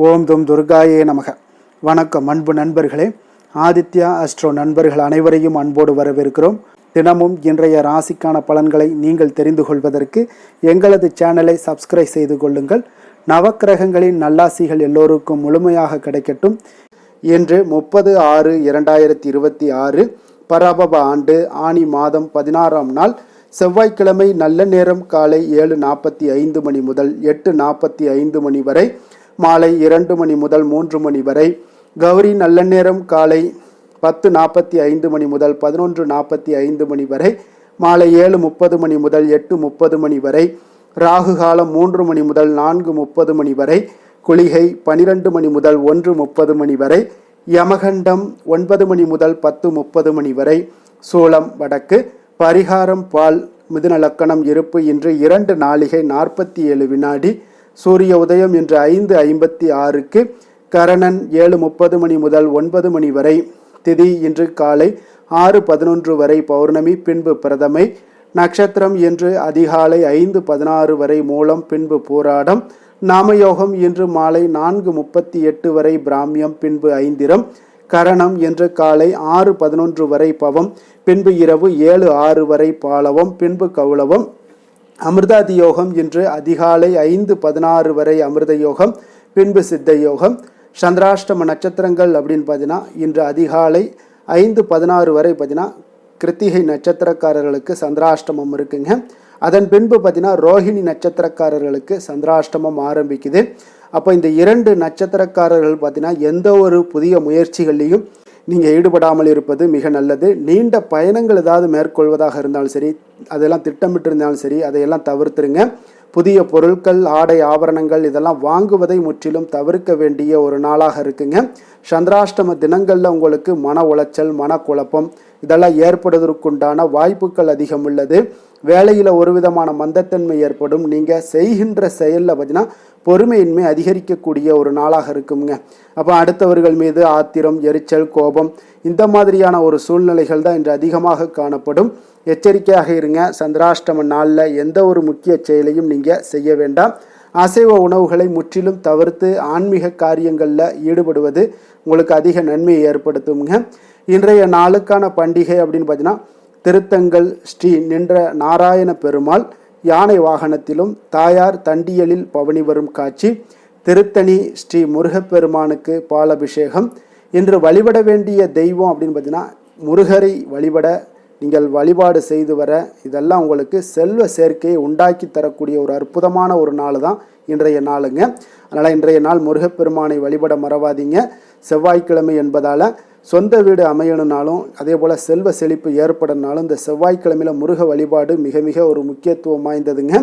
ஓம் தும் துர்காயே நமக. வணக்கம் அன்பு நண்பர்களே. ஆதித்யா அஸ்ட்ரோ நண்பர்கள் அனைவரையும் அன்போடு வரவேற்கிறோம். தினமும் இன்றைய ராசிக்கான பலன்களை நீங்கள் தெரிந்து கொள்வதற்கு எங்களது சேனலை சப்ஸ்கிரைப் செய்து கொள்ளுங்கள். நவக்கிரகங்களின் நல்லாசிகள் எல்லோருக்கும் முழுமையாக கிடைக்கட்டும். இன்று 30/6/2026 பராபவ ஆண்டு ஆனி மாதம் 16ஆம் நாள் செவ்வாய்க்கிழமை. நல்ல நேரம் காலை 7:45 மணி முதல் 8:45 மணி வரை, மாலை 2 மணி முதல் 3 மணி வரை. கௌரி நல்ல நேரம் காலை 10:45 மணி முதல் 11:45 மணி வரை, மாலை 7:30 மணி முதல் 8:30 மணி வரை. ராகு காலம் 3 மணி முதல் 4:30 மணி வரை. குளிகை 12 மணி முதல் 1:30 மணி வரை. யமகண்டம் 9 மணி முதல் 10:30 மணி வரை. சூலம் வடக்கு. பரிகாரம் பால். மிதுன லக்கணம் இருப்பு இன்று 2 நாழிகை 47 வினாடி. சூரிய உதயம் இன்று 5:56க்கு. கரணன் 7:30 மணி முதல் 9 மணி வரை. திதி இன்று காலை 6:11 வரை பௌர்ணமி, பின்பு பிரதமை. நட்சத்திரம் இன்று அதிகாலை 5:16 வரை மூலம், பின்பு பூராடம். நாமயோகம் இன்று மாலை 4:38 வரை பிராமியம், பின்பு ஐந்திரம். கரணம் இன்று காலை 6:11 வரை பவம், பின்பு இரவு 7:06 வரை பாலவம், பின்பு கௌளவம். அமிர்தாதி யோகம் இன்று அதிகாலை 5:16 வரை அமிர்த யோகம், பின்பு சித்த யோகம். சந்திராஷ்டம நட்சத்திரங்கள் அப்படின்னு பார்த்தீங்கன்னா இன்று அதிகாலை 5:16 வரை பார்த்தீங்கன்னா கிருத்திகை நட்சத்திரக்காரர்களுக்கு சந்திராஷ்டமம் இருக்குங்க. அதன் பின்பு பார்த்தீங்கன்னா ரோஹிணி நட்சத்திரக்காரர்களுக்கு சந்திராஷ்டமம் ஆரம்பிக்குது. அப்போ இந்த 2 நட்சத்திரக்காரர்கள் பார்த்தீங்கன்னா எந்த ஒரு புதிய முயற்சிகள்லையும் நீங்கள் ஈடுபடாமல் இருப்பது மிக நல்லது. நீண்ட பயணங்கள் ஏதாவது மேற்கொள்வதாக இருந்தாலும் சரி, அதெல்லாம் திட்டமிட்டு இருந்தாலும் சரி, அதையெல்லாம் தவிர்த்துருங்க. புதிய பொருட்கள், ஆடை, ஆபரணங்கள் இதெல்லாம் வாங்குவதை முற்றிலும் தவிர்க்க வேண்டிய ஒரு நாளாக இருக்குங்க. சந்திராஷ்டம தினங்களில் உங்களுக்கு மன உளைச்சல், மனக்குழப்பம் இதெல்லாம் ஏற்படுவதற்குண்டான வாய்ப்புகள் அதிகம் உள்ளது. வேலையில் ஒரு விதமான மந்தத்தன்மை ஏற்படும். நீங்கள் செய்கின்ற செயலில் பார்த்தீங்கன்னா பொறுமையின்மை அதிகரிக்கக்கூடிய ஒரு நாளாக இருக்குங்க. அப்போ அடுத்தவர்கள் மீது ஆத்திரம், எரிச்சல், கோபம் இந்த மாதிரியான ஒரு சூழ்நிலைகள் தான் இன்று அதிகமாக காணப்படும். எச்சரிக்கையாக இருங்க. சந்திராஷ்டம நாளில் எந்த ஒரு முக்கிய செயலையும் நீங்கள் செய்ய வேண்டாம். அசைவ உணவுகளை முற்றிலும் தவிர்த்து ஆன்மீக காரியங்களில் ஈடுபடுவது உங்களுக்கு அதிக நன்மையை ஏற்படுத்துங்க. இன்றைய நாளுக்கான பண்டிகை அப்படின்னு பார்த்தீங்கன்னா திருத்தங்கள் ஸ்ரீ நின்ற நாராயண பெருமாள் யானை வாகனத்திலும் தாயார் தண்டியலில் பவனி வரும் காட்சி. திருத்தணி ஸ்ரீ முருகப்பெருமானுக்கு பாலபிஷேகம். இன்று வழிபட வேண்டிய தெய்வம் அப்படின்னு பார்த்தீங்கன்னா முருகரை வழிபட நீங்கள் வழிபாடு செய்து வர இதெல்லாம் உங்களுக்கு செல்வ சேர்க்கையை உண்டாக்கி தரக்கூடிய ஒரு அற்புதமான ஒரு நாள் தான் இன்றைய நாளுங்க. அதனால் இன்றைய நாள் முருகப்பெருமானை வழிபட மறவாதீங்க. செவ்வாய்க்கிழமை என்பதால் சொந்த வீடு அமையணுனாலும் அதே போல் செல்வ செழிப்பு ஏற்படனாலும் இந்த செவ்வாய்க்கிழமையில் முருக வழிபாடு மிக மிக ஒரு முக்கியத்துவம் வாய்ந்ததுங்க.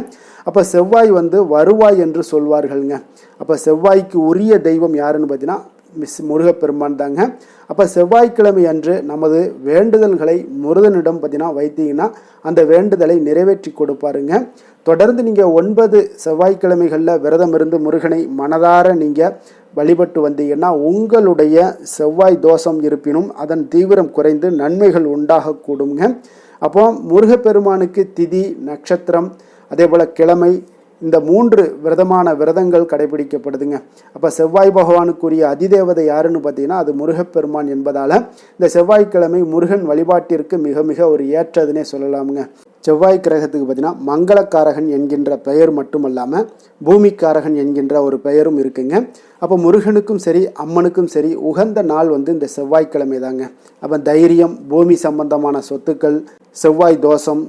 அப்போ செவ்வாய் வருவாய் என்று சொல்வார்கள்ங்க. அப்போ செவ்வாய்க்கு உரிய தெய்வம் யாருன்னு பார்த்தீங்கன்னா முருகப்பெருமான் தாங்க. அப்போ செவ்வாய்க்கிழமை அன்று நமது வேண்டுதல்களை முருகனிடம் பார்த்தீங்கன்னா வைத்தீங்கன்னா அந்த வேண்டுதலை நிறைவேற்றி கொடுப்பாருங்க. தொடர்ந்து நீங்கள் 9 செவ்வாய்க்கிழமைகளில் விரதம் இருந்து முருகனை மனதார நீங்கள் வழிபட்டு வந்தீங்கன்னா உங்களுடைய செவ்வாய் தோஷம் இருப்பினும் அதன் தீவிரம் குறைந்து நன்மைகள் உண்டாகக்கூடுங்க. அப்போ முருகப்பெருமானுக்கு திதி, நட்சத்திரம், அதே போல் கிழமை இந்த 3 விரதங்கள் கடைபிடிக்கப்படுதுங்க. அப்போ செவ்வாய் பகவானுக்குரிய அதிதேவதை யாருன்னு பார்த்தீங்கன்னா அது முருகப்பெருமான் என்பதால் இந்த செவ்வாய்க்கிழமை முருகன் வழிபாட்டிற்கு மிக மிக ஒரு ஏற்றதுன்னே சொல்லலாமுங்க. செவ்வாய் கிரகத்துக்கு பார்த்தீங்கன்னா மங்களக்காரகன் என்கின்ற பெயர் மட்டும் இல்லாமல் பூமிக்காரகன் என்கின்ற ஒரு பெயரும் இருக்குங்க. அப்போ முருகனுக்கும் சரி அம்மனுக்கும் சரி உகந்த நாள் இந்த செவ்வாய்க்கிழமை தாங்க. அப்போ தைரியம், பூமி சம்பந்தமான சொத்துக்கள், செவ்வாய் தோஷம்,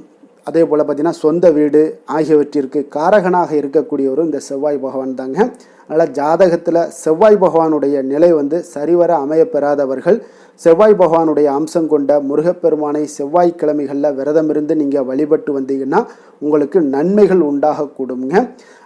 அதே போல் பார்த்தீங்கன்னா சொந்த வீடு ஆகியவற்றிற்கு காரகனாக இருக்கக்கூடியவரும் இந்த செவ்வாய் பகவான் தாங்க. அதனால் ஜாதகத்தில் செவ்வாய் பகவானுடைய நிலை சரிவர அமையப்பெறாதவர்கள் செவ்வாய் பகவானுடைய அம்சம் கொண்ட முருகப்பெருமானை செவ்வாய்க்கிழமைகளில் விரதம் இருந்து நீங்கள் வழிபட்டு வந்தீங்கன்னா உங்களுக்கு நன்மைகள் உண்டாகக்கூடுங்க.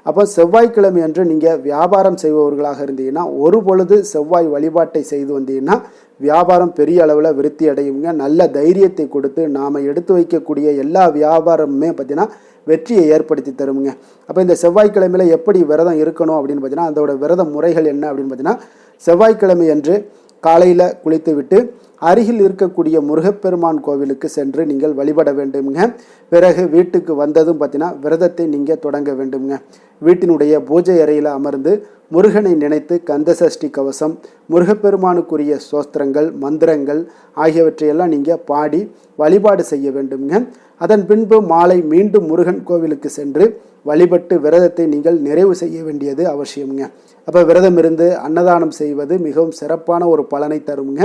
அப்போ செவ்வாய்க்கிழமை அன்று நீங்கள் வியாபாரம் செய்பவர்களாக இருந்தீங்கன்னா ஒரு பொழுது செவ்வாய் வழிபாட்டை செய்து வந்தீங்கன்னா வியாபாரம் பெரிய அளவில் விருத்தி அடையுங்க. நல்ல தைரியத்தை கொடுத்து நாம் எடுத்து வைக்கக்கூடிய எல்லா வியாபாரமுமே பார்த்தீங்கன்னா வெற்றியை ஏற்படுத்தி தருமுங்க. அப்போ இந்த செவ்வாய்க்கிழமையில் எப்படி விரதம் இருக்கணும் அப்படின்னு பார்த்தீங்கன்னா அதோட விரத முறைகள் என்ன அப்படின்னு பார்த்தீங்கன்னா செவ்வாய்க்கிழமை அன்று காலையில் குளித்து விட்டு அருகில் இருக்கக்கூடிய முருகப்பெருமான் கோவிலுக்கு சென்று நீங்கள் வழிபட வேண்டுங்க. பிறகு வீட்டுக்கு வந்ததும் பார்த்தீங்கன்னா விரதத்தை நீங்கள் தொடங்க வேண்டுங்க. வீட்டினுடைய பூஜை அறையில் அமர்ந்து முருகனை நினைத்து கந்தசஷ்டி கவசம், முருகப்பெருமானுக்குரிய சோஸ்திரங்கள், மந்திரங்கள் ஆகியவற்றையெல்லாம் நீங்கள் பாடி வழிபாடு செய்ய வேண்டுங்க. அதன் பின்பு மாலை மீண்டும் முருகன் கோவிலுக்கு சென்று வழிபட்டு விரதத்தை நீங்கள் நிறைவு செய்ய வேண்டியது அவசியம்ங்க. அப்போ விரதம் இருந்து அன்னதானம் செய்வது மிகவும் சிறப்பான ஒரு பலனை தருங்க.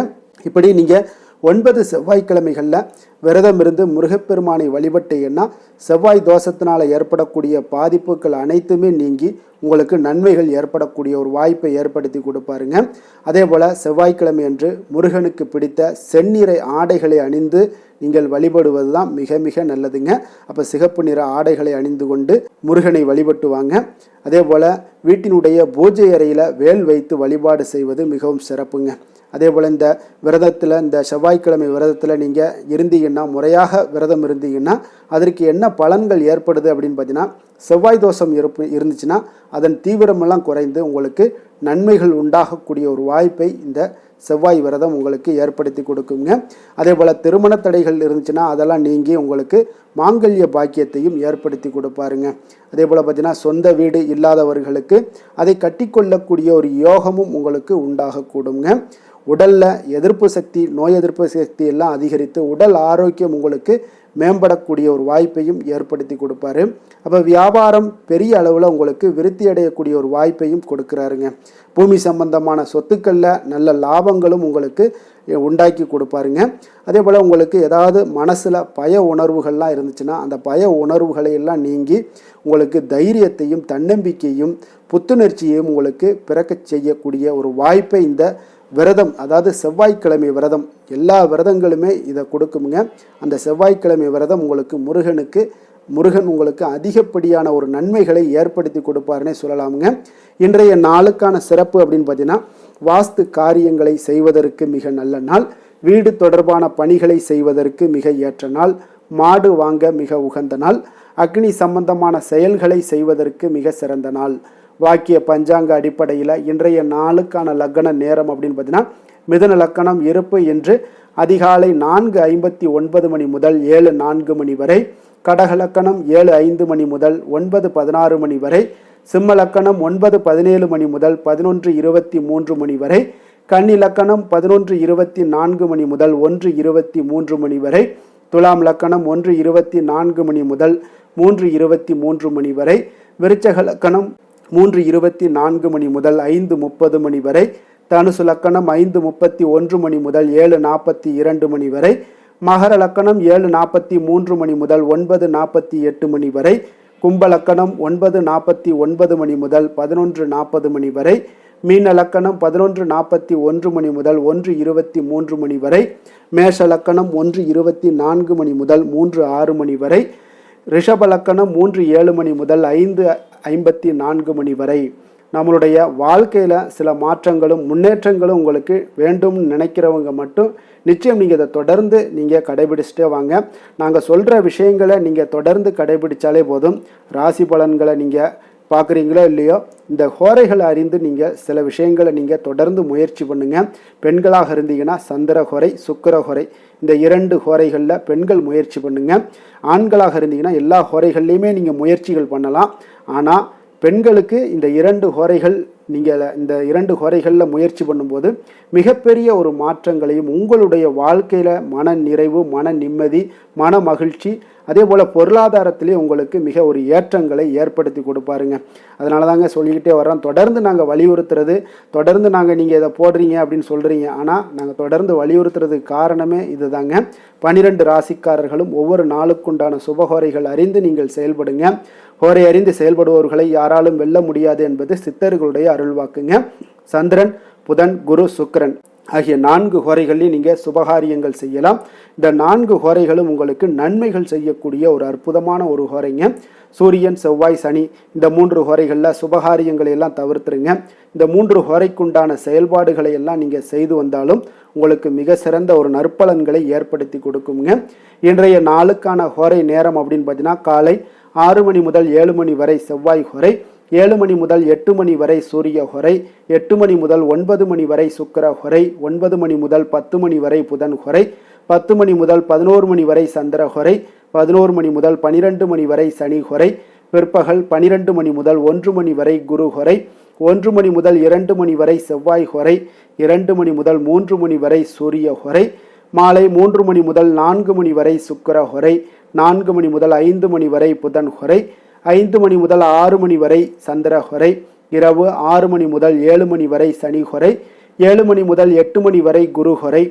இப்படி நீங்கள் 9 செவ்வாய்க்கிழமைகளில் விரதம் இருந்து முருகப்பெருமானை வழிபட்டீங்கன்னா செவ்வாய் தோஷத்தினால் ஏற்படக்கூடிய பாதிப்புகள் அனைத்துமே நீங்கி உங்களுக்கு நன்மைகள் ஏற்படக்கூடிய ஒரு வாய்ப்பை ஏற்படுத்தி கொடுப்பாருங்க. அதே போல் செவ்வாய்க்கிழமை அன்று முருகனுக்கு பிடித்த செந்நிற ஆடைகளை அணிந்து நீங்கள் வழிபடுவது தான் மிக மிக நல்லதுங்க. அப்போ சிகப்பு நிற ஆடைகளை அணிந்து கொண்டு முருகனை வழிபட்டு வாங்க. அதே போல் வீட்டினுடைய பூஜை அறையில் வேல் வைத்து வழிபாடு செய்வது மிகவும் சிறப்புங்க. அதே போல் இந்த விரதத்தில், இந்த செவ்வாய்க்கிழமை விரதத்தில் நீங்கள் இருந்தீங்கன்னா, முறையாக விரதம் இருந்தீங்கன்னா அதற்கு என்ன பலன்கள் ஏற்படுது அப்படின்னு பார்த்தீங்கன்னா, செவ்வாய் தோஷம் இருந்துச்சுன்னா அதன் தீவிரமெல்லாம் குறைந்து உங்களுக்கு நன்மைகள் உண்டாகக்கூடிய ஒரு வாய்ப்பை இந்த செவ்வாய் விரதம் உங்களுக்கு ஏற்படுத்தி கொடுக்குங்க. அதே போல் திருமண தடைகள் இருந்துச்சுன்னா அதெல்லாம் நீங்கி உங்களுக்கு மாங்கல்ய பாக்கியத்தையும் ஏற்படுத்தி கொடுப்பாருங்க. அதே போல் பார்த்தீங்கன்னா சொந்த வீடு இல்லாதவர்களுக்கு அதை கட்டிக்கொள்ளக்கூடிய ஒரு யோகமும் உங்களுக்கு உண்டாகக்கூடுங்க. உடலில் எதிர்ப்பு சக்தி, நோய் எதிர்ப்பு சக்தி எல்லாம் அதிகரித்து உடல் ஆரோக்கியம் உங்களுக்கு மேம்படக்கூடிய ஒரு வாய்ப்பையும் ஏற்படுத்தி கொடுப்பாரு. அப்போ வியாபாரம் பெரிய அளவில் உங்களுக்கு விருத்தி அடையக்கூடிய ஒரு வாய்ப்பையும் கொடுக்குறாருங்க. பூமி சம்பந்தமான சொத்துக்களில் நல்ல லாபங்களும் உங்களுக்கு உண்டாக்கி கொடுப்பாருங்க. அதே போல் உங்களுக்கு ஏதாவது மனசில் பய உணர்வுகள்லாம் இருந்துச்சுன்னா அந்த பய உணர்வுகளை எல்லாம் நீங்கி உங்களுக்கு தைரியத்தையும் தன்னம்பிக்கையும் புத்துணர்ச்சியையும் உங்களுக்கு பிறக்க செய்யக்கூடிய ஒரு வாய்ப்பை இந்த விரதம், அதாவது செவ்வாய்க்கிழமை விரதம், எல்லா விரதங்களுமே இதை கொடுக்குங்க. அந்த செவ்வாய்க்கிழமை விரதம் உங்களுக்கு முருகன் உங்களுக்கு அதிகப்படியான ஒரு நன்மைகளை ஏற்படுத்தி கொடுப்பாருன்னே சொல்லலாமுங்க. இன்றைய நாளுக்கான சிறப்பு அப்படின்னு பார்த்தீங்கன்னா, வாஸ்து காரியங்களை செய்வதற்கு மிக நல்ல நாள், வீடு தொடர்பான பணிகளை செய்வதற்கு மிக ஏற்ற நாள், மாடு வாங்க மிக உகந்த நாள், அக்னி சம்பந்தமான செயல்களை செய்வதற்கு மிக சிறந்த நாள். வாக்கிய பஞ்சாங்க அடிப்படையில் இன்றைய நாளுக்கான லக்கண நேரம் அப்படின்னு பார்த்தீங்கன்னா, மிதுன லக்கணம் இருப்பு என்று அதிகாலை 4:59 மணி முதல் 7:04 மணி வரை, கடக லக்கணம் 7:05 மணி முதல் 9:16 மணி வரை, சிம்ம லக்கணம் 9:17 மணி முதல் 11:23 மணி வரை, கன்னி லக்கணம் 11:24 மணி முதல் 1:23 மணி வரை, துலாம் லக்கணம் 1:24 மணி முதல் 3:23 மணி வரை, விருச்சக லக்கணம் 3:24 மணி முதல் 5:30 மணி வரை, தனுசு லக்கணம் 5:31 மணி முதல் 7:42 மணி வரை, மகர லக்கணம் 7:43 மணி முதல் 9:48 மணி வரை, கும்ப லக்கணம் 9:49 மணி முதல் 11:40 மணி வரை, மீன லக்கணம் 11:41 மணி முதல் 1:23 மணி வரை, மேஷ லக்கணம் 1:24 மணி முதல் 3:06 மணி வரை, ரிஷப லக்கணம் 3:07 மணி முதல் 5:54 மணி வரை. நம்மளுடைய வாழ்க்கையில் சில மாற்றங்களும் முன்னேற்றங்களும் உங்களுக்கு வேண்டும்னு நினைக்கிறவங்க மட்டும் நிச்சயம் நீங்கள் இதை தொடர்ந்து நீங்கள் கடைபிடிச்சிட்டே வாங்க. நாங்கள் சொல்கிற விஷயங்களை நீங்கள் தொடர்ந்து கடைபிடிச்சாலே போதும். ராசி பலன்களை நீங்கள் பார்க்குறீங்களோ இல்லையோ, இந்த ஹோரைகளை அறிந்து நீங்கள் சில விஷயங்களை நீங்கள் தொடர்ந்து முயற்சி பண்ணுங்கள். பெண்களாக இருந்தீங்கன்னா சந்திர ஹோரை, சுக்கிர ஹோரை, இந்த 2 ஹோரைகளில் பெண்கள் முயற்சி பண்ணுங்கள். ஆண்களாக இருந்தீங்கன்னா எல்லா ஹோரைகள்லையுமே நீங்கள் முயற்சிகள் பண்ணலாம். ஆனால் பெண்களுக்கு இந்த 2 ஹோரைகள், நீங்கள் இந்த 2 ஹோரைகளில் முயற்சி பண்ணும்போது மிகப்பெரிய ஒரு மாற்றங்களையும் உங்களுடைய வாழ்க்கையில் மன நிறைவு, மன நிம்மதி, மன மகிழ்ச்சி, அதே போல் பொருளாதாரத்திலே உங்களுக்கு மிக ஒரு ஏற்றங்களை ஏற்படுத்தி கொடுப்பாருங்க. அதனால தாங்க சொல்லிக்கிட்டே வர்றோம். தொடர்ந்து நாங்கள் வலியுறுத்துறது, தொடர்ந்து நாங்கள் நீங்கள் இதை போடுறீங்க அப்படின்னு சொல்கிறீங்க. ஆனால் நாங்கள் தொடர்ந்து வலியுறுத்துறதுக்கு காரணமே இது தாங்க. 12 ராசிக்காரர்களும் ஒவ்வொரு நாளுக்குண்டான சுபஹோரைகள் அறிந்து நீங்கள் செயல்படுங்க. ஹோரை அறிந்து செயல்படுபவர்களை யாராலும் வெல்ல முடியாது என்பது சித்தர்களுடைய அருள்வாக்குங்க. சந்திரன், புதன், குரு, சுக்கிரன் ஆகிய 4 ஹோரைகளையும் நீங்கள் சுபகாரியங்கள் செய்யலாம். இந்த 4 ஹோரைகளும் உங்களுக்கு நன்மைகள் செய்யக்கூடிய ஒரு அற்புதமான ஒரு ஹோரைங்க. சூரியன், செவ்வாய், சனி இந்த 3 ஹோரைகளில் சுபகாரியங்களை எல்லாம் தவிர்த்துருங்க. இந்த 3 ஹோரைக்குண்டான செயல்பாடுகளை எல்லாம் நீங்கள் செய்து வந்தாலும் உங்களுக்கு மிக சிறந்த ஒரு நற்பலன்களை ஏற்படுத்தி கொடுக்குங்க. இன்றைய நாளுக்கான ஹோரை நேரம் அப்படின்னு பார்த்தீங்கன்னா, காலை 6 மணி முதல் 7 மணி வரை செவ்வாய் ஹோரை, 7 மணி முதல் 8 மணி வரை சூரிய ஹொரை, 8 மணி முதல் 9 மணி வரை சுக்கிர ஹொரை, 9 மணி முதல் 10 மணி வரை புதன் ஹொரை, 10 மணி முதல் 11 மணி வரை சந்திர ஹொரை, 11 மணி முதல் 12 மணி வரை சனி ஹொரை, பிற்பகல் 12 மணி முதல் 1 மணி வரை குரு ஹொரை, 1 மணி முதல் 2 மணி வரை செவ்வாய் ஹொரை, 2 மணி முதல் 3 மணி வரை சூரிய ஹொரை, மாலை 3 மணி முதல் 4 மணி வரை சுக்கிர ஹொரை, 4 மணி முதல் 5 மணி வரை புதன் ஹொரை, 5 மணி முதல் 6 மணி வரை சந்திர ஹொரை, இரவு 6 மணி முதல் 7 மணி வரை சனி ஹொரை, 7 மணி முதல் 8 மணி வரை குரு ஹொரை,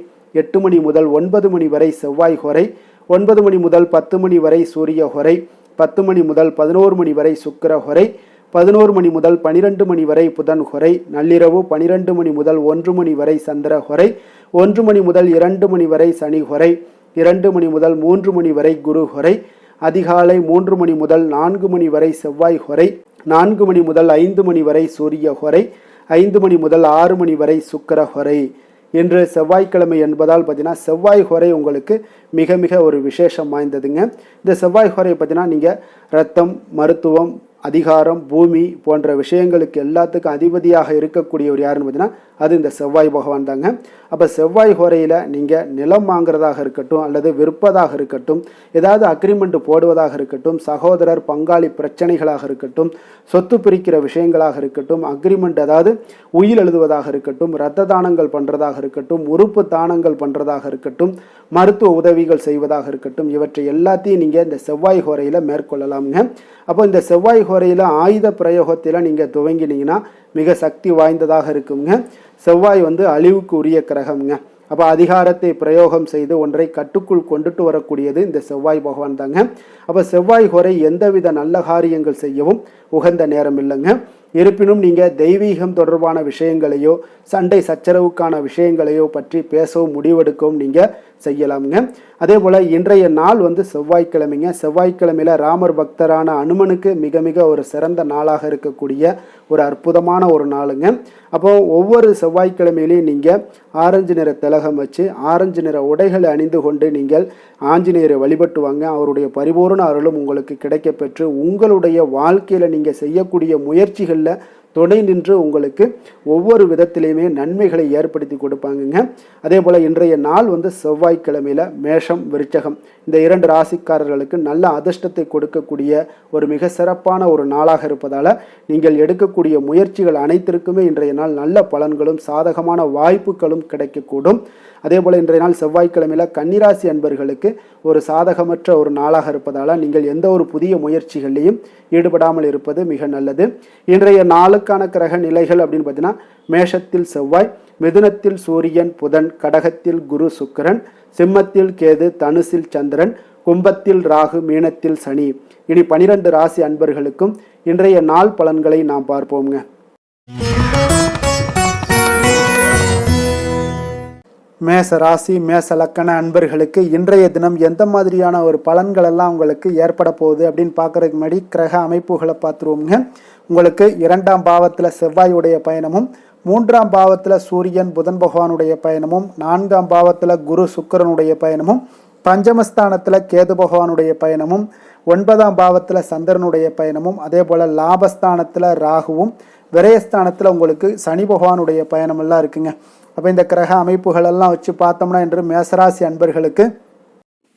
8 மணி முதல் 9 மணி வரை செவ்வாய் ஹொரை, 9 மணி முதல் 10 மணி வரை சூரிய ஹொரை, 10 மணி முதல் 11 மணி வரை சுக்கிர ஹொரை, 11 மணி முதல் 12 மணி வரை புதன் ஹொரை, நள்ளிரவு 12 மணி முதல் 1 மணி வரை சந்திர ஹொரை, 1 மணி முதல் 2 மணி வரை சனி ஹொரை, 2 மணி முதல் 3 மணி வரை குரு ஹொரை, அதிகாலை 3 மணி முதல் 4 மணி வரை செவ்வாய் ஹொரை, 4 மணி முதல் 5 மணி வரை சூரிய ஹொரை, 5 மணி முதல் 6 மணி வரை சுக்கிர ஹொரை. இன்று செவ்வாய்க்கிழமை என்பதால் பார்த்தீங்கன்னா செவ்வாய் ஹொரை உங்களுக்கு மிக மிக ஒரு விசேஷம் வாய்ந்ததுங்க. இந்த செவ்வாய் ஹொரை பார்த்தீங்கன்னா நீங்கள் ரத்தம், மருத்துவம், அதிகாரம், பூமி போன்ற விஷயங்களுக்கு எல்லாத்துக்கும் அதிபதியாக இருக்கக்கூடியவர் யாருன்னு பார்த்தீங்கன்னா அது இந்த செவ்வாய் பகவான் தாங்க. அப்போ செவ்வாய் ஹோரையில் நீங்கள் நிலம் வாங்குறதாக இருக்கட்டும் அல்லது விற்பதாக இருக்கட்டும், ஏதாவது அக்ரிமெண்ட் போடுவதாக இருக்கட்டும், சகோதரர் பங்காளி பிரச்சனைகளாக இருக்கட்டும், சொத்து பிரிக்கிற விஷயங்களாக இருக்கட்டும், அக்ரிமெண்ட் அதாவது உயில் எழுதுவதாக இருக்கட்டும், இரத்த தானங்கள் பண்ணுறதாக இருக்கட்டும், உறுப்பு தானங்கள் பண்ணுறதாக இருக்கட்டும், மருத்துவ உதவிகள் செய்வதாக இருக்கட்டும், இவற்றை எல்லாத்தையும் நீங்கள் இந்த செவ்வாய் ஹோரையில் மேற்கொள்ளலாமுங்க. அப்போ இந்த செவ்வாய் ஹோரையில் ஆயுத பிரயோகத்தில் நீங்கள் துவங்கினீங்கன்னா மிக சக்தி வாய்ந்ததாக இருக்குங்க. செவ்வாய் அழிவுக்கு உரிய கிரகம்ங்க. அப்போ அதிகாரத்தை பிரயோகம் செய்து ஒன்றை கட்டுக்குள் கொண்டுட்டு வரக்கூடியது இந்த செவ்வாய் பகவான் தாங்க. அப்போ செவ்வாய் ஹோரை எந்தவித நல்ல காரியங்கள் செய்யவும் உகந்த நேரம் இல்லைங்க. இருப்பினும் நீங்கள் தெய்வீகம் தொடர்பான விஷயங்களையோ சண்டை சச்சரவுக்கான விஷயங்களையோ பற்றி பேசவும் முடிவெடுக்கவும் நீங்கள் செய்யலாமுங்க. அதே போல் இன்றைய நாள் செவ்வாய்க்கிழமைங்க. செவ்வாய்க்கிழமையில் ராமர் பக்தரான அனுமனுக்கு மிக மிக ஒரு சிறந்த நாளாக இருக்கக்கூடிய ஒரு அற்புதமான ஒரு நாளுங்க. அப்போ ஒவ்வொரு செவ்வாய்க்கிழமையிலையும் நீங்கள் ஆரஞ்சு நிற திலகம் வச்சு ஆரஞ்சு நிற உடைகளை அணிந்து கொண்டு நீங்கள் ஆஞ்சநேயரை வழிபட்டு வாங்க. அவருடைய பரிபூர்ண அருளும் உங்களுக்கு கிடைக்க பெற்று உங்களுடைய வாழ்க்கையில் நீங்கள் செய்யக்கூடிய முயற்சிகளில் துணை நின்று உங்களுக்கு ஒவ்வொரு விதத்திலையுமே நன்மைகளை ஏற்படுத்தி கொடுப்பாங்கங்க. அதே போல் இன்றைய நாள் செவ்வாய்க்கிழமையில் மேஷம், விருச்சகம் இந்த 2 ராசிக்காரர்களுக்கு நல்ல அதிர்ஷ்டத்தை கொடுக்கக்கூடிய ஒரு மிக சிறப்பான ஒரு நாளாக இருப்பதால் நீங்கள் எடுக்கக்கூடிய முயற்சிகள் அனைத்திற்குமே இன்றைய நாள் நல்ல பலன்களும் சாதகமான வாய்ப்புகளும் கிடைக்கக்கூடும். அதே போல் இன்றைய நாள் செவ்வாய்க்கிழமையில் கன்னிராசி அன்பர்களுக்கு ஒரு சாதகமற்ற ஒரு நாளாக இருப்பதால் நீங்கள் எந்த ஒரு புதிய முயற்சிகளையும் ஈடுபடாமல் இருப்பது மிக நல்லது. இன்றைய நாளுக்கான கிரக நிலைகள் அப்படின்னு பார்த்தீங்கன்னா மேஷத்தில் செவ்வாய், மிதுனத்தில் சூரியன், புதன், கடகத்தில் குரு, சுக்கிரன், சிம்மத்தில் கேது, தனுசில் சந்திரன், கும்பத்தில் ராகு, மீனத்தில் சனி. இனி 12 ராசி அன்பர்களுக்கும் இன்றைய நாள் பலன்களை நாம் பார்ப்போம்ங்க. மேச ராசி, மேச லக்கண அன்பர்களுக்கு இன்றைய தினம் எந்த மாதிரியான ஒரு பலன்கள் எல்லாம் உங்களுக்கு ஏற்பட போகுது அப்படின்னு பார்க்கறதுக்கு முன்னாடி கிரக அமைப்புகளை பார்த்துருவோங்க. உங்களுக்கு 2ஆம் பாவத்தில் செவ்வாயுடைய பயணமும், 3ஆம் பாவத்தில் சூரியன் புதன் பகவானுடைய பயணமும், 4ஆம் பாவத்தில் குரு சுக்கிரனுடைய பயணமும், பஞ்சமஸ்தானத்தில் கேது பகவானுடைய பயணமும், 9ஆம் பாவத்தில் சந்திரனுடைய பயணமும், அதே போல் லாபஸ்தானத்தில் ராகுவும், விரயஸ்தானத்தில் உங்களுக்கு சனி பகவானுடைய பயணமெல்லாம் இருக்குங்க. அப்போ இந்த கிரக அமைப்புகள் எல்லாம் வச்சு பார்த்தோம்னா இன்று மேசராசி அன்பர்களுக்கு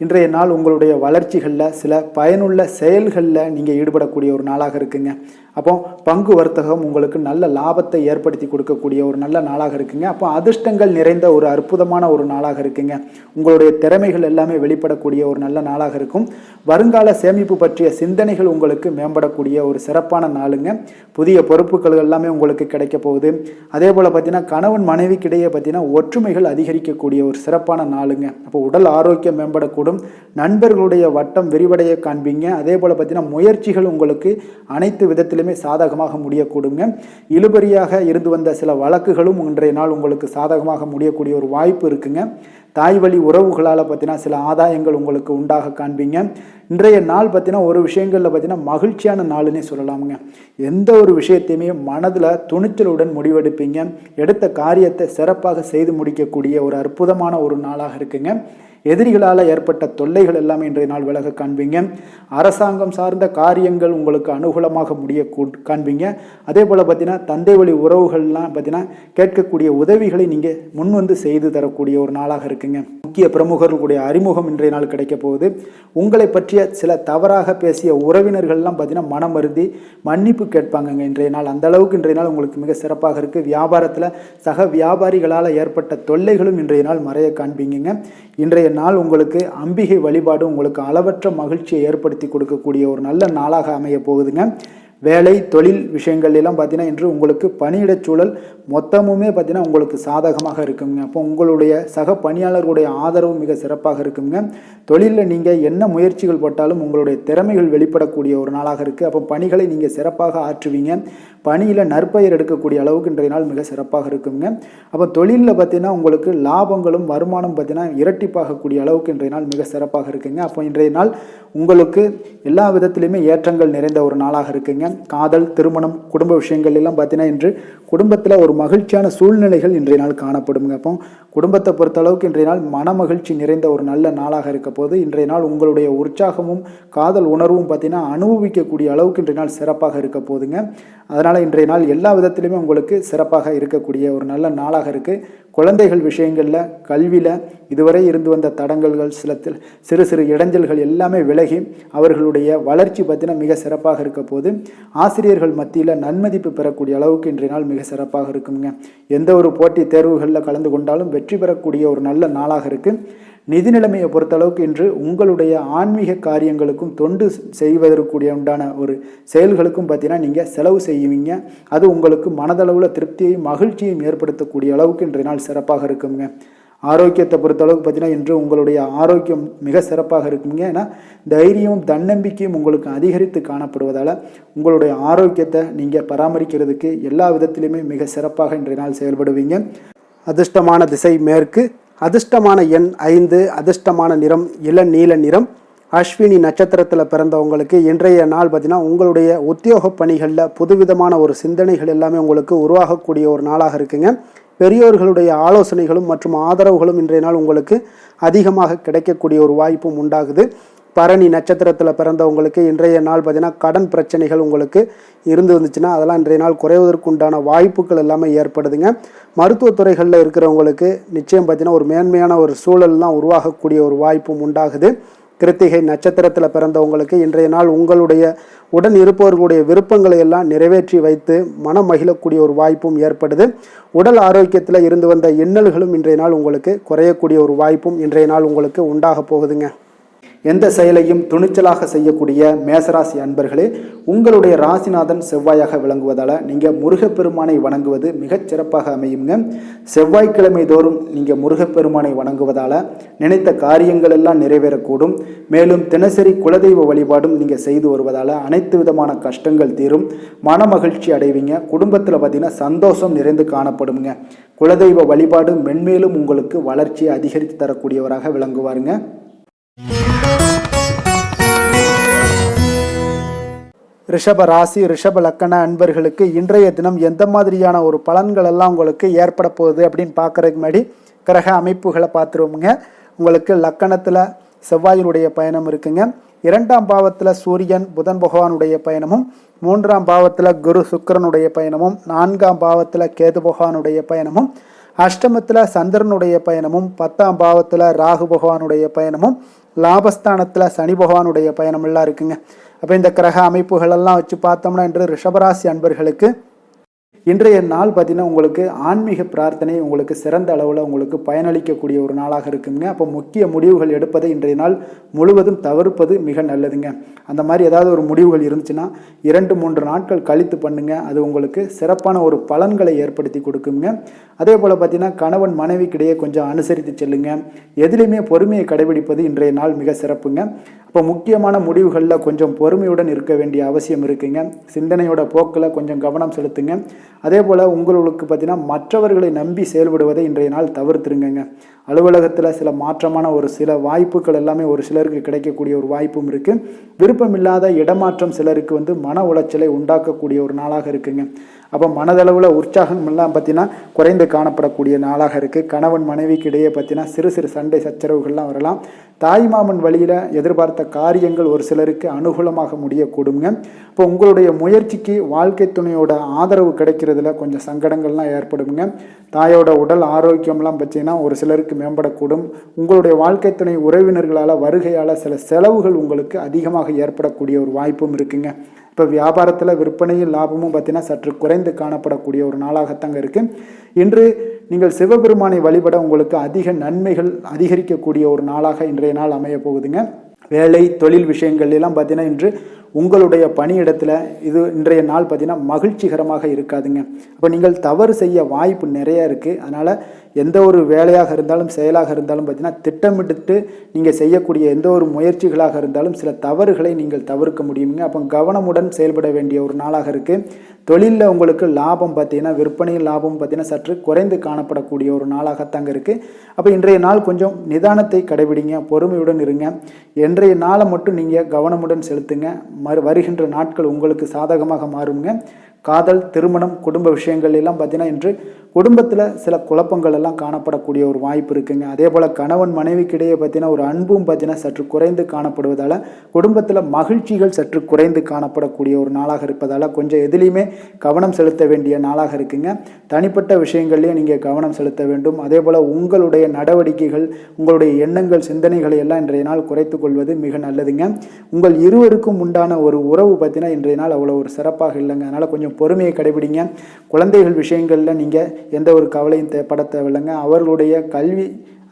இன்றைய நாள் உங்களுடைய வளர்ச்சிகளில் சில பயனுள்ள செயல்களில் நீங்கள் ஈடுபடக்கூடிய ஒரு நாளாக இருக்குங்க. அப்போ பங்கு வர்த்தகம் உங்களுக்கு நல்ல லாபத்தை ஏற்படுத்தி கொடுக்கக்கூடிய ஒரு நல்ல நாளாக இருக்குங்க. அப்போ அதிர்ஷ்டங்கள் நிறைந்த ஒரு அற்புதமான ஒரு நாளாக இருக்குங்க. உங்களுடைய திறமைகள் எல்லாமே வெளிப்படக்கூடிய ஒரு நல்ல நாளாக இருக்கும். வருங்கால சேமிப்பு பற்றிய சிந்தனைகள் உங்களுக்கு மேம்படக்கூடிய ஒரு சிறப்பான நாளுங்க. புதிய பொறுப்புகள் எல்லாமே உங்களுக்கு கிடைக்க போகுது. அதே போல் பார்த்தீங்கன்னா கணவன் மனைவிக்கிடையே பார்த்தீங்கன்னா ஒற்றுமைகள் அதிகரிக்கக்கூடிய ஒரு சிறப்பான நாளுங்க. அப்போ உடல் ஆரோக்கியம் மேம்படக்கூடும். நண்பர்களுடைய வட்டம் விரிவடைய காண்பீங்க. அதே போல் பார்த்தீங்கன்னா முயற்சிகள் உங்களுக்கு அனைத்து விதத்திலும் சாதகமாக முடியக்கூடுங்க. இழுபறியாக இருந்து வந்த சில வழக்குகளும் இன்றைய நாள் உங்களுக்கு சாதகமாக முடியக்கூடிய ஒரு வாய்ப்பு இருக்குங்க. தாய் வழி உறவுகளால் பார்த்தீங்கன்னா சில ஆதாயங்கள் உங்களுக்கு உண்டாக காண்பீங்க. இன்றைய நாள் பார்த்தீங்கன்னா ஒரு விஷயங்களில் பார்த்தீங்கன்னா மகிழ்ச்சியான நாளுன்னே சொல்லலாமுங்க. எந்த ஒரு விஷயத்தையுமே மனதில் துணிச்சலுடன் முடிவெடுப்பீங்க. எடுத்த காரியத்தை சிறப்பாக செய்து முடிக்கக்கூடிய ஒரு அற்புதமான ஒரு நாளாக இருக்குங்க. எதிரிகளால் ஏற்பட்ட தொல்லைகள் எல்லாமே இன்றைய நாள் விலக காண்பீங்க. அரசாங்கம் சார்ந்த காரியங்கள் உங்களுக்கு அனுகூலமாக முடிய காண்பீங்க. அதே போல் பார்த்தீங்கன்னா தந்தை வழி உறவுகள்லாம் பார்த்தீங்கன்னா கேட்கக்கூடிய உதவிகளை நீங்கள் முன் வந்து செய்து தரக்கூடிய ஒரு நாளாக இருக்குங்க. முக்கிய பிரமுகர்களுடைய அறிமுகம் இன்றைய நாள் கிடைக்க போகுது. உங்களை பற்றிய சில தவறாக பேசிய உறவினர்கள்லாம் பார்த்தீங்கன்னா மனம் வருந்தி மன்னிப்பு கேட்பாங்கங்க இன்றைய நாள். அந்த அளவுக்கு இன்றைய நாள் உங்களுக்கு மிக சிறப்பாக இருக்குது. வியாபாரத்தில் சக வியாபாரிகளால் ஏற்பட்ட தொல்லைகளும் இன்றைய நாள் மறைய காண்பீங்க. இன்றைய நாள் உங்களுக்கு அம்பிகை வழிபாடு உங்களுக்கு அளவற்ற மகிழ்ச்சியை ஏற்படுத்தி கொடுக்கக்கூடிய ஒரு நல்ல நாளாக அமைய போகுதுங்க. வேலை தொழில் விஷயங்கள் எல்லாம் பார்த்தீங்கன்னா இன்று உங்களுக்கு பணியிடச் சூழல் மொத்தமுமே பார்த்தீங்கன்னா உங்களுக்கு சாதகமாக இருக்குங்க. அப்போ உங்களுடைய சக பணியாளர்களுடைய ஆதரவு மிக சிறப்பாக இருக்குங்க. தொழிலில் நீங்கள் என்ன முயற்சிகள் போட்டாலும் உங்களுடைய திறமைகள் வெளிப்படக்கூடிய ஒரு நாளாக இருக்குது. அப்போ பணிகளை நீங்கள் சிறப்பாக ஆற்றுவீங்க. பணியில் நற்பெயர் எடுக்கக்கூடிய அளவுக்கு இன்றைய நாள் மிக சிறப்பாக இருக்குங்க. அப்போ தொழிலில் பார்த்தீங்கன்னா உங்களுக்கு லாபங்களும் வருமானம் பார்த்தீங்கன்னா இரட்டிப்பாகக்கூடிய அளவுக்கு இன்றைய நாள் மிக சிறப்பாக இருக்குங்க. அப்போ இன்றைய நாள் உங்களுக்கு எல்லா விதத்திலையுமே ஏற்றங்கள் நிறைந்த ஒரு நாளாக இருக்குங்க. காதல், திருமணம், குடும்ப விஷயங்கள் எல்லாம் பார்த்தீங்கன்னா இன்று குடும்பத்தில் ஒரு மகிழ்ச்சியான சூழ்நிலைகள் இன்றைய நாள் காணப்படுங்க. அப்போ குடும்பத்தை பொறுத்த அளவுக்கு இன்றைய நாள் மன மகிழ்ச்சி நிறைந்த ஒரு நல்ல நாளாக இருக்க போது இன்றைய நாள் உங்களுடைய உற்சாகமும் காதல் உணர்வும் பார்த்தீங்கன்னா அனுபவிக்கக்கூடிய அளவுக்கு இன்றைய நாள் சிறப்பாக இருக்க போதுங்க. அதனால் இன்றைய நாள் எல்லா விதத்திலுமே உங்களுக்கு சிறப்பாக இருக்கக்கூடிய ஒரு நல்ல நாளாக இருக்குது. குழந்தைகள் விஷயங்களில் கல்வியில் இதுவரை இருந்து வந்த தடங்கல்கள் சிறு சிறு இடைஞ்சல்கள் எல்லாமே விலகி அவர்களுடைய வளர்ச்சி பார்த்தீங்கன்னா மிக சிறப்பாக இருக்க போது ஆசிரியர்கள் மத்தியில் நன்மதிப்பு பெறக்கூடிய அளவுக்கு இன்றைய நாள் மிக சிறப்பாக இருக்குங்க. எந்த ஒரு போட்டி தேர்வுகளில் கலந்து கொண்டாலும் வெற்றி பெறக்கூடிய ஒரு நல்ல நாளாக இருக்குது. நிதி நிலைமையை பொறுத்தளவுக்கு இன்று உங்களுடைய ஆன்மீக காரியங்களுக்கும் தொண்டு செய்வதற்குரிய உண்டான ஒரு செயல்களுக்கும் பார்த்தீங்கன்னா நீங்கள் செலவு செய்வீங்க. அது உங்களுக்கு மனதளவில் திருப்தியையும் மகிழ்ச்சியையும் ஏற்படுத்தக்கூடிய அளவுக்கு இன்றைய நாள் சிறப்பாக இருக்குங்க. ஆரோக்கியத்தை பொறுத்தளவுக்கு பார்த்தீங்கன்னா இன்று உங்களுடைய ஆரோக்கியம் மிக சிறப்பாக இருக்குங்க. ஏன்னா தைரியமும் தன்னம்பிக்கையும் உங்களுக்கு அதிகரித்து காணப்படுவதால் உங்களுடைய ஆரோக்கியத்தை நீங்கள் பராமரிக்கிறதுக்கு எல்லா விதத்திலையுமே மிக சிறப்பாக இன்றைய நாள் செயல்படுவீங்க. அதிர்ஷ்டமான திசை மேற்கு, அதிர்ஷ்டமான எண் 5, அதிர்ஷ்டமான நிறம் இளநீல நிறம். அஸ்வினி நட்சத்திரத்தில் பிறந்தவங்களுக்கு இன்றைய நாள் பார்த்தீங்கன்னா உங்களுடைய உத்தியோக பணிகளில் புதுவிதமான ஒரு சிந்தனைகள் எல்லாமே உங்களுக்கு உருவாகக்கூடிய ஒரு நாளாக இருக்குங்க. பெரியோர்களுடைய ஆலோசனைகளும் மற்றும் ஆதரவுகளும் இன்றைய நாள் உங்களுக்கு அதிகமாக கிடைக்கக்கூடிய ஒரு வாய்ப்பும் உண்டாகுது. பரணி நட்சத்திரத்தில் பிறந்தவங்களுக்கு இன்றைய நாள் பார்த்தீங்கன்னா கடன் பிரச்சனைகள் உங்களுக்கு இருந்து வந்துச்சுன்னா அதெல்லாம் இன்றைய நாள் குறைவதற்கு உண்டான வாய்ப்புகள் எல்லாமே ஏற்படுதுங்க. மருத்துவத்துறைகளில் இருக்கிறவங்களுக்கு நிச்சயம் பார்த்தீங்கன்னா ஒரு மேன்மையான ஒரு சூழல்லாம் உருவாகக்கூடிய ஒரு வாய்ப்பும் உண்டாகுது. கிருத்திகை நட்சத்திரத்தில் பிறந்தவங்களுக்கு இன்றைய நாள் உங்களுடைய உடன் இருப்பவர்களுடைய விருப்பங்களை எல்லாம் நிறைவேற்றி வைத்து மனம் மகிழக்கூடிய ஒரு வாய்ப்பும் ஏற்படுது. உடல் ஆரோக்கியத்தில் இருந்து வந்த இன்னல்களும் இன்றைய நாள் உங்களுக்கு குறையக்கூடிய ஒரு வாய்ப்பும் இன்றைய நாள் உங்களுக்கு உண்டாக போகுதுங்க. எந்த செயலையும் துணிச்சலாக செய்யக்கூடிய மேசராசி அன்பர்களே, உங்களுடைய ராசிநாதன் செவ்வாயாக விளங்குவதால் நீங்கள் முருகப்பெருமானை வணங்குவது மிகச் சிறப்பாக அமையுங்க. செவ்வாய்க்கிழமை தோறும் நீங்கள் முருகப்பெருமானை வணங்குவதால் நினைத்த காரியங்கள் எல்லாம் நிறைவேறக்கூடும். மேலும் தினசரி குலதெய்வ வழிபாடும் நீங்கள் செய்து வருவதால் அனைத்து விதமான கஷ்டங்கள் தீரும், மன மகிழ்ச்சி அடைவீங்க. குடும்பத்தில் பார்த்தீங்கன்னா சந்தோஷம் நிறைந்து காணப்படுங்க. குலதெய்வ வழிபாடு மென்மேலும் உங்களுக்கு வளர்ச்சியை அதிகரித்து தரக்கூடியவராக விளங்குவாருங்க. ரிஷப ராசி ரிஷப லக்கண அன்பர்களுக்கு இன்றைய தினம் எந்த மாதிரியான ஒரு பலன்கள் எல்லாம் உங்களுக்கு ஏற்பட போகுது அப்படின்னு பார்க்கறதுக்கு முன்னாடி கிரக அமைப்புகளை பார்த்துருவோமுங்க. உங்களுக்கு லக்கணத்தில் செவ்வாயினுடைய பயணம் இருக்குங்க. 2ஆம் பாவத்தில் சூரியன் புதன் பகவானுடைய பயணமும், 3ஆம் பாவத்தில் குரு சுக்கிரனுடைய பயணமும், 4ஆம் பாவத்தில் கேது பகவானுடைய பயணமும், அஷ்டமத்தில் சந்திரனுடைய பயணமும், 10ஆம் பாவத்தில் ராகு பகவானுடைய பயணமும், லாபஸ்தானத்தில் சனி பகவானுடைய பயணம் எல்லாம் இருக்குங்க. அப்போ இந்த கிரக அமைப்புகளெல்லாம் வச்சு பார்த்தோம்னா இன்று ரிஷபராசி அன்பர்களுக்கு இன்றைய நாள் பார்த்தீங்கன்னா உங்களுக்கு ஆன்மீக பிரார்த்தனை உங்களுக்கு சிறந்த அளவில் உங்களுக்கு பயனளிக்கக்கூடிய ஒரு நாளாக இருக்குங்க. அப்போ முக்கிய முடிவுகள் எடுப்பதை இன்றைய நாள் முழுவதும் தவிர்ப்பது மிக நல்லதுங்க. அந்த மாதிரி ஏதாவது ஒரு முடிவுகள் இருந்துச்சுன்னா 2-3 நாட்கள் கழித்து பண்ணுங்க. அது உங்களுக்கு சிறப்பான ஒரு பலன்களை ஏற்படுத்தி கொடுக்குங்க. அதே போல் பார்த்தீங்கன்னா கணவன் மனைவிக்கிடையே கொஞ்சம் அனுசரித்து செல்லுங்க. எதிலையுமே பொறுமையை கடைபிடிப்பது இன்றைய நாள் மிக சிறப்புங்க. இப்போ முக்கியமான முடிவுகளில் கொஞ்சம் பொறுமையுடன் இருக்க வேண்டிய அவசியம் இருக்குங்க. சிந்தனையோட போக்கில் கொஞ்சம் கவனம் செலுத்துங்க. அதே போல் உங்களுக்கு பார்த்தீங்கன்னா மற்றவர்களை நம்பி செயல்படுவதை இன்றைய நாள் தவிர்த்துருங்க. அலுவலகத்தில் சில மாற்றமான ஒரு சில வாய்ப்புகள் எல்லாமே ஒரு சிலருக்கு கிடைக்கக்கூடிய ஒரு வாய்ப்பும் இருக்குது. விருப்பமில்லாத இடமாற்றம் சிலருக்கு மன உளைச்சலை உண்டாக்கக்கூடிய ஒரு நாளாக இருக்குங்க. அப்போ மனதளவில் உற்சாகம் எல்லாம் பார்த்தீங்கன்னா குறைந்து காணப்படக்கூடிய நாளாக இருக்குது. கணவன் மனைவிக்கு இடையே பார்த்தீங்கன்னா சிறு சிறு சண்டை சச்சரவுகள்லாம் வரலாம். தாய்மாமன் வழியில் எதிர்பார்த்த காரியங்கள் ஒரு சிலருக்கு அனுகூலமாக முடியக்கூடுங்க. இப்போ உங்களுடைய முயற்சிக்கு வாழ்க்கை துணையோட ஆதரவு கிடைக்கிறதுல கொஞ்சம் சங்கடங்கள்லாம் ஏற்படுங்க. தாயோட உடல் ஆரோக்கியம்லாம் பார்த்தீங்கன்னா ஒரு சிலருக்கு மேம்படக்கூடும். உங்களுடைய வாழ்க்கை துணை உறவினர்களால் வருகையால் சில செலவுகள் உங்களுக்கு அதிகமாக ஏற்படக்கூடிய ஒரு வாய்ப்பும் இருக்குங்க. இப்போ வியாபாரத்தில் விற்பனையும் லாபமும் பார்த்தீங்கன்னா சற்று குறைந்து காணப்படக்கூடிய ஒரு நாளாகத்தாங்க இருக்குது. இன்று நீங்கள் சிவபெருமானை வழிபட உங்களுக்கு அதிக நன்மைகள் அதிகரிக்கக்கூடிய ஒரு நாளாக இன்றைய நாள் அமைய போகுதுங்க. வேலை தொழில் விஷயங்கள் எல்லாம் பார்த்தீங்கன்னா இன்று உங்களுடைய பணியிடத்தில் இது இன்றைய நாள் பார்த்தீங்கன்னா மகிழ்ச்சிகரமாக இருக்காதுங்க. அப்போ நீங்கள் தவறு செய்ய வாய்ப்பு நிறைய இருக்குது. அதனால் எந்த ஒரு வேலையாக இருந்தாலும் செயலாக இருந்தாலும் பார்த்தீங்கன்னா திட்டமிட்டு நீங்கள் செய்யக்கூடிய எந்த ஒரு முயற்சிகளாக இருந்தாலும் சில தவறுகளை நீங்கள் தவிர்க்க முடியுங்க. அப்போ கவனமுடன் செயல்பட வேண்டிய ஒரு நாளாக இருக்குது. தொழிலில் உங்களுக்கு லாபம் பார்த்தீங்கன்னா விற்பனையில் லாபம் பார்த்தீங்கன்னா சற்று குறைந்து காணப்படக்கூடிய ஒரு நாளாகத்தாங்க இருக்குது. அப்போ இன்றைய நாள் கொஞ்சம் நிதானத்தை கடைபிடிங்க, பொறுமையுடன் இருங்க. இன்றைய நாளை மட்டும் நீங்கள் கவனமுடன் செலுத்துங்க. வருகின்ற நாட்கள் உங்களுக்கு சாதகமாக மாறுங்க. காதல், திருமணம், குடும்ப விஷயங்கள் எல்லாம் பார்த்தீங்கன்னா இன்று குடும்பத்தில் சில குழப்பங்கள் எல்லாம் காணப்படக்கூடிய ஒரு வாய்ப்பு இருக்குங்க. அதே போல் கணவன் மனைவிக்கிடையே பார்த்தீங்கன்னா ஒரு அன்பும் பார்த்தீங்கன்னா சற்று குறைந்து காணப்படுவதால் குடும்பத்தில் மகிழ்ச்சிகள் சற்று குறைந்து காணப்படக்கூடிய ஒரு நாளாக இருப்பதால் கொஞ்சம் எதுலேயுமே கவனம் செலுத்த வேண்டிய நாளாக இருக்குங்க. தனிப்பட்ட விஷயங்கள்லேயே நீங்கள் கவனம் செலுத்த வேண்டும். அதே போல் உங்களுடைய நடவடிக்கைகள், உங்களுடைய எண்ணங்கள், சிந்தனைகளை எல்லாம் இன்றைய நாள் குறைத்து கொள்வது மிக நல்லதுங்க. உங்கள் இருவருக்கும் உண்டான ஒரு உறவு பார்த்தீங்கன்னா இன்றைய நாள் அவ்வளோ ஒரு சிறப்பாக இல்லைங்க. அதனால் கொஞ்சம் பொறுமையை கடைபிடிங்க. குழந்தைகள் விஷயங்களில் நீங்கள் எந்த ஒரு கவலையும் பட தேவையில்லைங்க. அவர்களுடைய கல்வி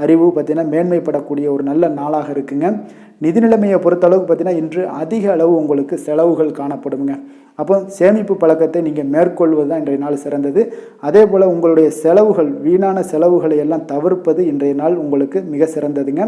அறிவு பார்த்தீங்கன்னா மேன்மைப்படக்கூடிய ஒரு நல்ல நாளாக இருக்குங்க. நிதி நிலைமையை பொறுத்தளவுக்கு பார்த்தீங்கன்னா இன்று அதிக அளவு உங்களுக்கு செலவுகள் காணப்படுங்க. அப்போ சேமிப்பு பழக்கத்தை நீங்கள் மேற்கொள்வது தான் இன்றைய நாள் சிறந்தது. அதே போல் உங்களுடைய செலவுகள், வீணான செலவுகளை எல்லாம் தவிர்ப்பது இன்றைய நாள் உங்களுக்கு மிக சிறந்ததுங்க.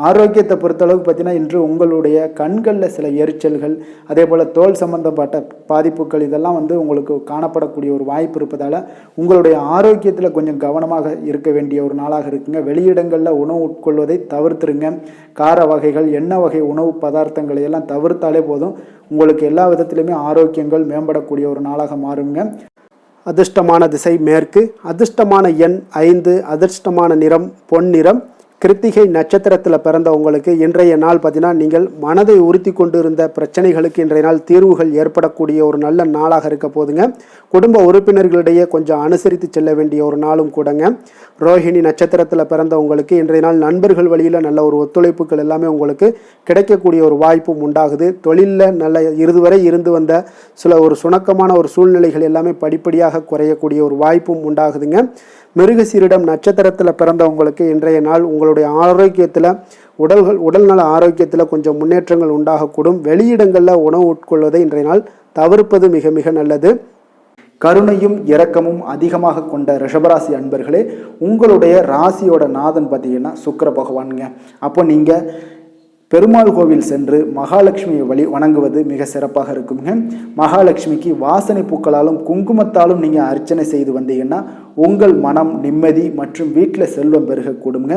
ஆரோக்கியத்தை பொறுத்தளவுக்கு பார்த்தீங்கன்னா இன்று உங்களுடைய கண்களில் சில எரிச்சல்கள், அதே போல் தோல் சம்பந்தப்பட்ட பாதிப்புகள் இதெல்லாம் உங்களுக்கு காணப்படக்கூடிய ஒரு வாய்ப்பு இருப்பதால் உங்களுடைய ஆரோக்கியத்தில் கொஞ்சம் கவனமாக இருக்க வேண்டிய ஒரு நாளாக இருக்குங்க. வெளியிடங்களில் உணவு உட்கொள்வதை தவிர்த்துருங்க. கார வகைகள், எண்ணெய் வகை உணவு பதார்த்தங்களை எல்லாம் தவிர்த்தாலே போதும். உங்களுக்கு எல்லா விதத்திலுமே ஆரோக்கியங்கள் மேம்படக்கூடிய ஒரு நாளாக மாறுங்க. அதிர்ஷ்டமான திசை மேற்கு, அதிர்ஷ்டமான எண் 5, அதிர்ஷ்டமான நிறம் பொன் நிறம். கிருத்திகை நட்சத்திரத்தில் பிறந்த உங்களுக்கு இன்றைய நாள் பார்த்தீங்கன்னா நீங்கள் மனதை உறுத்தி கொண்டு இருந்த பிரச்சனைகளுக்கு இன்றைய நாள் தீர்வுகள் ஏற்படக்கூடிய ஒரு நல்ல நாளாக இருக்க போதுங்க. குடும்ப உறுப்பினர்களிடையே கொஞ்சம் அனுசரித்து செல்ல வேண்டிய ஒரு நாளும் கூடங்க. ரோஹிணி நட்சத்திரத்தில் பிறந்த உங்களுக்கு இன்றைய நாள் நண்பர்கள் வழியில் நல்ல ஒரு ஒத்துழைப்புகள் எல்லாமே உங்களுக்கு கிடைக்கக்கூடிய ஒரு வாய்ப்பும் உண்டாகுது. தொழிலில் நல்ல இதுவரை இருந்து வந்த சில ஒரு சுணக்கமான ஒரு சூழ்நிலைகள் எல்லாமே படிப்படியாக குறையக்கூடிய ஒரு வாய்ப்பும் உண்டாகுதுங்க. மிருகசீரிடம் நட்சத்திரத்தில் பிறந்தவங்களுக்கு இன்றைய நாள் உங்களுடைய ஆரோக்கியத்தில் உடல்நல ஆரோக்கியத்தில் கொஞ்சம் முன்னேற்றங்கள் உண்டாகக்கூடும். வெளியிடங்களில் உணவு உட்கொள்வதை இன்றைய நாள் தவிர்ப்பது மிக மிக நல்லது. கருணையும் இரக்கமும் அதிகமாக கொண்ட ரிஷபராசி அன்பர்களே, உங்களுடைய ராசியோட நாதன் பார்த்தீங்கன்னா சுக்கிர பகவானுங்க. அப்போ நீங்கள் பெருமாள் கோவில் சென்று மகாலட்சுமியை வணங்குவது மிக சிறப்பாக இருக்குங்க. மகாலட்சுமிக்கு வாசனை பூக்களாலும் குங்குமத்தாலும் நீங்கள் அர்ச்சனை செய்து வந்தீங்கன்னா உங்கள் மனம் நிம்மதி மற்றும் வீட்டில் செல்வம் பெருகக்கூடுங்க.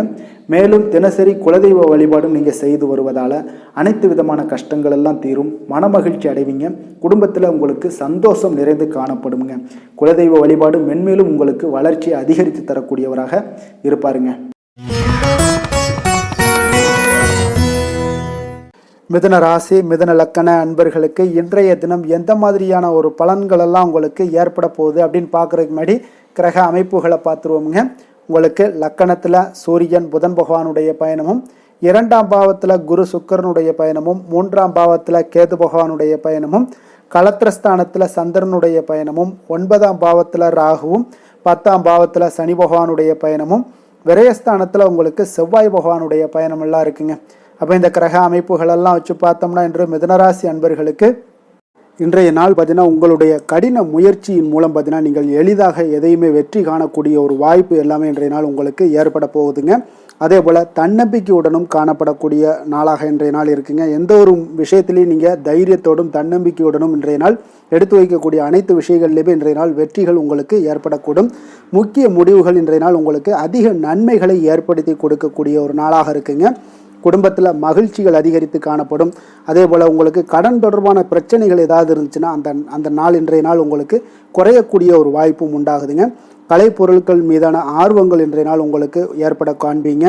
மேலும் தினசரி குலதெய்வ வழிபாடும் நீங்கள் செய்து வருவதால் அனைத்து விதமான கஷ்டங்கள் எல்லாம் தீரும், மனமகிழ்ச்சி அடைவீங்க. குடும்பத்தில் உங்களுக்கு சந்தோஷம் நிறைந்து காணப்படுங்க. குலதெய்வ வழிபாடு மென்மேலும் உங்களுக்கு வளர்ச்சியை அதிகரித்து தரக்கூடியவராக இருப்பாருங்க. மிதுன ராசி, மிதுன லக்கண அன்பர்களுக்கு இன்றைய தினம் எந்த மாதிரியான ஒரு பலன்களெல்லாம் உங்களுக்கு ஏற்பட போகுது அப்படின்னு பார்க்குறதுக்கு முன்னாடி கிரக அமைப்புகளை பார்த்துருவோமுங்க. உங்களுக்கு லக்கணத்தில் சூரியன் புதன் பகவானுடைய பயணமும், 2ஆம் பாவத்தில் குரு சுக்கரனுடைய பயணமும், 3ஆம் பாவத்தில் கேது பகவானுடைய பயணமும், களத்திரஸ்தானத்தில் சந்திரனுடைய பயணமும், 9ஆம் பாவத்தில் ராகுவும், 10ஆம் பாவத்தில் சனி பகவானுடைய பயணமும், விரயஸ்தானத்தில் உங்களுக்கு செவ்வாய் பகவானுடைய பயணமெல்லாம் இருக்குங்க. அப்போ இந்த கிரக அமைப்புகளெல்லாம் வச்சு பார்த்தோம்னா இன்று மிதுனராசி அன்பர்களுக்கு இன்றைய நாள் பார்த்தீங்கன்னா உங்களுடைய கடின முயற்சியின் மூலம் பார்த்தீங்கன்னா நீங்கள் எளிதாக எதையுமே வெற்றி காணக்கூடிய ஒரு வாய்ப்பு எல்லாமே இன்றைய நாள் உங்களுக்கு ஏற்பட போகுதுங்க. அதே போல் தன்னம்பிக்கையுடனும் காணப்படக்கூடிய நாளாக இன்றைய நாள் இருக்குங்க. எந்த ஒரு விஷயத்திலையும் நீங்கள் தைரியத்தோடும் தன்னம்பிக்கையுடனும் இன்றைய நாள் எடுத்து வைக்கக்கூடிய அனைத்து விஷயங்கள்லையுமே இன்றைய நாள் வெற்றிகள் உங்களுக்கு ஏற்படக்கூடும். முக்கிய முடிவுகள் இன்றைய நாள் உங்களுக்கு அதிக நன்மைகளை ஏற்படுத்தி கொடுக்கக்கூடிய ஒரு நாளாக இருக்குங்க. குடும்பத்தில் மகிழ்ச்சிகள் அதிகரித்து காணப்படும். அதே போல் உங்களுக்கு கடன் தொடர்பான பிரச்சனைகள் ஏதாவது இருந்துச்சுன்னா அந்த நாள் இன்றைய நாள் உங்களுக்கு குறையக்கூடிய ஒரு வாய்ப்பும் உண்டாகுதுங்க. கலைப்பொருட்கள் மீதான ஆர்வங்கள் இன்றைய நாள் உங்களுக்கு ஏற்பட காண்பீங்க.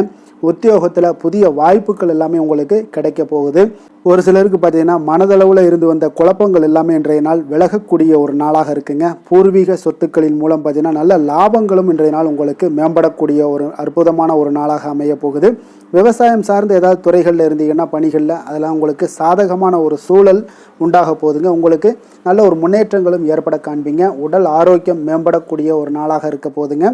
உத்தியோகத்தில் புதிய வாய்ப்புகள் எல்லாமே உங்களுக்கு கிடைக்க போகுது. ஒரு சிலருக்கு பார்த்தீங்கன்னா மனதளவில் இருந்து வந்த குழப்பங்கள் எல்லாமே இன்றைய நாள் விலகக்கூடிய ஒரு நாளாக இருக்குங்க. பூர்வீக சொத்துக்களின் மூலம் பார்த்தீங்கன்னா நல்ல லாபங்களும் இன்றைய நாள் உங்களுக்கு மேம்படக்கூடிய ஒரு அற்புதமான ஒரு நாளாக அமைய போகுது. விவசாயம் சார்ந்த ஏதாவது துறைகளில் இருந்தீங்கன்னா பணிகளில் அதெல்லாம் உங்களுக்கு சாதகமான ஒரு சூழல் உண்டாக போகுதுங்க. உங்களுக்கு நல்ல ஒரு முன்னேற்றங்களும் ஏற்பட காண்பீங்க. உடல் ஆரோக்கியம் மேம்படக்கூடிய ஒரு நாளாக இருக்க போகுதுங்க.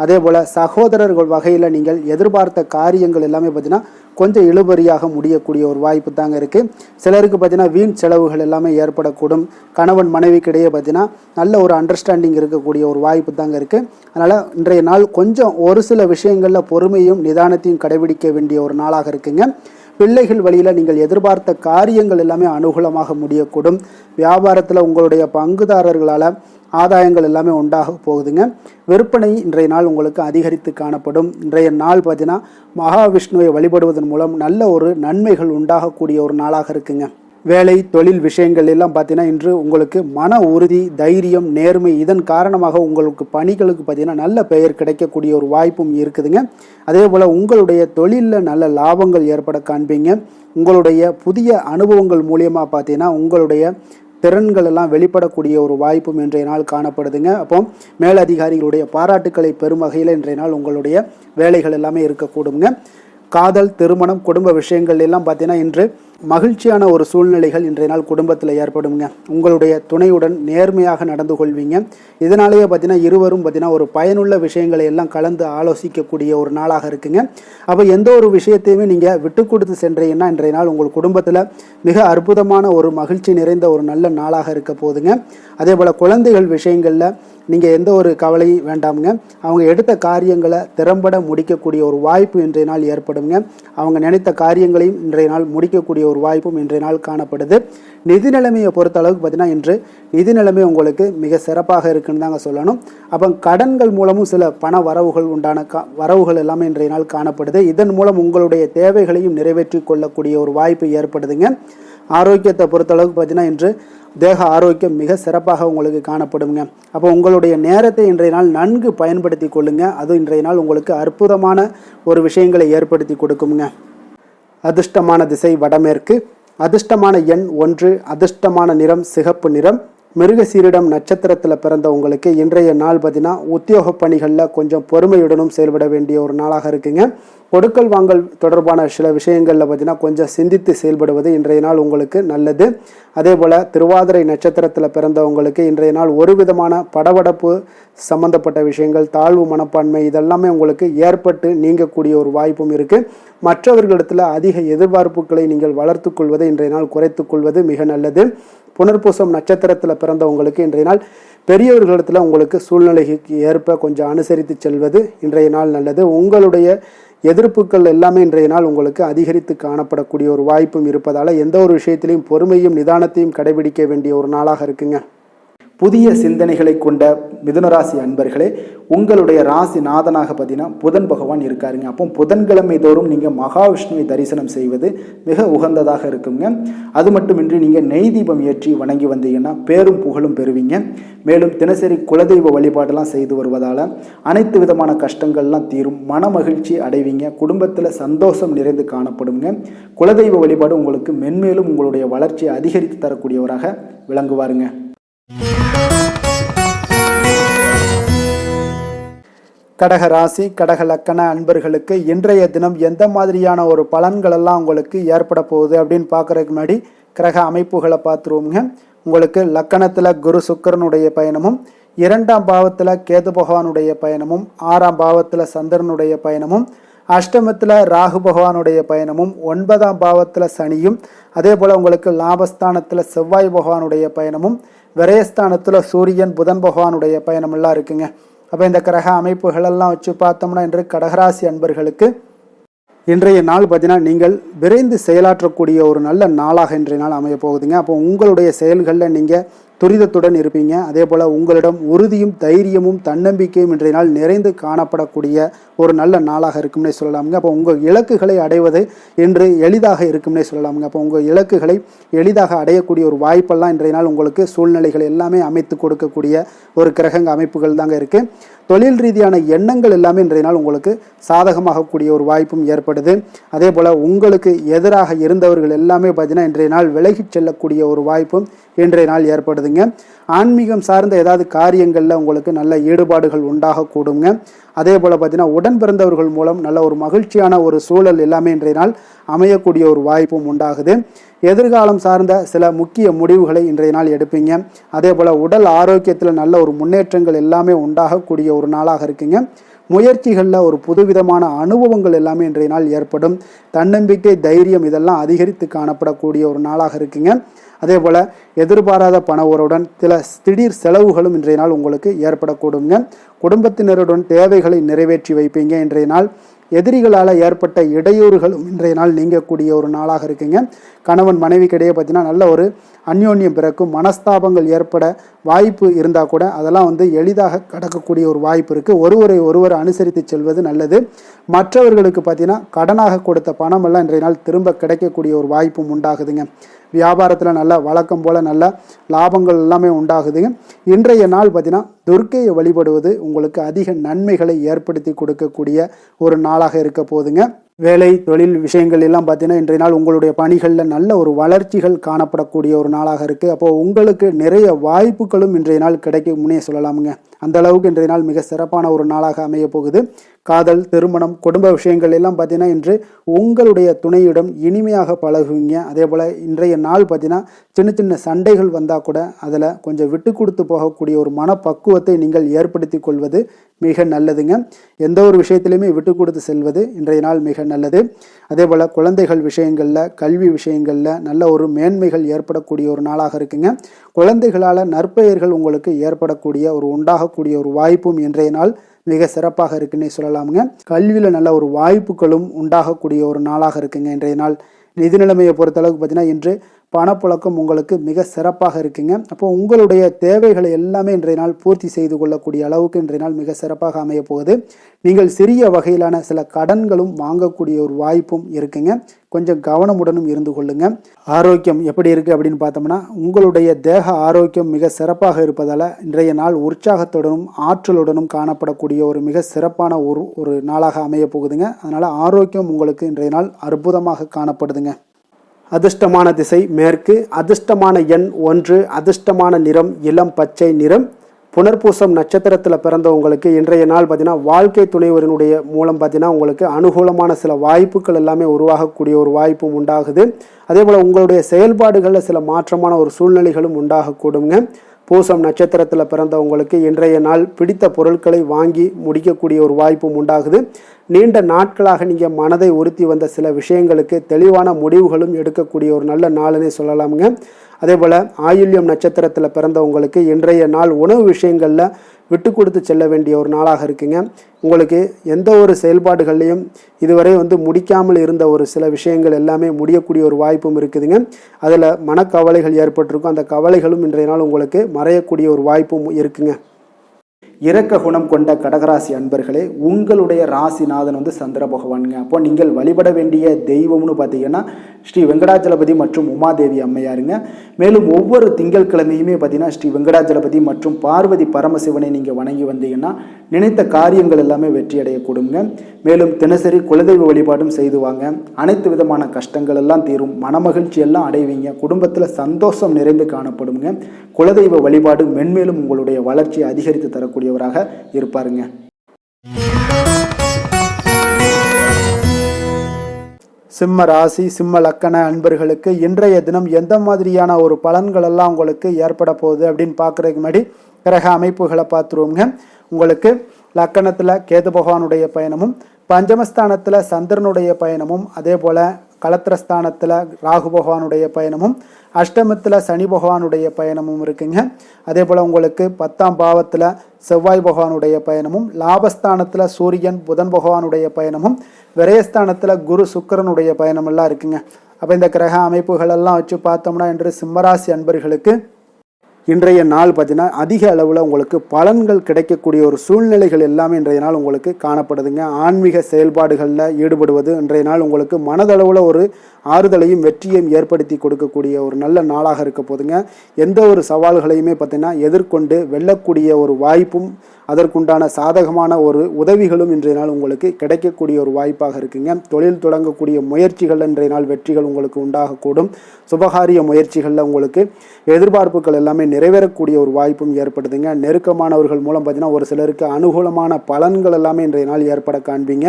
அதே போல் சகோதரர்கள் வகையில் நீங்கள் எதிர்பார்த்த காரியங்கள் எல்லாமே பார்த்தீங்கன்னா கொஞ்சம் இழுபறியாக முடியக்கூடிய ஒரு வாய்ப்பு தாங்க இருக்குது. சிலருக்கு பார்த்தீங்கன்னா வீண் செலவுகள் எல்லாமே ஏற்படக்கூடும். கணவன் மனைவிக்கிடையே பார்த்தீங்கன்னா நல்ல ஒரு அண்டர்ஸ்டாண்டிங் இருக்கக்கூடிய ஒரு வாய்ப்பு தாங்க இருக்குது. அதனால் இன்றைய நாள் கொஞ்சம் ஒரு சில விஷயங்களில் பொறுமையும் நிதானத்தையும் கடைபிடிக்க வேண்டிய ஒரு நாளாக இருக்குங்க. பிள்ளைகள் வழியில் நீங்கள் எதிர்பார்த்த காரியங்கள் எல்லாமே அனுகூலமாக முடியக்கூடும். வியாபாரத்தில் உங்களுடைய பங்குதாரர்களால் ஆதாயங்கள் எல்லாமே உண்டாக போகுதுங்க. விற்பனை இன்றைய நாள் உங்களுக்கு அதிகரித்து காணப்படும். இன்றைய நாள் பார்த்தீங்கன்னா மகாவிஷ்ணுவை வழிபடுவதன் மூலம் நல்ல ஒரு நன்மைகள் உண்டாகக்கூடிய ஒரு நாளாக இருக்குங்க. வேலை தொழில் விஷயங்கள் எல்லாம் பார்த்தீங்கன்னா இன்று உங்களுக்கு மன உறுதி, தைரியம், நேர்மை இதன் காரணமாக உங்களுக்கு பணிகளுக்கு பார்த்தீங்கன்னா நல்ல பெயர் கிடைக்கக்கூடிய ஒரு வாய்ப்பும் இருக்குதுங்க. அதே போல் உங்களுடைய தொழிலில் நல்ல லாபங்கள் ஏற்பட காண்பீங்க. உங்களுடைய புதிய அனுபவங்கள் மூலியமாக பார்த்தீங்கன்னா உங்களுடைய திறன்கள் எல்லாம் வெளிப்படக்கூடிய ஒரு வாய்ப்பும் இன்றைய நாள் காணப்படுதுங்க. அப்போ மேலதிகாரிகளுடைய பாராட்டுக்களை பெறும் வகையில் இன்றைய நாள் உங்களுடைய வேலைகள் எல்லாமே இருக்கக்கூடுங்க. காதல், திருமணம், குடும்ப விஷயங்கள் எல்லாம் பார்த்தீங்கன்னா இன்று மகிழ்ச்சியான ஒரு சூழ்நிலைகள் இன்றைய நாள் குடும்பத்தில் ஏற்படுங்க. உங்களுடைய துணையுடன் நேர்மையாக நடந்து கொள்வீங்க. இதனாலேயே பார்த்தீங்கன்னா இருவரும் பார்த்தீங்கன்னா ஒரு பயனுள்ள விஷயங்களை எல்லாம் கலந்து ஆலோசிக்கக்கூடிய ஒரு நாளாக இருக்குங்க. அப்போ எந்த ஒரு விஷயத்தையுமே நீங்கள் விட்டு கொடுத்து சென்றீங்கன்னா இன்றைய நாள் உங்கள் குடும்பத்தில் மிக அற்புதமான ஒரு மகிழ்ச்சி நிறைந்த ஒரு நல்ல நாளாக இருக்க போகுதுங்க. அதே போல் குழந்தைகள் விஷயங்களில் நீங்கள் எந்த ஒரு கவலையும் வேண்டாமுங்க. அவங்க எடுத்த காரியங்களை திறம்பட முடிக்கக்கூடிய ஒரு வாய்ப்பு இன்றைய நாள் ஏற்படுங்க. அவங்க நினைத்த காரியங்களையும் இன்றைய நாள் முடிக்கக்கூடிய ஒரு வாய்ப்பும் இன்றைய நாள் காணப்படுது. நிதி நிலைமையை பொறுத்த அளவுக்கு பார்த்தீங்கன்னா இன்று நிதி நிலைமை உங்களுக்கு மிக சிறப்பாக இருக்குன்னு தாங்க சொல்லணும். அப்போ கடன்கள் மூலமும் சில பண வரவுகள் உண்டான வரவுகள் எல்லாமே இன்றைய நாள் காணப்படுது. இதன் மூலம் உங்களுடைய தேவைகளையும் நிறைவேற்றி கொள்ளக்கூடிய ஒரு வாய்ப்பு ஏற்படுதுங்க. ஆரோக்கியத்தை பொறுத்த அளவுக்கு பார்த்தீங்கன்னா இன்று தேக ஆரோக்கியம் மிக சிறப்பாக உங்களுக்கு காணப்படுங்க. அப்போ உங்களுடைய நேரத்தை இன்றைய நாள் நன்கு பயன்படுத்தி கொள்ளுங்க. அது இன்றைய நாள் உங்களுக்கு அற்புதமான ஒரு விஷயங்களை ஏற்படுத்தி கொடுக்குங்க. அதிர்ஷ்டமான திசை வடமேற்கு, அதிர்ஷ்டமான எண் 1, அதிர்ஷ்டமான நிறம் சிகப்பு நிறம். மிருகசீரிடம் நட்சத்திரத்தில் பிறந்த உங்களுக்கு இன்றைய நாள் பார்த்தீங்கன்னா உத்தியோக பணிகளில் கொஞ்சம் பொறுமையுடனும் செயல்பட வேண்டிய ஒரு நாளாக இருக்குங்க. கொடுக்கல் வாங்கல் தொடர்பான சில விஷயங்களில் பார்த்தீங்கன்னா கொஞ்சம் சிந்தித்து செயல்படுவது இன்றைய நாள் உங்களுக்கு நல்லது. அதே போல் திருவாதிரை நட்சத்திரத்தில் பிறந்தவங்களுக்கு இன்றைய நாள் ஒரு விதமான படபடப்பு சம்பந்தப்பட்ட விஷயங்கள், தாழ்வு மனப்பான்மை இதெல்லாமே உங்களுக்கு ஏற்பட்டு நீங்கக்கூடிய ஒரு வாய்ப்பும் இருக்குது. மற்றவர்களிடத்தில் அதிக எதிர்பார்ப்புகளை நீங்கள் வளர்த்து கொள்வதை இன்றைய நாள் குறைத்து கொள்வது மிக நல்லது. புனர்பூசம் நட்சத்திரத்தில் பிறந்தவங்களுக்கு இன்றைய நாள் பெரியவர்களிடத்தில் உங்களுக்கு சூழ்நிலைக்கு ஏற்ப கொஞ்சம் அனுசரித்து செல்வது இன்றைய நாள் நல்லது. உங்களுடைய எதிர்ப்புகள் எல்லாமே இன்றைய நாள் உங்களுக்கு அதிகரித்து காணப்படக்கூடிய ஒரு வாய்ப்பும் இருப்பதால் எந்த ஒரு விஷயத்திலையும் பொறுமையும் நிதானத்தையும் கடைபிடிக்க வேண்டிய ஒரு நாளாக இருக்குங்க. புதிய சிந்தனைகளை கொண்ட மிதுனராசி அன்பர்களே, உங்களுடைய ராசி நாதனாக பார்த்தீங்கன்னா புதன் பகவான் இருக்காருங்க. அப்போ புதன்கிழமை தோறும் நீங்கள் மகாவிஷ்ணுவை தரிசனம் செய்வது மிக உகந்ததாக இருக்குங்க. அது மட்டுமின்றி நீங்கள் நெய் தீபம் ஏற்றி வணங்கி வந்தீங்கன்னா பேரும் புகழும் பெறுவீங்க. மேலும் தினசரி குலதெய்வ வழிபாடெல்லாம் செய்து வருவதால் அனைத்து விதமான கஷ்டங்கள்லாம் தீரும், மன மகிழ்ச்சி அடைவீங்க. குடும்பத்தில் சந்தோஷம் நிறைந்து காணப்படுங்க. குலதெய்வ வழிபாடு உங்களுக்கு மென்மேலும் உங்களுடைய வளர்ச்சியை அதிகரித்து தரக்கூடியவராக விளங்குவாருங்க. கடக ராசி கடக லக்கண அன்பர்களுக்கு இன்றைய தினம் எந்த மாதிரியான ஒரு பலன்களெல்லாம் உங்களுக்கு ஏற்பட போகுது அப்படின்னு பார்க்குறதுக்கு முன்னாடி கிரக அமைப்புகளை பார்த்துருவோங்க. உங்களுக்கு லக்கணத்தில் குரு சுக்கிரனுடைய பயணமும், 2ஆம் பாவத்தில் கேது பகவானுடைய பயணமும், 6ஆம் பாவத்தில் சந்திரனுடைய பயணமும், அஷ்டமத்தில் ராகு பகவானுடைய பயணமும், 9ஆம் பாவத்தில் சனியும், அதே போல் உங்களுக்கு லாபஸ்தானத்தில் செவ்வாய் பகவானுடைய பயணமும், விரயஸ்தானத்தில் சூரியன் புதன் பகவானுடைய பயணமெல்லாம் இருக்குங்க. அப்போ இந்த கிரக அமைப்புகளெல்லாம் வச்சு பார்த்தோம்னா இன்று கடகராசி அன்பர்களுக்கு இன்றைய நாள் பார்த்தீங்கன்னா நீங்கள் விரைந்து செயலாற்றக்கூடிய ஒரு நல்ல நாளாக இன்றைய நாள் அமைய போகுதுங்க. அப்போ உங்களுடைய செயல்களில் நீங்கள் துரிதத்துடன் இருப்பீங்க. அதே போல் உங்களிடம் உறுதியும் தைரியமும் தன்னம்பிக்கையும் இன்றைய நாள் நிறைந்து காணப்படக்கூடிய ஒரு நல்ல நாளாக இருக்கும்னே சொல்லலாமுங்க. அப்போ உங்கள் இலக்குகளை அடைவது இன்று எளிதாக இருக்கும்னே சொல்லலாமுங்க. அப்போ உங்கள் இலக்குகளை எளிதாக அடையக்கூடிய ஒரு வாய்ப்பெல்லாம் இன்றைய நாள் உங்களுக்கு சூழ்நிலைகள் எல்லாமே அமைத்து கொடுக்கக்கூடிய ஒரு கிரகங்க அமைப்புகள் தாங்க இருக்குது. தொழில் ரீதியான எண்ணங்கள் எல்லாமே இன்றைய நாள் உங்களுக்கு சாதகமாகக்கூடிய ஒரு வாய்ப்பும் ஏற்படுது. அதே போல் உங்களுக்கு எதிராக இருந்தவர்கள் எல்லாமே பார்த்தீங்கன்னா இன்றைய நாள் விலகிச் செல்லக்கூடிய ஒரு வாய்ப்பும் இன்றைய நாள் ஏற்படுதுங்க. ஆன்மீகம் சார்ந்த ஏதாவது காரியங்களில் உங்களுக்கு நல்ல ஈடுபாடுகள் உண்டாகக்கூடுங்க. அதே போல் பார்த்தீங்கன்னா உடன் பிறந்தவர்கள் மூலம் நல்ல ஒரு மகிழ்ச்சியான ஒரு சூழல் எல்லாமே இன்றைய நாள் அமையக்கூடிய ஒரு வாய்ப்பும் உண்டாகுது. எதிர்காலம் சார்ந்த சில முக்கிய முடிவுகளை இன்றைய நாள் எடுப்பீங்க. அதே போல் உடல் ஆரோக்கியத்தில் நல்ல ஒரு முன்னேற்றங்கள் எல்லாமே உண்டாகக்கூடிய ஒரு நாளாக இருக்குங்க. முயற்சிகளில் ஒரு புதுவிதமான அனுபவங்கள் எல்லாமே இன்றைய நாள் ஏற்படும். தன்னம்பிக்கை, தைரியம் இதெல்லாம் அதிகரித்து காணப்படக்கூடிய ஒரு நாளாக இருக்குங்க. அதே போல் எதிர்பாராத பண உறவுடன் சில திடீர் செலவுகளும் இன்றைய நாள் உங்களுக்கு ஏற்படக்கூடுங்க. குடும்பத்தினருடன் தேவைகளை நிறைவேற்றி வைப்பீங்க. இன்றைய நாள் எதிரிகளால் ஏற்பட்ட இடையூறுகளும் இன்றைய நாள் நீங்கக்கூடிய ஒரு நாளாக இருக்குங்க. கணவன் மனைவிக்கிடையே பார்த்தீங்கன்னா நல்ல ஒரு அந்யோன்யம் பிறக்கும். மனஸ்தாபங்கள் ஏற்பட வாய்ப்பு இருந்தால் கூட அதெல்லாம் எளிதாக கடக்கக்கூடிய ஒரு வாய்ப்பு இருக்குது. ஒருவர் அனுசரித்து செல்வது நல்லது. மற்றவர்களுக்கு பார்த்தீங்கன்னா கடனாக கொடுத்த பணம் எல்லாம் இன்றைய நாள் திரும்ப கிடைக்கக்கூடிய ஒரு வாய்ப்பும் உண்டாகுதுங்க. வியாபாரத்தில் நல்ல வழக்கம் போல் நல்ல லாபங்கள் எல்லாமே உண்டாகுதுங்க. இன்றைய நாள் பார்த்தீங்கன்னா துர்க்கையை வழிபடுவது உங்களுக்கு அதிக நன்மைகளை ஏற்படுத்தி கொடுக்கக்கூடிய ஒரு நாளாக இருக்க போதுங்க. வேலை தொழில் விஷயங்கள் எல்லாம் பார்த்தீங்கன்னா இன்றைய நாள் உங்களுடைய பணிகளில் நல்ல ஒரு வளர்ச்சிகள் காணப்படக்கூடிய ஒரு நாளாக இருக்குது. அப்போது உங்களுக்கு நிறைய வாய்ப்புகளும் இன்றைய நாள் கிடைக்கும்னே சொல்லலாமுங்க. அந்த அளவுக்கு இன்றைய நாள் மிக சிறப்பான ஒரு நாளாக அமைய போகுது. காதல், திருமணம், குடும்ப விஷயங்கள் எல்லாம் பார்த்தீங்கன்னா இன்று உங்களுடைய துணையிடம் இனிமையாக பழகுவீங்க. அதே போல் இன்றைய நாள் பார்த்தீங்கன்னா சின்ன சின்ன சண்டைகள் வந்தால் கூட அதில் கொஞ்சம் விட்டு கொடுத்து போகக்கூடிய ஒரு மனப்பக்குவத்தை நீங்கள் ஏற்படுத்தி கொள்வது மிக நல்லதுங்க. எந்த ஒரு விஷயத்திலையுமே விட்டு கொடுத்து செல்வது இன்றைய நாள் மிக நல்லது. அதே போல் குழந்தைகள் விஷயங்களில், கல்வி விஷயங்களில் நல்ல ஒரு மேன்மைகள் ஏற்படக்கூடிய ஒரு நாளாக இருக்குங்க. குழந்தைகளால் நற்பெயர்கள் உங்களுக்கு ஏற்படக்கூடிய உண்டாகக்கூடிய ஒரு வாய்ப்பும் இன்றைய நாள் மிக சிறப்பாக இருக்குன்னே சொல்லலாமுங்க. கல்வியில் நல்ல ஒரு வாய்ப்புகளும் உண்டாகக்கூடிய ஒரு நாளாக இருக்குங்க இன்றைய நாள். நிதி நிலைமையை பொறுத்தளவுக்கு பார்த்தீங்கன்னா இன்று பணப்புழக்கம் உங்களுக்கு மிக சிறப்பாக இருக்குங்க. அப்போ உங்களுடைய தேவைகளை எல்லாமே இன்றைய நாள் பூர்த்தி செய்து கொள்ளக்கூடிய அளவுக்கு இன்றைய நாள் மிக சிறப்பாக அமைய போகுது. நீங்கள் சிறிய வகையிலான சில கடன்களும் வாங்கக்கூடிய ஒரு வாய்ப்பும் இருக்குங்க. கொஞ்சம் கவனமுடனும் இருந்து கொள்ளுங்க. ஆரோக்கியம் எப்படி இருக்குது அப்படின்னு பார்த்தோம்னா உங்களுடைய தேக ஆரோக்கியம் மிக சிறப்பாக இருப்பதால் இன்றைய நாள் உற்சாகத்துடனும் ஆற்றலுடனும் காணப்படக்கூடிய ஒரு மிக சிறப்பான ஒரு நாளாக அமைய போகுதுங்க. அதனால் ஆரோக்கியம் உங்களுக்கு இன்றைய நாள் அற்புதமாக காணப்படுதுங்க. அதிர்ஷ்டமான திசை மேற்கு, அதிர்ஷ்டமான எண் 1, அதிர்ஷ்டமான நிறம் இளம் பச்சை நிறம். புனர்பூசம் நட்சத்திரத்தில் பிறந்தவங்களுக்கு இன்றைய நாள் பார்த்தீங்கன்னா வாழ்க்கை துணைவரினுடைய மூலம் பார்த்தீங்கன்னா உங்களுக்கு அனுகூலமான சில வாய்ப்புகள் எல்லாமே உருவாகக்கூடிய ஒரு வாய்ப்பும் உண்டாகுது. அதே போல் உங்களுடைய செயல்பாடுகளில் சில மாற்றமான ஒரு சூழ்நிலைகளும் உண்டாகக்கூடுங்க. பூசம் நட்சத்திரத்தில் பிறந்தவங்களுக்கு இன்றைய நாள் பிடித்த பொருட்களை வாங்கி முடிக்கக்கூடிய ஒரு வாய்ப்பும் உண்டாகுது. நீண்ட நாட்களாக நீங்கள் மனதை உறுத்தி வந்த சில விஷயங்களுக்கு தெளிவான முடிவுகளும் எடுக்கக்கூடிய ஒரு நல்ல நாளுன்னே சொல்லலாமுங்க. அதே போல் ஆயில்யம் நட்சத்திரத்தில் பிறந்தவங்களுக்கு இன்றைய நாள் உணவு விஷயங்களில் விட்டு கொடுத்து செல்ல வேண்டிய ஒரு நாளாக இருக்குங்க. உங்களுக்கு எந்த ஒரு செயல்பாடுகள்லையும் இதுவரை முடிக்காமல் இருந்த ஒரு சில விஷயங்கள் எல்லாமே முடியக்கூடிய ஒரு வாய்ப்பும் இருக்குதுங்க. அதில் மனக்கவலைகள் ஏற்பட்டிருக்கும். அந்த கவலைகளும் இன்றைய நாள் உங்களுக்கு மறையக்கூடிய ஒரு வாய்ப்பும் இருக்குங்க. இரக்க குணம் கொண்ட கடகராசி அன்பர்களே, உங்களுடைய ராசிநாதன் சந்திர பகவானுங்க. அப்போ நீங்கள் வழிபட வேண்டிய தெய்வம்னு பார்த்தீங்கன்னா ஸ்ரீ வெங்கடாஜலபதி மற்றும் உமாதேவி அம்மையாருங்க. மேலும் ஒவ்வொரு திங்கட்கிழமையுமே பார்த்தீங்கன்னா ஸ்ரீ வெங்கடாஜலபதி மற்றும் பார்வதி பரமசிவனை நீங்கள் வணங்கி வந்தீங்கன்னா நினைத்த காரியங்கள் எல்லாமே வெற்றி அடையக்கூடுங்க. மேலும் தினசரி குலதெய்வ வழிபாடும் செய்து வாங்க. அனைத்து விதமான கஷ்டங்கள் எல்லாம் தீரும். மனமகிழ்ச்சி எல்லாம் அடைவீங்க. குடும்பத்தில் சந்தோஷம் நிறைந்து காணப்படுங்க. குலதெய்வ வழிபாடு மென்மேலும் உங்களுடைய வளர்ச்சியை அதிகரித்து தரக்கூடியவராக இருப்பாருங்க. சிம்ம ராசி, சிம்ம லக்கண அன்பர்களுக்கு இன்றைய தினம் எந்த மாதிரியான ஒரு பலன்கள் எல்லாம் உங்களுக்கு ஏற்பட போகுது அப்படின்னு பார்க்குறதுக்கு முன்னாடி கிரக அமைப்புகளை பார்த்துருவோங்க. உங்களுக்கு லக்கணத்தில் கேது பகவானுடைய பயணமும், பஞ்சமஸ்தானத்தில் சந்திரனுடைய பயணமும், அதே போல் களத்திரஸ்தானத்தில் ராகு பகவானுடைய பயணமும், அஷ்டமத்தில் சனி பகவானுடைய பயணமும் இருக்குங்க. அதே போல் உங்களுக்கு 10ஆம் பாவத்தில் செவ்வாய் பகவானுடைய பயணமும், லாபஸ்தானத்தில் சூரியன் புதன் பகவானுடைய பயணமும், விரயஸ்தானத்தில் குரு சுக்கிரனுடைய பயணமெல்லாம் இருக்குங்க. அப்போ இந்த கிரக அமைப்புகளெல்லாம் வச்சு பார்த்தோம்னா இன்று சிம்மராசி அன்பர்களுக்கு இன்றைய நாள் பார்த்தீங்கன்னா அதிக அளவில் உங்களுக்கு பலன்கள் கிடைக்கக்கூடிய ஒரு சூழ்நிலைகள் எல்லாமே இன்றைய நாள் உங்களுக்கு காணப்படுதுங்க. ஆன்மீக செயல்பாடுகளில் ஈடுபடுவது இன்றைய நாள் உங்களுக்கு மனதளவில் ஒரு ஆறுதலையும் வெற்றியையும் ஏற்படுத்தி கொடுக்கக்கூடிய ஒரு நல்ல நாளாக இருக்க போதுங்க. எந்த ஒரு சவால்களையுமே பார்த்தீங்கன்னா எதிர்கொண்டு வெல்லக்கூடிய ஒரு வாய்ப்பும் அதற்குண்டான சாதகமான ஒரு உதவிகளும் இன்றைய நாள் உங்களுக்கு கிடைக்கக்கூடிய ஒரு வாய்ப்பாக இருக்குங்க. தொழில் தொடங்கக்கூடிய முயற்சிகள் இன்றைய நாள் வெற்றிகள் உங்களுக்கு உண்டாகக்கூடும். சுபகாரிய முயற்சிகளில் உங்களுக்கு எதிர்பார்ப்புகள் எல்லாமே நிறைவேறக்கூடிய ஒரு வாய்ப்பும் ஏற்படுதுங்க. நெருக்கமானவர்கள் மூலம் பார்த்தீங்கன்னா ஒரு சிலருக்கு அனுகூலமான பலன்கள் எல்லாமே இன்றைய நாள் ஏற்பட காண்பீங்க.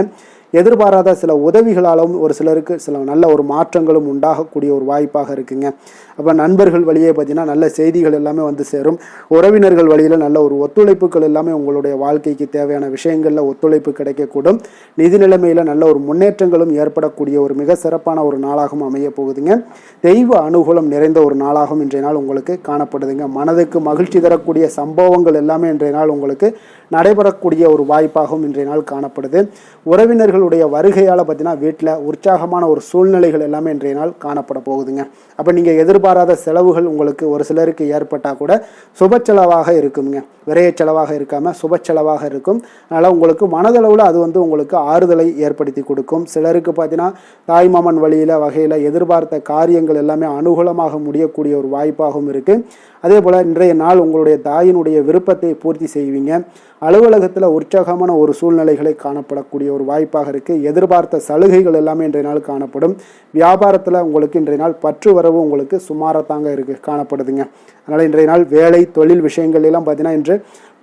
எதிர்பாராத சில உதவிகளாலும் ஒரு சிலருக்கு சில நல்ல ஒரு மாற்றங்களும் உண்டாகக்கூடிய ஒரு வாய்ப்பாக இருக்குங்க. அப்போ நண்பர்கள் வழியே பார்த்தீங்கன்னா நல்ல செய்திகள் எல்லாமே வந்து சேரும். உறவினர்கள் வழியில் நல்ல ஒரு ஒத்துழைப்புகள் எல்லாமே உங்களுடைய வாழ்க்கைக்கு தேவையான விஷயங்களில் ஒத்துழைப்பு கிடைக்கக்கூடும். நிதி நிலைமையில் நல்ல ஒரு முன்னேற்றங்களும் ஏற்படக்கூடிய ஒரு மிக சிறப்பான ஒரு நாளாகவும் அமைய போகுதுங்க. தெய்வ அனுகூலம் நிறைந்த ஒரு நாளாகவும் இன்றைய நாள் உங்களுக்கு காணப்படுதுங்க. மனதுக்கு மகிழ்ச்சி தரக்கூடிய சம்பவங்கள் எல்லாமே இன்றைய நாள் உங்களுக்கு நடைபெறக்கூடிய ஒரு வாய்ப்பாகவும் இன்றைய நாள் காணப்படுது. உறவினர்களுடைய வருகையால் பார்த்தீங்கன்னா வீட்டில் உற்சாகமான ஒரு சூழ்நிலைகள் எல்லாமே இன்றைய நாள் காணப்பட போகுதுங்க. அப்போ நீங்கள் எதிர்பாராத செலவுகள் உங்களுக்கு ஒரு சிலருக்கு ஏற்பட்டால் கூட சுப செலவாக இருக்குங்க. விரைய செலவாக இருக்காமல் சுப செலவாக இருக்கும். அதனால் உங்களுக்கு மனதளவில் அது வந்து உங்களுக்கு ஆறுதலை ஏற்படுத்தி கொடுக்கும். சிலருக்கு பார்த்தீங்கன்னா தாய்மாமன் வழியில் வகையில் எதிர்பார்த்த காரியங்கள் எல்லாமே அனுகூலமாக முடியக்கூடிய ஒரு வாய்ப்பாகவும் இருக்குது. அதே போல் இன்றைய நாள் உங்களுடைய தாயினுடைய விருப்பத்தை பூர்த்தி செய்வீங்க. அலுவலகத்தில் உற்சாகமான ஒரு சூழ்நிலைகளை காணப்படக்கூடிய ஒரு வாய்ப்பாக இருக்குது. எதிர்பார்த்த சலுகைகள் எல்லாமே இன்றைய நாள் காணப்படும். வியாபாரத்தில் உங்களுக்கு இன்றைய நாள் பற்று வரவு உங்களுக்கு சுமாரத்தாங்க இருக்குது காணப்படுதுங்க. அதனால் இன்றைய நாள் வேலை தொழில் விஷயங்கள் எல்லாம் பார்த்தீங்கன்னா இன்று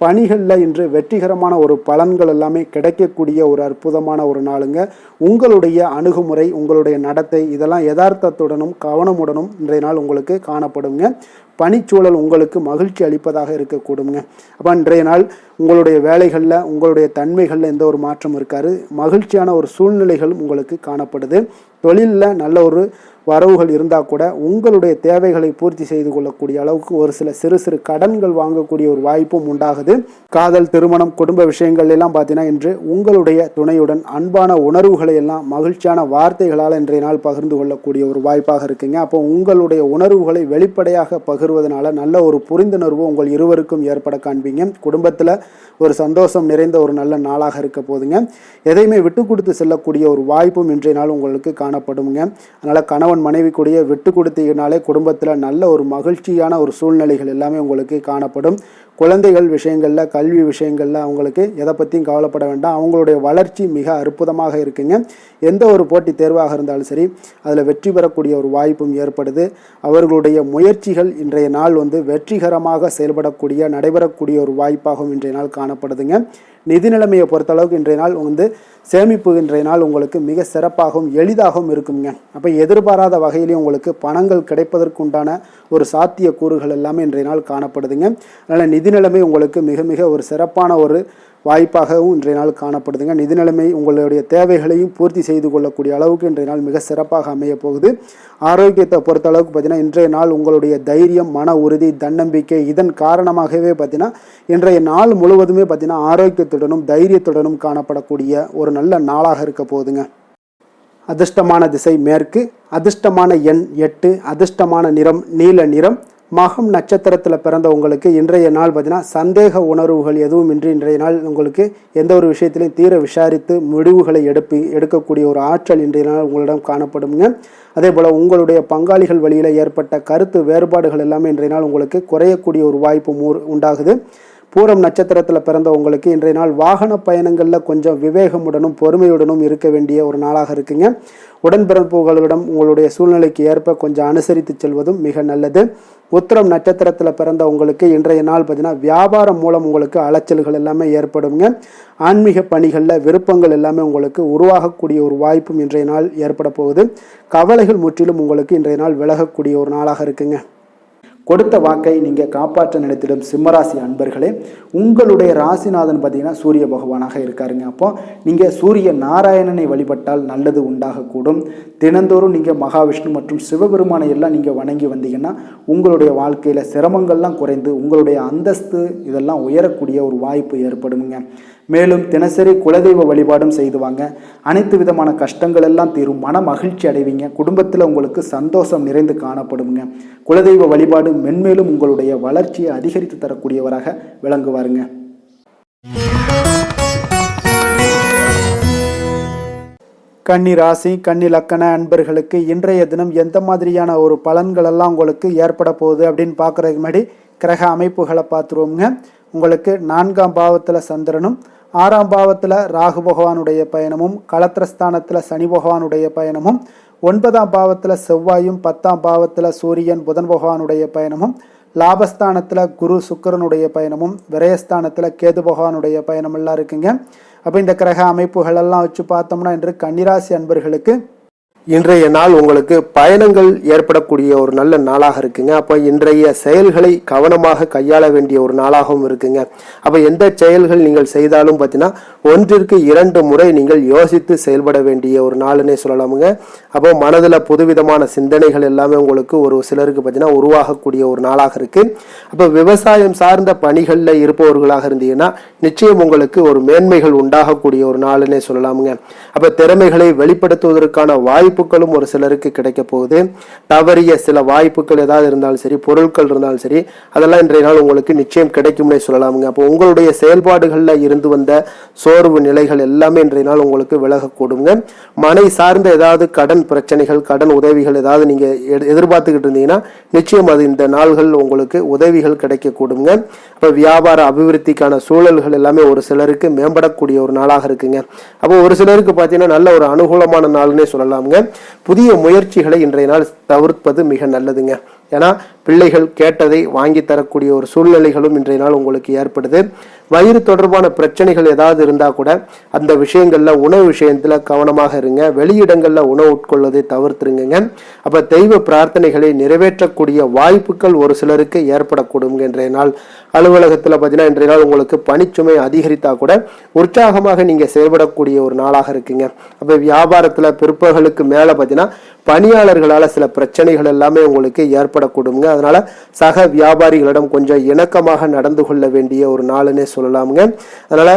பணிகளில் இன்று வெற்றிகரமான ஒரு பலன்கள் எல்லாமே கிடைக்கக்கூடிய ஒரு அற்புதமான ஒரு நாளுங்க. உங்களுடைய அணுகுமுறை உங்களுடைய நடத்தை இதெல்லாம் யதார்த்தத்துடனும் கவனமுடனும் இன்றைய நாள் உங்களுக்கு காணப்படுங்க. பணிச்சூழல் உங்களுக்கு மகிழ்ச்சி அளிப்பதாக இருக்கக்கூடுங்க. அப்போ இன்றைய நாள் உங்களுடைய வேலைகளில் உங்களுடைய தன்மைகளில் எந்த ஒரு மாற்றம் இருக்காது. மகிழ்ச்சியான ஒரு சூழ்நிலைகளும் உங்களுக்கு காணப்படுது. தொழிலில் நல்ல ஒரு வரவுகள் இருந்தால் கூட உங்களுடைய தேவைகளை பூர்த்தி செய்து கொள்ளக்கூடிய அளவுக்கு ஒரு சில சிறு சிறு கடன்கள் வாங்கக்கூடிய ஒரு வாய்ப்பும் உண்டாகுது. காதல் திருமணம் குடும்ப விஷயங்கள் எல்லாம் பார்த்தீங்கன்னா இன்று உங்களுடைய துணையுடன் அன்பான உணர்வுகளை எல்லாம் மகிழ்ச்சியான வார்த்தைகளால் இன்றைய நாள் பகிர்ந்து கொள்ளக்கூடிய ஒரு வாய்ப்பாக இருக்குங்க. அப்போ உங்களுடைய உணர்வுகளை வெளிப்படையாக பகிர்வதனால நல்ல ஒரு புரிந்துணர்வு உங்கள் இருவருக்கும் ஏற்பட காண்பீங்க. குடும்பத்தில் ஒரு சந்தோஷம் நிறைந்த ஒரு நல்ல நாளாக இருக்க போதுங்க. எதையுமே விட்டு கொடுத்து செல்லக்கூடிய ஒரு வாய்ப்பும் இன்றைய நாள் உங்களுக்கு காணப்படுங்க. அதனால் கணவன் மனைவி கூடிய விட்டு கொடுத்தீங்கனாலே குடும்பத்தில் நல்ல ஒரு மகிழ்ச்சியான ஒரு சூழ்நிலைகள் எல்லாமே உங்களுக்கு காணப்படும். குழந்தைகள் விஷயங்களில் கல்வி விஷயங்களில் அவங்களுக்கு எதை பற்றியும் கவலைப்பட வேண்டாம். அவங்களுடைய வளர்ச்சி மிக அற்புதமாக இருக்குங்க. எந்த ஒரு போட்டித் தேர்வாக இருந்தாலும் சரி அதில் வெற்றி பெறக்கூடிய ஒரு வாய்ப்பும் ஏற்படுது. அவர்களுடைய முயற்சிகள் இன்றைய நாள் வந்து வெற்றிகரமாக செயல்படக்கூடிய நடைபெறக்கூடிய ஒரு வாய்ப்பாகவும் இன்றைய நாள் காணப்படுதுங்க. நிதி நிலைமையை பொறுத்தளவுக்கு இன்றைய நாள் வந்து சேமிப்பு இன்றைய நாள் உங்களுக்கு மிக சிறப்பாகவும் எளிதாகவும் இருக்குங்க. அப்போ எதிர்பாராத வகையிலேயே உங்களுக்கு பணங்கள் கிடைப்பதற்குண்டான ஒரு சாத்திய கூறுகள் எல்லாமே இன்றைய நாள் காணப்படுதுங்க. அதனால் நிதி நிலைமை உங்களுக்கு மிக மிக ஒரு சிறப்பான ஒரு வாய்ப்பாகவும் இன்றைய நாள் காணப்படுதுங்க. நிதி நிலைமை உங்களுடைய தேவைகளையும் பூர்த்தி செய்து கொள்ளக்கூடிய அளவுக்கு இன்றைய நாள் மிக சிறப்பாக அமைய போகுது. ஆரோக்கியத்தை பொறுத்த அளவுக்கு பார்த்தீங்கன்னா இன்றைய நாள் உங்களுடைய தைரியம் மன உறுதி தன்னம்பிக்கை இதன் காரணமாகவே பார்த்தீங்கன்னா இன்றைய நாள் முழுவதுமே பார்த்தீங்கன்னா ஆரோக்கியத்துடனும் தைரியத்துடனும் காணப்படக்கூடிய ஒரு நல்ல நாளாக இருக்க போகுதுங்க. அதிர்ஷ்டமான திசை மேற்கு, அதிர்ஷ்டமான எண் 8, அதிர்ஷ்டமான நிறம் நீல நிறம். மகம் நட்சத்திரத்தில் பிறந்த உங்களுக்கு இன்றைய நாள் பார்த்தீங்கன்னா சந்தேக உணர்வுகள் எதுவும் இன்றி இன்றைய நாள் உங்களுக்கு எந்த ஒரு விஷயத்திலையும் தீர விசாரித்து முடிவுகளை எடுக்கக்கூடிய ஒரு ஆற்றல் இன்றைய நாள் உங்களிடம் காணப்படுங்க. அதே போல் உங்களுடைய பங்காளிகள் வழியில் ஏற்பட்ட கருத்து வேறுபாடுகள் எல்லாமே இன்றைய நாள் உங்களுக்கு குறையக்கூடிய ஒரு வாய்ப்பு உண்டாகுது. பூரம் நட்சத்திரத்தில் பிறந்த உங்களுக்கு இன்றைய நாள் வாகன பயணங்களில் கொஞ்சம் விவேகமுடனும் பொறுமையுடனும் இருக்க வேண்டிய ஒரு நாளாக இருக்குங்க. உடன்பிறப்புகளிடம் உங்களுடைய சூழ்நிலைக்கு ஏற்ப கொஞ்சம் அனுசரித்து செல்வதும் மிக நல்லது. உத்திரம் நட்சத்திரத்தில் பிறந்த உங்களுக்கு இன்றைய நாள் பார்த்தீங்கன்னா வியாபாரம் மூலம் உங்களுக்கு அலைச்சல்கள் எல்லாமே ஏற்படுங்க. ஆன்மீக பணிகளில் விருப்பங்கள் எல்லாமே உங்களுக்கு உருவாகக்கூடிய ஒரு வாய்ப்பும் இன்றைய நாள் ஏற்பட போகுது. கவலைகள் முற்றிலும் உங்களுக்கு இன்றைய நாள் விலகக்கூடிய ஒரு நாளாக இருக்குங்க. கொடுத்த வாக்கை நீங்கள் காப்பாற்ற நினைத்திடும் சிம்மராசி அன்பர்களே, உங்களுடைய ராசிநாதன் பார்த்தீங்கன்னா சூரிய பகவானாக இருக்காருங்க. அப்போ நீங்கள் சூரிய நாராயணனை வழிபட்டால் நல்லது உண்டாகக்கூடும். தினந்தோறும் நீங்கள் மகாவிஷ்ணு மற்றும் சிவபெருமானை எல்லாம் நீங்கள் வணங்கி வந்தீங்கன்னா உங்களுடைய வாழ்க்கையில் சிரமங்கள்லாம் குறைந்து உங்களுடைய அந்தஸ்து இதெல்லாம் உயரக்கூடிய ஒரு வாய்ப்பு ஏற்படுங்க. மேலும் தினசரி குலதெய்வ வழிபாடும் செய்து வாங்க. அனைத்து விதமான கஷ்டங்கள் எல்லாம் தீரும். மன மகிழ்ச்சி அடைவீங்க. குடும்பத்தில் உங்களுக்கு சந்தோஷம் நிறைந்து காணப்படுங்க. குலதெய்வ வழிபாடு மென்மேலும் உங்களுடைய வளர்ச்சியை அதிகரித்து தரக்கூடியவராக விளங்குவாருங்க. கன்னி ராசி கன்னி லக்கண அன்பர்களுக்கு இன்றைய தினம் எந்த மாதிரியான ஒரு பலன்கள் எல்லாம் உங்களுக்கு ஏற்பட போகுது அப்படின்னு பார்க்குறதுக்கு முன்னாடி கிரக அமைப்புகளை பார்த்துருவோங்க. உங்களுக்கு 4ஆம் பாவத்தில் சந்திரனும் 6ஆம் பாவத்தில் ராகு பகவானுடைய பயணமும் களத்திரஸ்தானத்தில் சனி பகவானுடைய பயணமும் 9ஆம் பாவத்தில் செவ்வாயும் 10ஆம் பாவத்தில் சூரியன் புதன் பகவானுடைய பயணமும் லாபஸ்தானத்தில் குரு சுக்கிரனுடைய பயணமும் விரயஸ்தானத்தில் கேது பகவானுடைய பயணம் எல்லாம் இருக்குங்க. அப்போ இந்த கிரக அமைப்புகள் எல்லாம் வச்சு பார்த்தோம்னா இன்று கன்னிராசி அன்பர்களுக்கு இன்றைய நாள் உங்களுக்கு பயணங்கள் ஏற்படக்கூடிய ஒரு நல்ல நாளாக இருக்குங்க. அப்போ இன்றைய செயல்களை கவனமாக கையாள வேண்டிய ஒரு நாளாகவும் இருக்குங்க. அப்போ எந்த செயல்கள் நீங்கள் செய்தாலும் பார்த்தீங்கன்னா 1ற்கு 2 முறை நீங்கள் யோசித்து செயல்பட வேண்டிய ஒரு நாளுன்னே சொல்லலாமுங்க. அப்போ மனதில் புதுவிதமான சிந்தனைகள் எல்லாமே உங்களுக்கு ஒரு சிலருக்கு பார்த்தீங்கன்னா உருவாகக்கூடிய ஒரு நாளாக இருக்கு. அப்போ விவசாயம் சார்ந்த பணிகளில் இருப்பவர்களாக இருந்தீங்கன்னா நிச்சயம் உங்களுக்கு ஒரு மேன்மைகள் உண்டாகக்கூடிய ஒரு நாளுன்னே சொல்லலாமுங்க. அப்போ திறமைகளை வெளிப்படுத்துவதற்கான வாய்ப்புகளும் ஒரு சிலருக்கு கிடைக்க போகுது. தவறிய சில வாய்ப்புகள் ஏதாவது இருந்தாலும் சரி, பொருட்கள் இருந்தாலும் சரி, அதெல்லாம் இன்றைய நாள் உங்களுக்கு நிச்சயம் கிடைக்கும்னே சொல்லலாமுங்க. அப்போ உங்களுடைய செயல்பாடுகளில் இருந்து வந்த சோர்வு நிலைகள் எல்லாமே இன்றைய நாள் உங்களுக்கு விலகக்கூடுங்க. மனை சார்ந்த ஏதாவது கடன் பிரச்சனைகள், கடன் உதவிகள் ஏதாவது நீங்க எதிர்பார்த்துக்கிட்டு இருந்தீங்கன்னா நிச்சயம் அது இந்த நாள்கள் உங்களுக்கு உதவிகள் கிடைக்கக்கூடுங்க. அப்போ வியாபார அபிவிருத்திக்கான சூழல்கள் எல்லாமே ஒரு சிலருக்கு மேம்படக்கூடிய ஒரு நாளாக இருக்குங்க. அப்போ ஒரு சிலருக்கு பார்த்தீங்கன்னா நல்ல ஒரு அனுகூலமான நாள்னே சொல்லலாமுங்க. புதிய முயற்சிகளை இன்றைய நாள் தவிர்ப்பது மிக நல்லதுங்க. ஏன்னா பிள்ளைகள் கேட்டதை வாங்கி தரக்கூடிய ஒரு சூழ்நிலைகளும் இன்றைய நாள் உங்களுக்கு ஏற்படுது. வயிறு தொடர்பான பிரச்சனைகள் ஏதாவது இருந்தா கூட அந்த விஷயங்கள்ல உணவு விஷயத்துல கவனமாக இருங்க. வெளியிடங்கள்ல உணவு உட்கொள்வதை தவிர்த்துருங்க. அப்ப தெய்வ பிரார்த்தனைகளை நிறைவேற்றக்கூடிய வாய்ப்புகள் ஒரு சிலருக்கு ஏற்படக்கூடும். இன்றைய நாள் அலுவலகத்துல பார்த்தீங்கன்னா இன்றைய நாள் உங்களுக்கு பணிச்சுமை அதிகரித்தா கூட உற்சாகமாக நீங்க செயல்படக்கூடிய ஒரு நாளாக இருக்குங்க. அப்ப வியாபாரத்துல பிற்பகலுக்கு மேல பார்த்தீங்கன்னா பணியாளர்களால சில பிரச்சனைகள் எல்லாமே உங்களுக்கு ஏற்படக்கூடுங்க. அதனால சக வியாபாரிகளிடம் கொஞ்சம் இணக்கமாக நடந்து கொள்ள வேண்டிய ஒரு நாளுன்னே சொல்லலாமுங்க. அதனால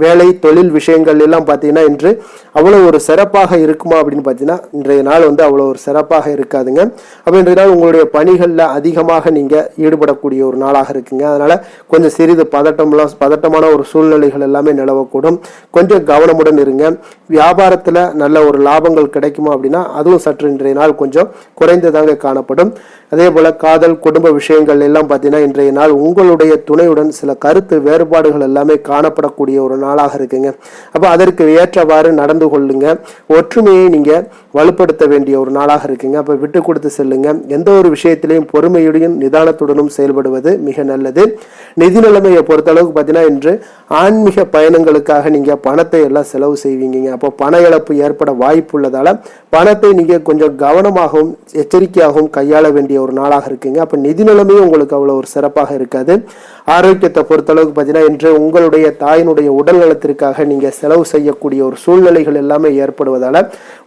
வேலை தொழில் விஷயங்கள் எல்லாம் பார்த்தீங்கன்னா இன்று அவ்வளோ ஒரு சிறப்பாக இருக்குமா அப்படின்னு பார்த்தீங்கன்னா இன்றைய நாள் அவ்வளோ ஒரு சிறப்பாக இருக்காதுங்க. அப்போ இன்றைய நாள் உங்களுடைய பணிகளில் அதிகமாக நீங்கள் ஈடுபடக்கூடிய ஒரு நாளாக இருக்குங்க. அதனால கொஞ்சம் சிறிது பதட்டமான ஒரு சூழ்நிலைகள் எல்லாமே நிலவக்கூடும். கொஞ்சம் கவனமுடன் இருங்க. வியாபாரத்தில் நல்ல ஒரு லாபங்கள் கிடைக்குமா அப்படின்னா அதுவும் சற்று இன்றைய நாள் கொஞ்சம் குறைந்ததாங்க காணப்படும். அதே போல காதல் குடும்ப விஷயங்கள் எல்லாம் பார்த்தீங்கன்னா இன்றைய நாள் உங்களுடைய துணையுடன் சில கருத்து வேறுபாடுகள் எல்லாமே காணப்படக்கூடிய ஒரு நாளாக இருக்குங்க. அப்போ அதற்கு ஏற்றவாறு நடந்து கொள்ளுங்க. ஒற்றுமையை நீங்க வலுப்படுத்த வேண்டிய ஒரு நாளாக இருக்குங்க. அப்போ விட்டு கொடுத்து செல்லுங்க. எந்த ஒரு விஷயத்திலையும் பொறுமையுடன் நிதானத்துடனும் செயல்படுவது மிக நல்லது. நிதி நிலைமையை பொறுத்த அளவுக்கு பார்த்தீங்கன்னா இன்று ஆன்மீக பயணங்களுக்காக நீங்க பணத்தை எல்லாம் செலவு செய்வீங்க. அப்போ பண இழப்பு ஏற்பட வாய்ப்பு உள்ளதால பணத்தை நீங்க கொஞ்சம் கவனமாகவும் எச்சரிக்கையாகவும் கையாள வேண்டிய ஒரு நாளாக இருக்குங்க. அப்ப நிதி நிலைமையும் உங்களுக்கு அவ்வளவு ஒரு சிறப்பாக இருக்காது. ஆரோக்கியத்தை பொறுத்த அளவுக்கு பார்த்தீங்கன்னா இன்று உங்களுடைய தாயினுடைய உடல் நலத்திற்காக நீங்க செலவு செய்யக்கூடிய ஒரு சூழ்நிலைகள் எல்லாமே ஏற்படுவதால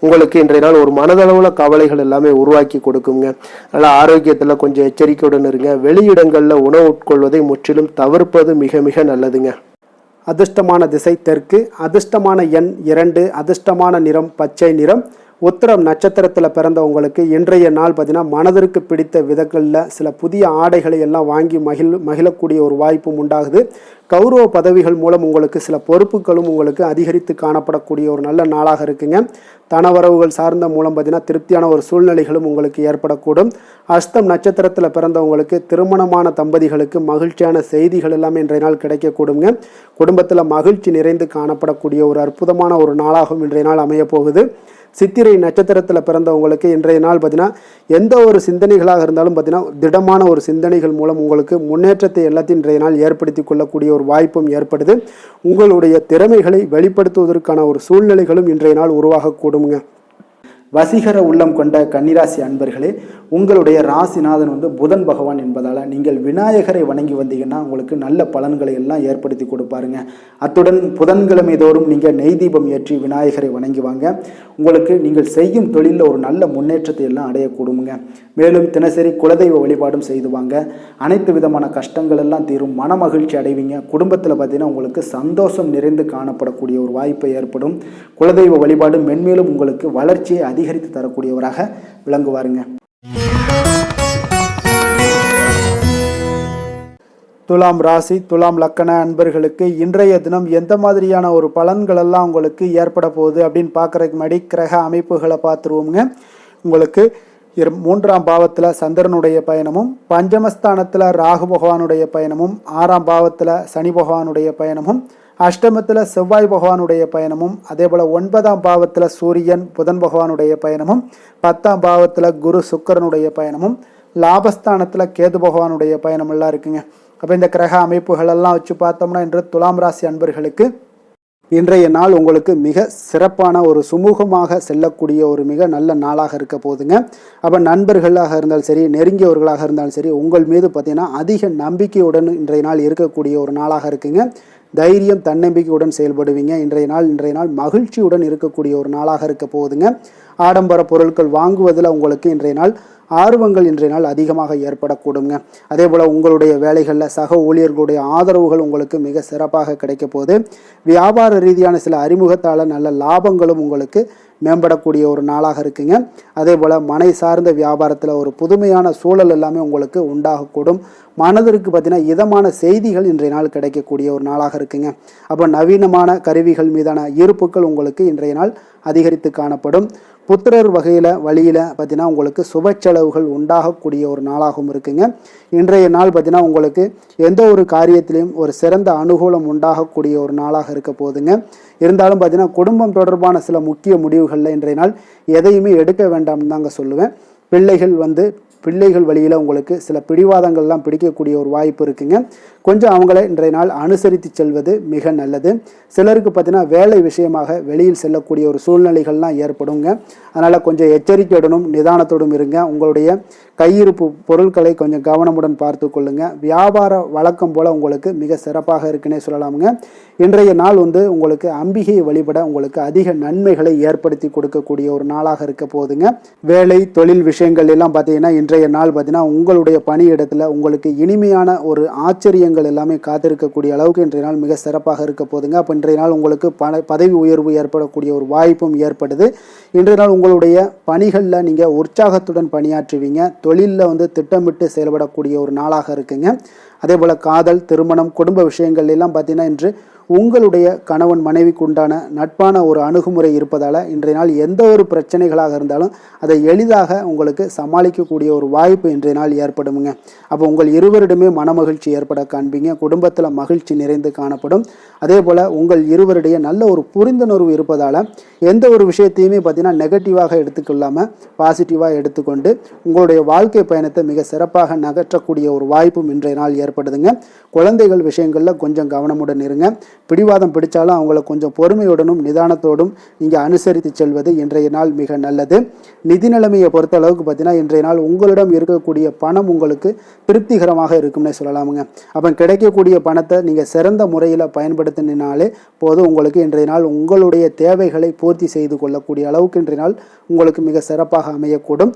உங்களுக்கு இன்றைய நாள் ஒரு மனதளவுல கவலைகள் எல்லாமே உருவாக்கி கொடுக்குங்க. அதனால ஆரோக்கியத்துல கொஞ்சம் எச்சரிக்கையுடன் இருங்க. வெளியிடங்கள்ல உணவு உட்கொள்வதை முற்றிலும் தவிர்ப்பது மிக மிக நல்லதுங்க. அதிர்ஷ்டமான திசை தெற்கு, அதிர்ஷ்டமான எண் 2, அதிர்ஷ்டமான நிறம் பச்சை நிறம். உத்திரம் நட்சத்திரத்தில் பிறந்தவங்களுக்கு இன்றைய நாள் பார்த்தீங்கன்னா மனதிற்கு பிடித்த விதங்களில் சில புதிய ஆடைகளை எல்லாம் வாங்கி மகிழக்கூடிய ஒரு வாய்ப்பும் உண்டாகுது. கௌரவ பதவிகள் மூலம் உங்களுக்கு சில பொறுப்புகளும் உங்களுக்கு அதிகரித்து காணப்படக்கூடிய ஒரு நல்ல நாளாக இருக்குங்க. தனவரவுகள் சார்ந்த மூலம் பார்த்தீங்கன்னா திருப்தியான ஒரு சூழ்நிலைகளும் உங்களுக்கு ஏற்படக்கூடும். அஸ்தம் நட்சத்திரத்தில் பிறந்தவங்களுக்கு திருமணமான தம்பதிகளுக்கு மகிழ்ச்சியான செய்திகள் எல்லாமே இன்றைய நாள் கிடைக்கக்கூடுங்க. குடும்பத்தில் மகிழ்ச்சி நிறைந்து காணப்படக்கூடிய ஒரு அற்புதமான ஒரு நாளாகவும் இன்றைய நாள் அமைய போகுது. சித்திரை நட்சத்திரத்தில் பிறந்தவங்களுக்கு இன்றைய நாள் பார்த்தீங்கன்னா எந்த ஒரு சிந்தனைகளாக இருந்தாலும் பார்த்தீங்கன்னா திடமான ஒரு சிந்தனைகள் மூலம் உங்களுக்கு முன்னேற்றத்தை எல்லாத்தையும் இன்றைய நாள் ஏற்படுத்தி கொள்ளக்கூடிய ஒரு வாய்ப்பும் ஏற்படுது. உங்களுடைய திறமைகளை வெளிப்படுத்துவதற்கான ஒரு சூழ்நிலைகளும் இன்றைய நாள் உருவாகக்கூடுங்க. வசீகர உள்ளம் கொண்ட கன்னிராசி அன்பர்களே, உங்களுடைய ராசிநாதன் வந்து புதன் பகவான் என்பதால் நீங்கள் விநாயகரை வணங்கி வந்தீங்கன்னா உங்களுக்கு நல்ல பலன்களை எல்லாம் ஏற்படுத்தி கொடுப்பாருங்க. அத்துடன் புதன்கிழமை தோறும் நீங்கள் நெய் தீபம் ஏற்றி விநாயகரை வணங்கி வாங்க. உங்களுக்கு நீங்கள் செய்யும் தொழிலில் ஒரு நல்ல முன்னேற்றத்தை எல்லாம் அடையக்கூடுங்க. மேலும் தினசரி குலதெய்வ வழிபாடும் செய்து வாங்க. அனைத்து விதமான கஷ்டங்கள் எல்லாம் தீரும், மன மகிழ்ச்சி அடைவீங்க. குடும்பத்தில் பார்த்தீங்கன்னா உங்களுக்கு சந்தோஷம் நிறைந்து காணப்படக்கூடிய ஒரு வாய்ப்பு ஏற்படும். குலதெய்வ வழிபாடு மென்மேலும் உங்களுக்கு வளர்ச்சியை அதிகரித்து தரக்கூடியவராக விளங்குவாருங்க. துலாம் ராசி துலாம் லக்கண அன்பர்களுக்கு இன்றைய தினம் எந்த மாதிரியான ஒரு பலன்கள் எல்லாம் உங்களுக்கு ஏற்பட போகுது அப்படின்னு பார்க்குறதுக்கு முன்னாடி கிரக அமைப்புகளை பார்த்துருவோங்க. உங்களுக்கு 3ஆம் பாவத்தில் சந்திரனுடைய பயணமும், பஞ்சமஸ்தானத்தில் ராகு பகவானுடைய பயணமும், 6ஆம் பாவத்தில் சனி பகவானுடைய பயணமும், அஷ்டமத்தில் செவ்வாய் பகவானுடைய பயணமும், அதே போல் 9ஆம் பாவத்தில் சூரியன் புதன் பகவானுடைய பயணமும், 10ஆம் பாவத்தில் குரு சுக்கிரனுடைய பயணமும், லாபஸ்தானத்தில் கேது பகவானுடைய பயணம் எல்லாம் இருக்குங்க. அப்போ இந்த கிரக அமைப்புகளெல்லாம் வச்சு பார்த்தோம்னா இன்று துலாம் ராசி அன்பர்களுக்கு இன்றைய நாள் உங்களுக்கு மிக சிறப்பான ஒரு சுமூகமாக செல்லக்கூடிய ஒரு மிக நல்ல நாளாக இருக்க போகுதுங்க. அப்போ நண்பர்களாக இருந்தாலும் சரி, நெருங்கியவர்களாக இருந்தாலும் சரி, உங்கள் மீது பார்த்தீங்கன்னா அதிக நம்பிக்கையுடன் இன்றைய நாள் இருக்கக்கூடிய ஒரு நாளாக இருக்குங்க. தைரியம் தன்னம்பிக்கையுடன் செயல்படுவீங்க. இன்றைய நாள் மகிழ்ச்சியுடன் இருக்கக்கூடிய ஒரு நாளாக இருக்க போகுதுங்க. ஆடம்பர பொருட்கள் வாங்குவதில் உங்களுக்கு இன்றைய நாள் ஆர்வங்கள் இன்றைய நாள் அதிகமாக ஏற்படக்கூடுங்க. அதே போல் உங்களுடைய வேலைகளில் சக ஊழியர்களுடைய ஆதரவுகள் உங்களுக்கு மிக சிறப்பாக கிடைக்க போகுது. வியாபார ரீதியான சில அறிமுகத்தால் நல்ல லாபங்களும் உங்களுக்கு மேம்படக்கூடிய ஒரு நாளாக இருக்குங்க. அதே போல் மனை சார்ந்த வியாபாரத்தில் ஒரு புதுமையான சூழல் எல்லாமே உங்களுக்கு உண்டாகக்கூடும். மனதிற்கு பார்த்தீங்கன்னா இதமான செய்திகள் இன்றைய நாள் கிடைக்கக்கூடிய ஒரு நாளாக இருக்குங்க. அப்போ நவீனமான கருவிகள் மீதான ஈர்ப்புகள் உங்களுக்கு இன்றைய நாள் அதிகரித்து காணப்படும். புத்திரர் வழியில் பார்த்தீங்கன்னா உங்களுக்கு சுப செலவுகள் உண்டாகக்கூடிய ஒரு நாளாகவும் இருக்குங்க. இன்றைய நாள் பார்த்தீங்கன்னா உங்களுக்கு எந்த ஒரு காரியத்திலையும் ஒரு சிறந்த அனுகூலம் உண்டாகக்கூடிய ஒரு நாளாக இருக்க போகுதுங்க. இருந்தாலும் பார்த்தீங்கன்னா குடும்பம் தொடர்பான சில முக்கிய முடிவுகளில் இன்றைய நாள் எதையுமே எடுக்க வேண்டாம்னு தாங்க சொல்லுவேன். பிள்ளைகள் வழியில் உங்களுக்கு சில பிடிவாதங்கள்லாம் பிடிக்கக்கூடிய ஒரு வாய்ப்பு இருக்குங்க. கொஞ்சம் அவங்கள இன்றைய நாள் அனுசரித்து செல்வது மிக நல்லது. சிலருக்கு பார்த்தீங்கன்னா வேலை விஷயமாக வெளியில் செல்லக்கூடிய ஒரு சூழ்நிலைகள்லாம் ஏற்படுங்க. அதனால் கொஞ்சம் எச்சரிக்கையுடனும் நிதானத்தோடும் இருங்க. உங்களுடைய கையிருப்பு பொருட்களை கொஞ்சம் கவனமுடன் பார்த்து கொள்ளுங்க. வியாபார வழக்கம் போல் உங்களுக்கு மிக சிறப்பாக இருக்குன்னே சொல்லலாமுங்க. இன்றைய நாள் உங்களுக்கு அம்பிகையை வழிபட உங்களுக்கு அதிக நன்மைகளை ஏற்படுத்தி கொடுக்கக்கூடிய ஒரு நாளாக இருக்க போகுதுங்க. வேலை தொழில் விஷயங்கள் எல்லாம் பார்த்தீங்கன்னா இன்றைய நாள் பார்த்தீங்கன்னா உங்களுடைய பணியிடத்தில் உங்களுக்கு இனிமையான ஒரு ஆச்சரியங்கள் எல்லாமே காத்திருக்கக்கூடிய அளவுக்கு இன்றைய நாள் மிக சிறப்பாக இருக்க போகுதுங்க. அப்போ இன்றைய நாள் உங்களுக்கு பதவி உயர்வு ஏற்படக்கூடிய ஒரு வாய்ப்பும் ஏற்படுது. இன்றைய நாள் உங்களுடைய பணிகளில் நீங்கள் உற்சாகத்துடன் பணியாற்றுவீங்க. தொழிலில் திட்டமிட்டு செயல்படக்கூடிய ஒரு நாளாக இருக்குங்க. அதே போல் காதல், திருமணம், குடும்ப விஷயங்கள் எல்லாம் பார்த்தீங்கன்னா இன்று உங்களுடைய கணவன் மனைவிக்கு உண்டான நட்பான ஒரு அணுகுமுறை இருப்பதால் இன்றைய நாள் எந்த ஒரு பிரச்சனைகளாக இருந்தாலும் அதை எளிதாக உங்களுக்கு சமாளிக்கக்கூடிய ஒரு வாய்ப்பு இன்றைய நாள் ஏற்படுமுங்க. அப்போ உங்கள் இருவரிடமே மனமகிழ்ச்சி ஏற்பட காண்பீங்க. குடும்பத்தில் மகிழ்ச்சி நிறைந்து காணப்படும். அதே போல் உங்கள் இருவருடைய நல்ல ஒரு புரிந்துணர்வு இருப்பதால் எந்த ஒரு விஷயத்தையுமே பார்த்தீங்கன்னா நெகட்டிவாக எடுத்துக்கொள்ளாமல் பாசிட்டிவாக எடுத்துக்கொண்டு உங்களுடைய வாழ்க்கை பயணத்தை மிக சிறப்பாக நகற்றக்கூடிய ஒரு வாய்ப்பும் இன்றைய நாள் ஏற்படுதுங்க. குழந்தைகள் விஷயங்களில் கொஞ்சம் கவனமுடன் இருங்க. பிடிவாதம் பிடிச்சாலும் அவங்கள கொஞ்சம் பொறுமையுடனும் நிதானத்தோடும் நீங்கள் அனுசரித்து செல்வது இன்றைய நாள் மிக நல்லது. நிதி நிலைமையை பொறுத்த அளவுக்கு பார்த்தீங்கன்னா இன்றைய நாள் உங்களிடம் இருக்கக்கூடிய பணம் உங்களுக்கு திருப்திகரமாக இருக்கும்னே சொல்லலாமுங்க. அப்போ கிடைக்கக்கூடிய பணத்தை நீங்கள் சிறந்த முறையில் பயன்படுத்தினாலே போதும். உங்களுக்கு இன்றைய நாள் உங்களுடைய தேவைகளை பூர்த்தி செய்து கொள்ளக்கூடிய அளவுக்கு இன்றைய நாள் உங்களுக்கு மிக சிறப்பாக அமையக்கூடும்.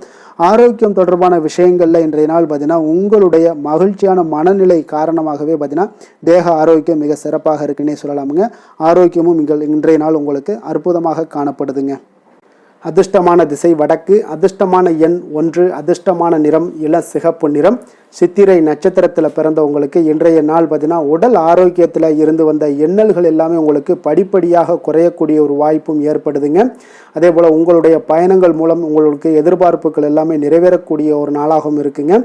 ஆரோக்கியம் தொடர்பான விஷயங்களில் இன்றைய நாள் பார்த்தீங்கன்னா உங்களுடைய மகிழ்ச்சியான மனநிலை காரணமாகவே பார்த்தீங்கன்னா தேக ஆரோக்கியம் மிக சிறப்பாக இருக்குன்னே சொல்லலாமுங்க. ஆரோக்கியமும் இன்றைய நாள் உங்களுக்கு அற்புதமாக காணப்படுதுங்க. அதிர்ஷ்டமான திசை வடக்கு, அதிர்ஷ்டமான எண் 1, அதிர்ஷ்டமான நிறம் இளசிகப்பு நிறம். சித்திரை நட்சத்திரத்தில் பிறந்தவங்களுக்கு இன்றைய நாள் பார்த்தீங்கன்னா உடல் ஆரோக்கியத்தில் இருந்து வந்த எண்ணல்கள் எல்லாமே உங்களுக்கு படிப்படியாக குறையக்கூடிய ஒரு வாய்ப்பும் ஏற்படுதுங்க. அதே போல் உங்களுடைய பயணங்கள் மூலம் உங்களுக்கு எதிர்பார்ப்புகள் எல்லாமே நிறைவேறக்கூடிய ஒரு நாளாகவும் இருக்குங்க.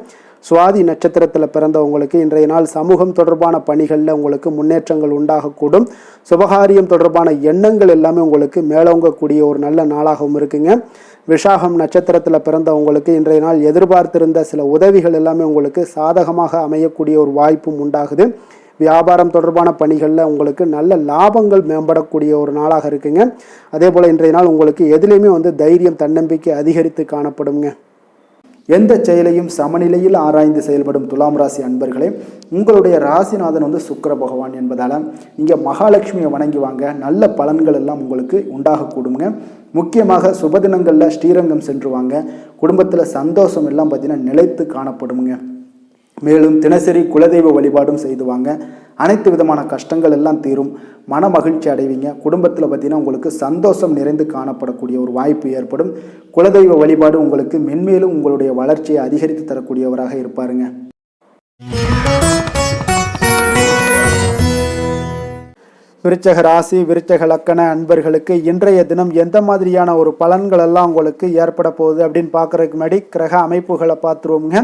சுவாதி நட்சத்திரத்தில் பிறந்தவங்களுக்கு இன்றைய நாள் சமூகம் தொடர்பான பணிகளில் உங்களுக்கு முன்னேற்றங்கள் உண்டாகக்கூடும். சுபகாரியம் தொடர்பான எண்ணங்கள் எல்லாமே உங்களுக்கு மேலோங்கக்கூடிய ஒரு நல்ல நாளாகவும் இருக்குங்க. விஷாகம் நட்சத்திரத்தில் பிறந்தவங்களுக்கு இன்றைய நாள் எதிர்பார்த்திருந்த சில உதவிகள் எல்லாமே உங்களுக்கு சாதகமாக அமையக்கூடிய ஒரு வாய்ப்பும் உண்டாகுது. வியாபாரம் தொடர்பான பணிகளில் உங்களுக்கு நல்ல லாபங்கள் மேம்படக்கூடிய ஒரு நாளாக இருக்குங்க. அதே போல் இன்றைய நாள் உங்களுக்கு எதுலேயுமே தைரியம் தன்னம்பிக்கை அதிகரித்து காணப்படுங்க. எந்த செயலையும் சமநிலையில் ஆராய்ந்து செயல்படும் துலாம் ராசி அன்பர்களே, உங்களுடைய ராசிநாதன் வந்து சுக்கிர பகவான் என்பதால் நீங்கள் மகாலட்சுமியை வணங்கி வாங்க, நல்ல பலன்கள் எல்லாம் உங்களுக்கு உண்டாகக்கூடுங்க. முக்கியமாக சுபதினங்களில் ஸ்ரீரங்கம் சென்று வாங்க, குடும்பத்தில் சந்தோஷம் எல்லாம் பார்த்தீங்கன்னா நிலைத்து காணப்படுங்க. மேலும் தினசரி குலதெய்வ வழிபாடும் செய்து வாங்க, அனைத்து விதமான கஷ்டங்கள் எல்லாம் தீரும், மன மகிழ்ச்சி அடைவீங்க. குடும்பத்தில் பார்த்தீங்கன்னா உங்களுக்கு சந்தோஷம் நிறைந்து காணப்படக்கூடிய ஒரு வாய்ப்பு ஏற்படும். குலதெய்வ வழிபாடு உங்களுக்கு மென்மேலும் உங்களுடைய வளர்ச்சியை அதிகரித்து தரக்கூடியவராக இருப்பாருங்க. விருச்சக ராசி விருச்சக லக்கண அன்பர்களுக்கு இன்றைய தினம் எந்த மாதிரியான ஒரு பலன்கள் எல்லாம் உங்களுக்கு ஏற்பட போகுது அப்படின்னு பார்க்கறதுக்கு முன்னாடி கிரக அமைப்புகளை பார்த்துருவோங்க.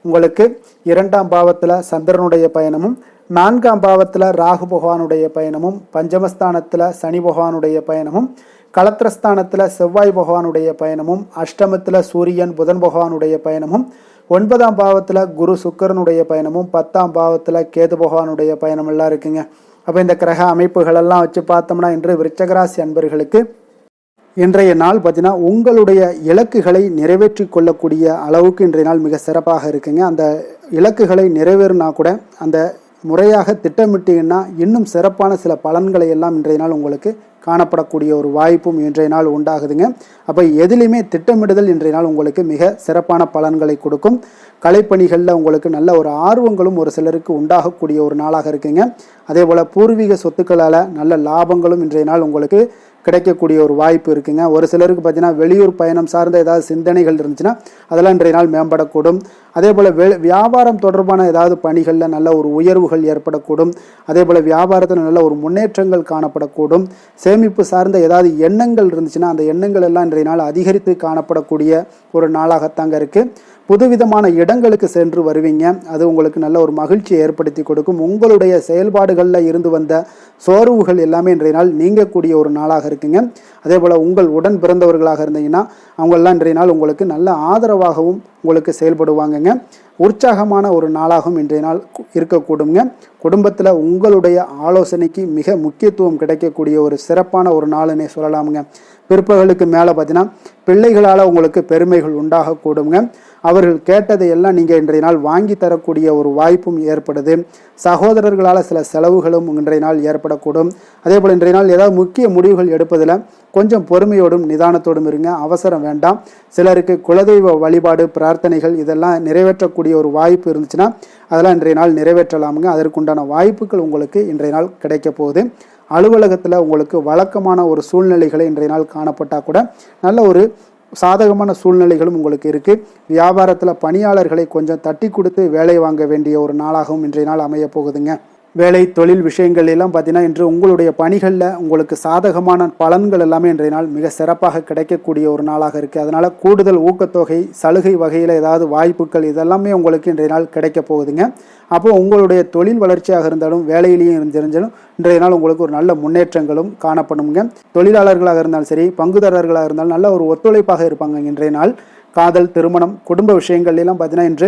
உங்களுக்கு 2ஆம் பாவத்தில் சந்திரனுடைய பயணமும், 4ஆம் பாவத்தில் ராகு பகவானுடைய பயணமும், பஞ்சமஸ்தானத்தில் சனி பகவானுடைய பயணமும், களத்திரஸ்தானத்தில் செவ்வாய் பகவானுடைய பயணமும், அஷ்டமத்தில் சூரியன் புதன் பகவானுடைய பயணமும், 9ஆம் பாவத்தில் குரு சுக்கரனுடைய பயணமும், 10ஆம் பாவத்தில் கேது பகவானுடைய பயணம் எல்லாம் இருக்குங்க. அப்போ இந்த கிரக அமைப்புகளெல்லாம் வச்சு பார்த்தோம்னா இன்று விருச்சகராசி அன்பர்களுக்கு இன்றைய நாள் பார்த்தீங்கன்னா உங்களுடைய இலக்குகளை நிறைவேற்றி கொள்ளக்கூடிய அளவுக்கு இன்றைய நாள் மிக சிறப்பாக இருக்குங்க. அந்த இலக்குகளை நிறைவேறினா கூட அந்த முறையாக திட்டமிட்டீங்கன்னா இன்னும் சிறப்பான சில பலன்களை எல்லாம் இன்றைய நாள் உங்களுக்கு காணப்படக்கூடிய ஒரு வாய்ப்பும் இன்றைய நாள் உண்டாகுதுங்க. அப்போ எதிலுமே திட்டமிடுதல் இன்றைய நாள் உங்களுக்கு மிக சிறப்பான பலன்களை கொடுக்கும். கலைப்பணிகளில் உங்களுக்கு நல்ல ஒரு ஆர்வங்களும் ஒரு சிலருக்கு உண்டாகக்கூடிய ஒரு நாளாக இருக்குங்க. அதே போல் பூர்வீக சொத்துக்களால் நல்ல லாபங்களும் இன்றைய நாள் உங்களுக்கு கிடைக்கக்கூடிய ஒரு வாய்ப்பு இருக்குங்க. ஒரு சிலருக்கு பார்த்தீங்கன்னா வெளியூர் பயணம் சார்ந்த ஏதாவது சிந்தனைகள் இருந்துச்சுன்னா அதெல்லாம் இன்றைய நாள் மேம்படக்கூடும். அதே போல் வியாபாரம் தொடர்பான ஏதாவது பணிகளில் நல்ல ஒரு உயர்வுகள் ஏற்படக்கூடும். அதே போல் வியாபாரத்தில் நல்ல ஒரு முன்னேற்றங்கள் காணப்படக்கூடும். சேமிப்பு சார்ந்த ஏதாவது எண்ணங்கள் இருந்துச்சுன்னா அந்த எண்ணங்கள் எல்லாம் இன்றைய நாள் அதிகரித்து காணப்படக்கூடிய ஒரு நாளாகத்தாங்க இருக்குது. புதுவிதமான இடங்களுக்கு சென்று வருவீங்க, அது உங்களுக்கு நல்ல ஒரு மகிழ்ச்சியை ஏற்படுத்தி கொடுக்கும். உங்களுடைய செயல்பாடுகளில் இருந்து வந்த சோர்வுகள் எல்லாமே இன்றைய நாள் நீங்கக்கூடிய ஒரு நாளாக இருக்குங்க. அதே போல் உங்கள் உடன் பிறந்தவர்களாக இருந்தீங்கன்னா அவங்களெல்லாம் இன்றைய நாள் உங்களுக்கு நல்ல ஆதரவாகவும் உங்களுக்கு செயல்படுவாங்கங்க. உற்சாகமான ஒரு நாளாகவும் இன்றைய நாள் இருக்கக்கூடுங்க. குடும்பத்தில் உங்களுடைய ஆலோசனைக்கு மிக முக்கியத்துவம் கிடைக்கக்கூடிய ஒரு சிறப்பான ஒரு நாளுன்னே சொல்லலாமுங்க. பிற்பகலுக்கு மேலே பார்த்தீங்கன்னா பிள்ளைகளால் உங்களுக்கு பெருமைகள் உண்டாகக்கூடுங்க. அவர்கள் கேட்டதை எல்லாம் நீங்கள் இன்றைய நாள் வாங்கி தரக்கூடிய ஒரு வாய்ப்பும் ஏற்படுது. சகோதரர்களால் சில செலவுகளும் இன்றைய நாள் ஏற்படக்கூடும். அதே போல் இன்றைய நாள் ஏதாவது முக்கிய முடிவுகள் எடுப்பதில் கொஞ்சம் பொறுமையோடும் நிதானத்தோடும் இருங்க, அவசரம் வேண்டாம். சிலருக்கு குலதெய்வ வழிபாடு பிரார்த்தனைகள் இதெல்லாம் நிறைவேற்றக்கூடிய ஒரு வாய்ப்பு இருந்துச்சுன்னா அதெல்லாம் இன்றைய நாள் நிறைவேற்றலாமுங்க. அதற்குண்டான வாய்ப்புகள் உங்களுக்கு இன்றைய நாள் கிடைக்க போகுது. அலுவலகத்தில் உங்களுக்கு வழக்கமான ஒரு சூழ்நிலைகளை இன்றைய நாள் காணப்பட்டால் கூட நல்ல ஒரு சாதகமான சூழ்நிலைகளும் உங்களுக்கு இருக்குது. வியாபாரத்தில் பணியாளர்களை கொஞ்சம் தட்டி கொடுத்து வேலை வாங்க வேண்டிய ஒரு நாளாகவும் இன்றைய நாள் அமைய போகுதுங்க. வேலை தொழில் விஷயங்கள் எல்லாம் பார்த்தீங்கன்னா இன்று உங்களுடைய பணிகளில் உங்களுக்கு சாதகமான பலன்கள் எல்லாமே இன்றைய நாள் மிக சிறப்பாக கிடைக்கக்கூடிய ஒரு நாளாக இருக்குது. அதனால் கூடுதல் ஊக்கத்தொகை சலுகை வகையில் ஏதாவது வாய்ப்புகள் இதெல்லாமே உங்களுக்கு இன்றைய நாள் கிடைக்க போகுதுங்க. அப்போது உங்களுடைய தொழில் வளர்ச்சியாக இருந்தாலும் வேலையிலையும் இருந்தாலும் இன்றைய நாள் உங்களுக்கு ஒரு நல்ல முன்னேற்றங்களும் காணப்படுங்க. தொழிலாளர்களாக இருந்தாலும் சரி, பங்குதாரர்களாக இருந்தாலும் நல்ல ஒரு ஒத்துழைப்பாக இருப்பாங்க இன்றைய நாள். காதல், திருமணம், குடும்ப விஷயங்கள் எல்லாம் பார்த்தீங்கன்னா இன்று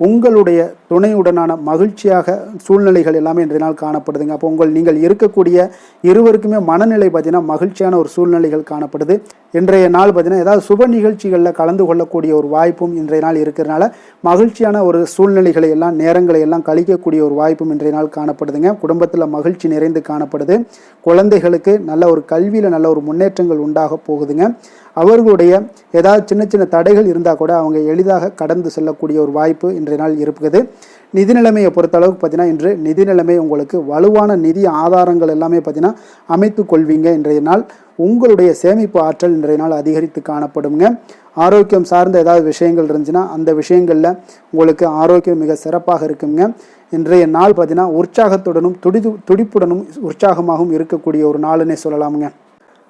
உங்களுடைய துணையுடனான மகிழ்ச்சியாக சூழ்நிலைகள் எல்லாமே இன்றைய நாள் காணப்படுதுங்க. அப்போ நீங்கள் இருக்கக்கூடிய இருவருக்குமே மனநிலை பார்த்தீங்கன்னா மகிழ்ச்சியான ஒரு சூழ்நிலைகள் காணப்படுது. இன்றைய நாள் பார்த்தீங்கன்னா ஏதாவது சுப நிகழ்ச்சிகளில் கலந்து கொள்ளக்கூடிய ஒரு வாய்ப்பும் இன்றைய நாள் இருக்கிறனால மகிழ்ச்சியான ஒரு சூழ்நிலைகளை எல்லாம் நேரங்களை எல்லாம் கழிக்கக்கூடிய ஒரு வாய்ப்பும் இன்றைய நாள் காணப்படுதுங்க. குடும்பத்தில் மகிழ்ச்சி நிறைந்து காணப்படுது. குழந்தைகளுக்கு நல்ல ஒரு கல்வியில் நல்ல ஒரு முன்னேற்றங்கள் உண்டாக போகுதுங்க. அவர்களுடைய ஏதாவது சின்ன சின்ன தடைகள் இருந்தால் கூட அவங்க எளிதாக கடந்து செல்லக்கூடிய ஒரு வாய்ப்பு இன்றைய நாள் இருக்குது. நிதி நிலைமையை பொறுத்தளவுக்கு பார்த்தீங்கன்னா இன்று நிதி நிலைமை உங்களுக்கு வலுவான நிதி ஆதாரங்கள் எல்லாமே பார்த்தீங்கன்னா அமைத்து கொள்வீங்க. இன்றைய நாள் உங்களுடைய சேமிப்பு ஆற்றல் இன்றைய நாள் அதிகரித்து காணப்படுங்க. ஆரோக்கியம் சார்ந்த ஏதாவது விஷயங்கள் இருந்துச்சுன்னா அந்த விஷயங்களில் உங்களுக்கு ஆரோக்கியம் மிக சிறப்பாக இருக்குங்க. இன்றைய நாள் பார்த்தீங்கன்னா உற்சாகத்துடனும் துடிப்புடனும் உற்சாகமாகவும் இருக்கக்கூடிய ஒரு நாளுன்னே சொல்லலாமுங்க.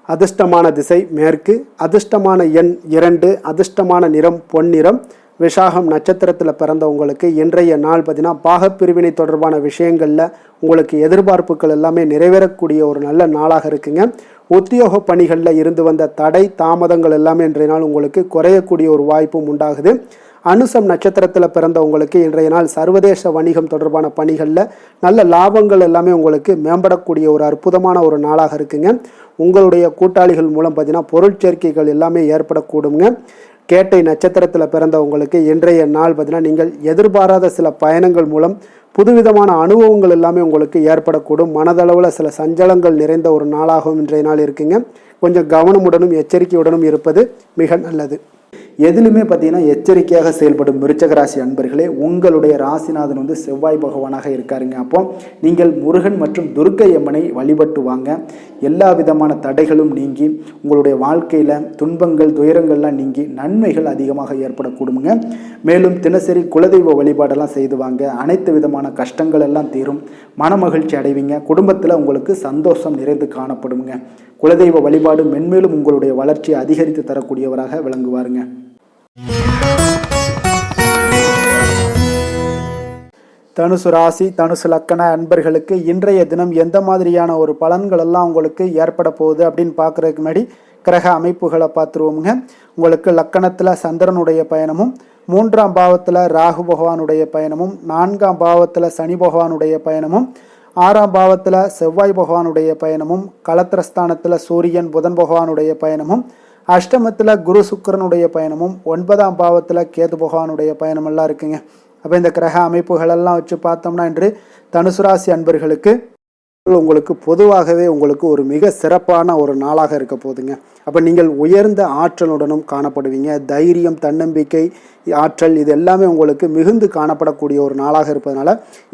அதிர்ஷ்டமான திசை மேற்கு, அதிர்ஷ்டமான எண் 2, அதிர்ஷ்டமான நிறம் பொன்னிறம். விசாகம் நட்சத்திரத்தில் பிறந்தவங்களுக்கு இன்றைய நாள் பார்த்தீங்கன்னா பாகப்பிரிவினை தொடர்பான விஷயங்களில் உங்களுக்கு எதிர்பார்ப்புகள் எல்லாமே நிறைவேறக்கூடிய ஒரு நல்ல நாளாக இருக்குங்க. உத்தியோக பணிகளில் இருந்து வந்த தடை தாமதங்கள் எல்லாமே இன்றைய நாள் உங்களுக்கு குறையக்கூடிய ஒரு வாய்ப்பும் உண்டாகுது. அனுசம் நட்சத்திரத்தில் பிறந்தவங்களுக்கு இன்றைய நாள் சர்வதேச வணிகம் தொடர்பான பணிகளில் நல்ல லாபங்கள் எல்லாமே உங்களுக்கு மேம்படக்கூடிய ஒரு அற்புதமான ஒரு நாளாக இருக்குங்க. உங்களுடைய கூட்டாளிகள் மூலம் பார்த்தீங்கன்னா பொருட்சேர்க்கைகள் எல்லாமே ஏற்படக்கூடுங்க. கேட்டை நட்சத்திரத்தில் பிறந்தவங்களுக்கு இன்றைய நாள் பார்த்தீங்கன்னா நீங்கள் எதிர்பாராத சில பயணங்கள் மூலம் புதுவிதமான அனுபவங்கள் எல்லாமே உங்களுக்கு ஏற்படக்கூடும். மனதளவில் சில சஞ்சலங்கள் நிறைந்த ஒரு நாளாகவும் இன்றைய நாள் இருக்குங்க. கொஞ்சம் கவனமுடனும் எச்சரிக்கையுடனும் இருப்பது மிக நல்லது. எதிலுமே பார்த்தீங்கன்னா எச்சரிக்கையாக செயல்படும் விருச்சக ராசி அன்பர்களே, உங்களுடைய ராசிநாதன் வந்து செவ்வாய் பகவானாக இருக்காருங்க. அப்போ நீங்கள் முருகன் மற்றும் துர்க்கை அம்மனை வழிபட்டு வாங்க. எல்லா விதமான தடைகளும் நீங்கி உங்களுடைய வாழ்க்கையில் துன்பங்கள் துயரங்கள்லாம் நீங்கி நன்மைகள் அதிகமாக ஏற்படக்கூடுங்க. மேலும் தினசரி குலதெய்வ வழிபாடெல்லாம் செய்து வாங்க. அனைத்து விதமான கஷ்டங்கள் எல்லாம் தீரும். மன மகிழ்ச்சி அடைவீங்க. குடும்பத்தில் உங்களுக்கு சந்தோஷம் நிறைந்து காணப்படுங்க. குலதெய்வ வழிபாடு மென்மேலும் உங்களுடைய வளர்ச்சியை அதிகரித்து தரக்கூடியவராக விளங்குவாருங்க. தனுசு ராசி தனுசு லக்கண அன்பர்களுக்கு இன்றைய தினம் எந்த மாதிரியான ஒரு பலன்கள் எல்லாம் உங்களுக்கு ஏற்பட போகுது அப்படின்னு பார்க்குறதுக்கு முன்னாடி கிரக அமைப்புகளை பார்த்துருவோமுங்க. உங்களுக்கு லக்கணத்தில் சந்திரனுடைய பயணமும், 3ஆம் பாவத்தில் ராகு பகவானுடைய பயணமும், 4ஆம் பாவத்தில் சனி பகவானுடைய பயணமும், 6ஆம் பாவத்தில் செவ்வாய் பகவானுடைய பயணமும், களத்திரஸ்தானத்தில் சூரியன் புதன் பகவானுடைய பயணமும், அஷ்டமத்தில் குரு சுக்கிரனுடைய பயணமும், 9ஆம் பாவத்தில் கேது பகவானுடைய பயணமெல்லாம் இருக்குங்க. அப்போ இந்த கிரக அமைப்புகளெல்லாம் வச்சு பார்த்தோம்னா இன்று தனுசு ராசி அன்பர்களுக்கு உங்களுக்கு பொதுவாகவே உங்களுக்கு ஒரு மிக சிறப்பான ஒரு நாளாக இருக்க போகுதுங்க. அப்போ நீங்கள் உயர்ந்த ஆற்றலுடனும் காணப்படுவீங்க. தைரியம், தன்னம்பிக்கை, ஆற்றல் இது எல்லாமே உங்களுக்கு மிகுந்து காணப்படக்கூடிய ஒரு நாளாக இருப்பதனால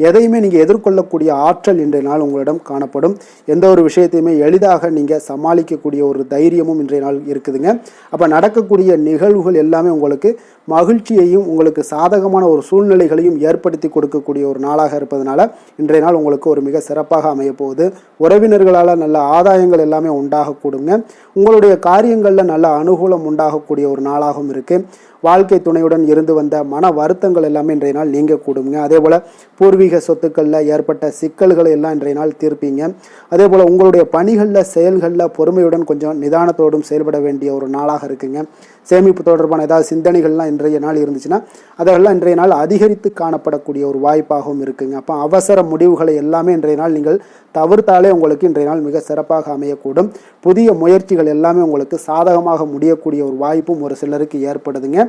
எதையுமே நீங்கள் எதிர்கொள்ளக்கூடிய ஆற்றல் இன்றைய நாள் உங்களிடம் காணப்படும். எந்த ஒரு விஷயத்தையுமே எளிதாக நீங்கள் சமாளிக்கக்கூடிய ஒரு தைரியமும் இன்றைய நாள் இருக்குதுங்க. அப்போ நடக்கக்கூடிய நிகழ்வுகள் எல்லாமே உங்களுக்கு மகிழ்ச்சியையும் உங்களுக்கு சாதகமான ஒரு சூழ்நிலைகளையும் ஏற்படுத்தி கொடுக்கக்கூடிய ஒரு நாளாக இருப்பதனால இன்றைய நாள் உங்களுக்கு ஒரு மிக சிறப்பாக அமைய போகுது. உறவினர்களால் நல்ல ஆதாயங்கள் எல்லாமே உண்டாகக்கூடுங்க. உங்களுடைய காரியங்களில் நல்ல அனுகூலம் உண்டாகக்கூடிய ஒரு நாளாகவும் இருக்குது. வாழ்க்கை துணையுடன் இருந்து வந்த மன வருத்தங்கள் எல்லாமே இன்றைய நாள் நீங்கக்கூடுங்க. அதே போல் பூர்வீக சொத்துக்களில் ஏற்பட்ட சிக்கல்களை எல்லாம் இன்றைய நாள் தீர்ப்பீங்க. அதே போல் உங்களுடைய பணிகளில் செயல்களில் பொறுமையுடன் கொஞ்சம் நிதானத்தோடும் செயல்பட வேண்டிய ஒரு நாளாக இருக்குங்க. சேமிப்பு தொடர்பான ஏதாவது சிந்தனைகள்லாம் இன்றைய நாள் இருந்துச்சுன்னா அதெல்லாம் இன்றைய நாள் அதிகரித்து காணப்படக்கூடிய ஒரு வாய்ப்பாகவும் இருக்குங்க. அப்போ அவசர முடிவுகளை எல்லாமே இன்றைய நாள் நீங்கள் தவிர்த்தாலே உங்களுக்கு இன்றைய நாள் மிக சிறப்பாக அமையக்கூடும். புதிய முயற்சிகள் எல்லாமே உங்களுக்கு சாதகமாக முடியக்கூடிய ஒரு வாய்ப்பும் ஒரு சிலருக்கு ஏற்படுதுங்க.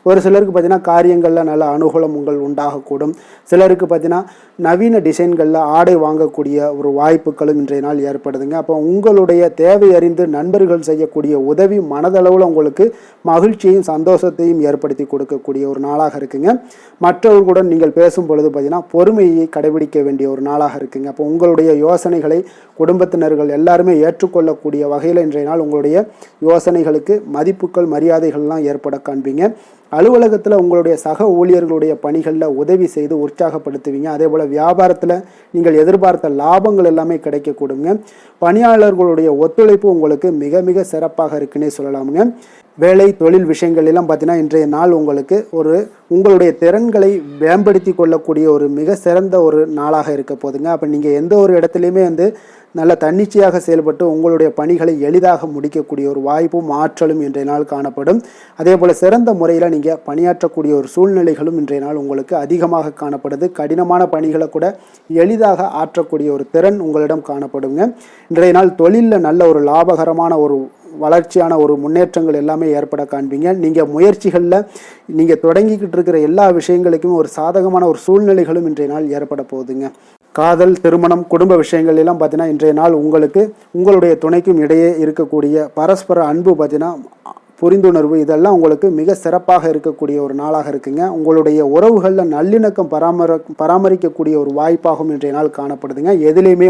ஒரு சிலருக்கு பார்த்தீங்கன்னா காரியங்களில் நல்ல அனுகூலம் உங்கள் உண்டாகக்கூடும். சிலருக்கு பார்த்தீங்கன்னா நவீன டிசைன்களில் ஆடை வாங்கக்கூடிய ஒரு வாய்ப்புகளும் இன்றைய நாள் ஏற்படுதுங்க. அப்போ உங்களுடைய தேவை அறிந்து நண்பர்கள் செய்யக்கூடிய உதவி மனதளவில் உங்களுக்கு மகிழ்ச்சியையும் சந்தோஷத்தையும் ஏற்படுத்தி கொடுக்கக்கூடிய ஒரு நாளாக இருக்குங்க. மற்றவர்களுடன் நீங்கள் பேசும் பொழுது பார்த்தீங்கன்னா பொறுமையை கடைபிடிக்க வேண்டிய ஒரு நாளாக இருக்குங்க. அப்போ உங்களுடைய யோசனைகளை குடும்பத்தினர்கள் எல்லாருமே ஏற்றுக்கொள்ளக்கூடிய வகையில் இன்றைய நாள் உங்களுடைய யோசனைகளுக்கு மதிப்புகள் மரியாதைகள்லாம் ஏற்பட காண்பீங்க. அலுவலகத்தில் உங்களுடைய சக ஊழியர்களுடைய பணிகளில் உதவி செய்து உற்சாகப்படுத்துவீங்க. அதே போல் வியாபாரத்தில் நீங்கள் எதிர்பார்த்த லாபங்கள் எல்லாமே கிடைக்கக்கூடுங்க. பணியாளர்களுடைய ஒத்துழைப்பு உங்களுக்கு மிக மிக சிறப்பாக இருக்குன்னே சொல்லலாமுங்க. வேலை தொழில் விஷயங்கள் எல்லாம் பார்த்தீங்கன்னா இன்றைய நாள் உங்களுக்கு உங்களுடைய திறன்களை மேம்படுத்தி கொள்ளக்கூடிய ஒரு மிக சிறந்த ஒரு நாளாக இருக்க போதுங்க. அப்போ நீங்கள் எந்த ஒரு இடத்துலையுமே நல்ல தன்னிச்சையாக செயல்பட்டு உங்களுடைய பணிகளை எளிதாக முடிக்கக்கூடிய ஒரு வாய்ப்பும் ஆற்றலும் இன்றைய நாள் காணப்படும். அதே போல் சிறந்த முறையில் நீங்கள் பணியாற்றக்கூடிய ஒரு சூழ்நிலைகளும் இன்றைய நாள் உங்களுக்கு அதிகமாக காணப்படுது. கடினமான பணிகளை கூட எளிதாக ஆற்றக்கூடிய ஒரு திறன் உங்களிடம் காணப்படுங்க. இன்றைய நாள் தொழிலில் நல்ல ஒரு லாபகரமான ஒரு வளர்ச்சியான ஒரு முன்னேற்றங்கள் எல்லாமே ஏற்பட காண்பீங்க. நீங்கள் முயற்சிகளில் நீங்கள் தொடங்கிக்கிட்டு இருக்கிற எல்லா விஷயங்களுக்குமே ஒரு சாதகமான ஒரு சூழ்நிலைகளும் இன்றைய நாள் ஏற்பட போகுதுங்க. காதல், திருமணம், குடும்ப விஷயங்கள் எல்லாம் பார்த்தீங்கன்னா இன்றைய நாள் உங்களுக்கு உங்களுடைய துணைக்கும் இடையே இருக்கக்கூடிய பரஸ்பர அன்பு பார்த்தீங்கன்னா புரிந்துணர்வு இதெல்லாம் உங்களுக்கு மிக சிறப்பாக இருக்கக்கூடிய ஒரு நாளாக இருக்குங்க. உங்களுடைய உறவுகளில் நல்லிணக்கம் பராமரிக்கக்கூடிய ஒரு வாய்ப்பாகவும் இன்றைய நாள் காணப்படுதுங்க. எதுலேயுமே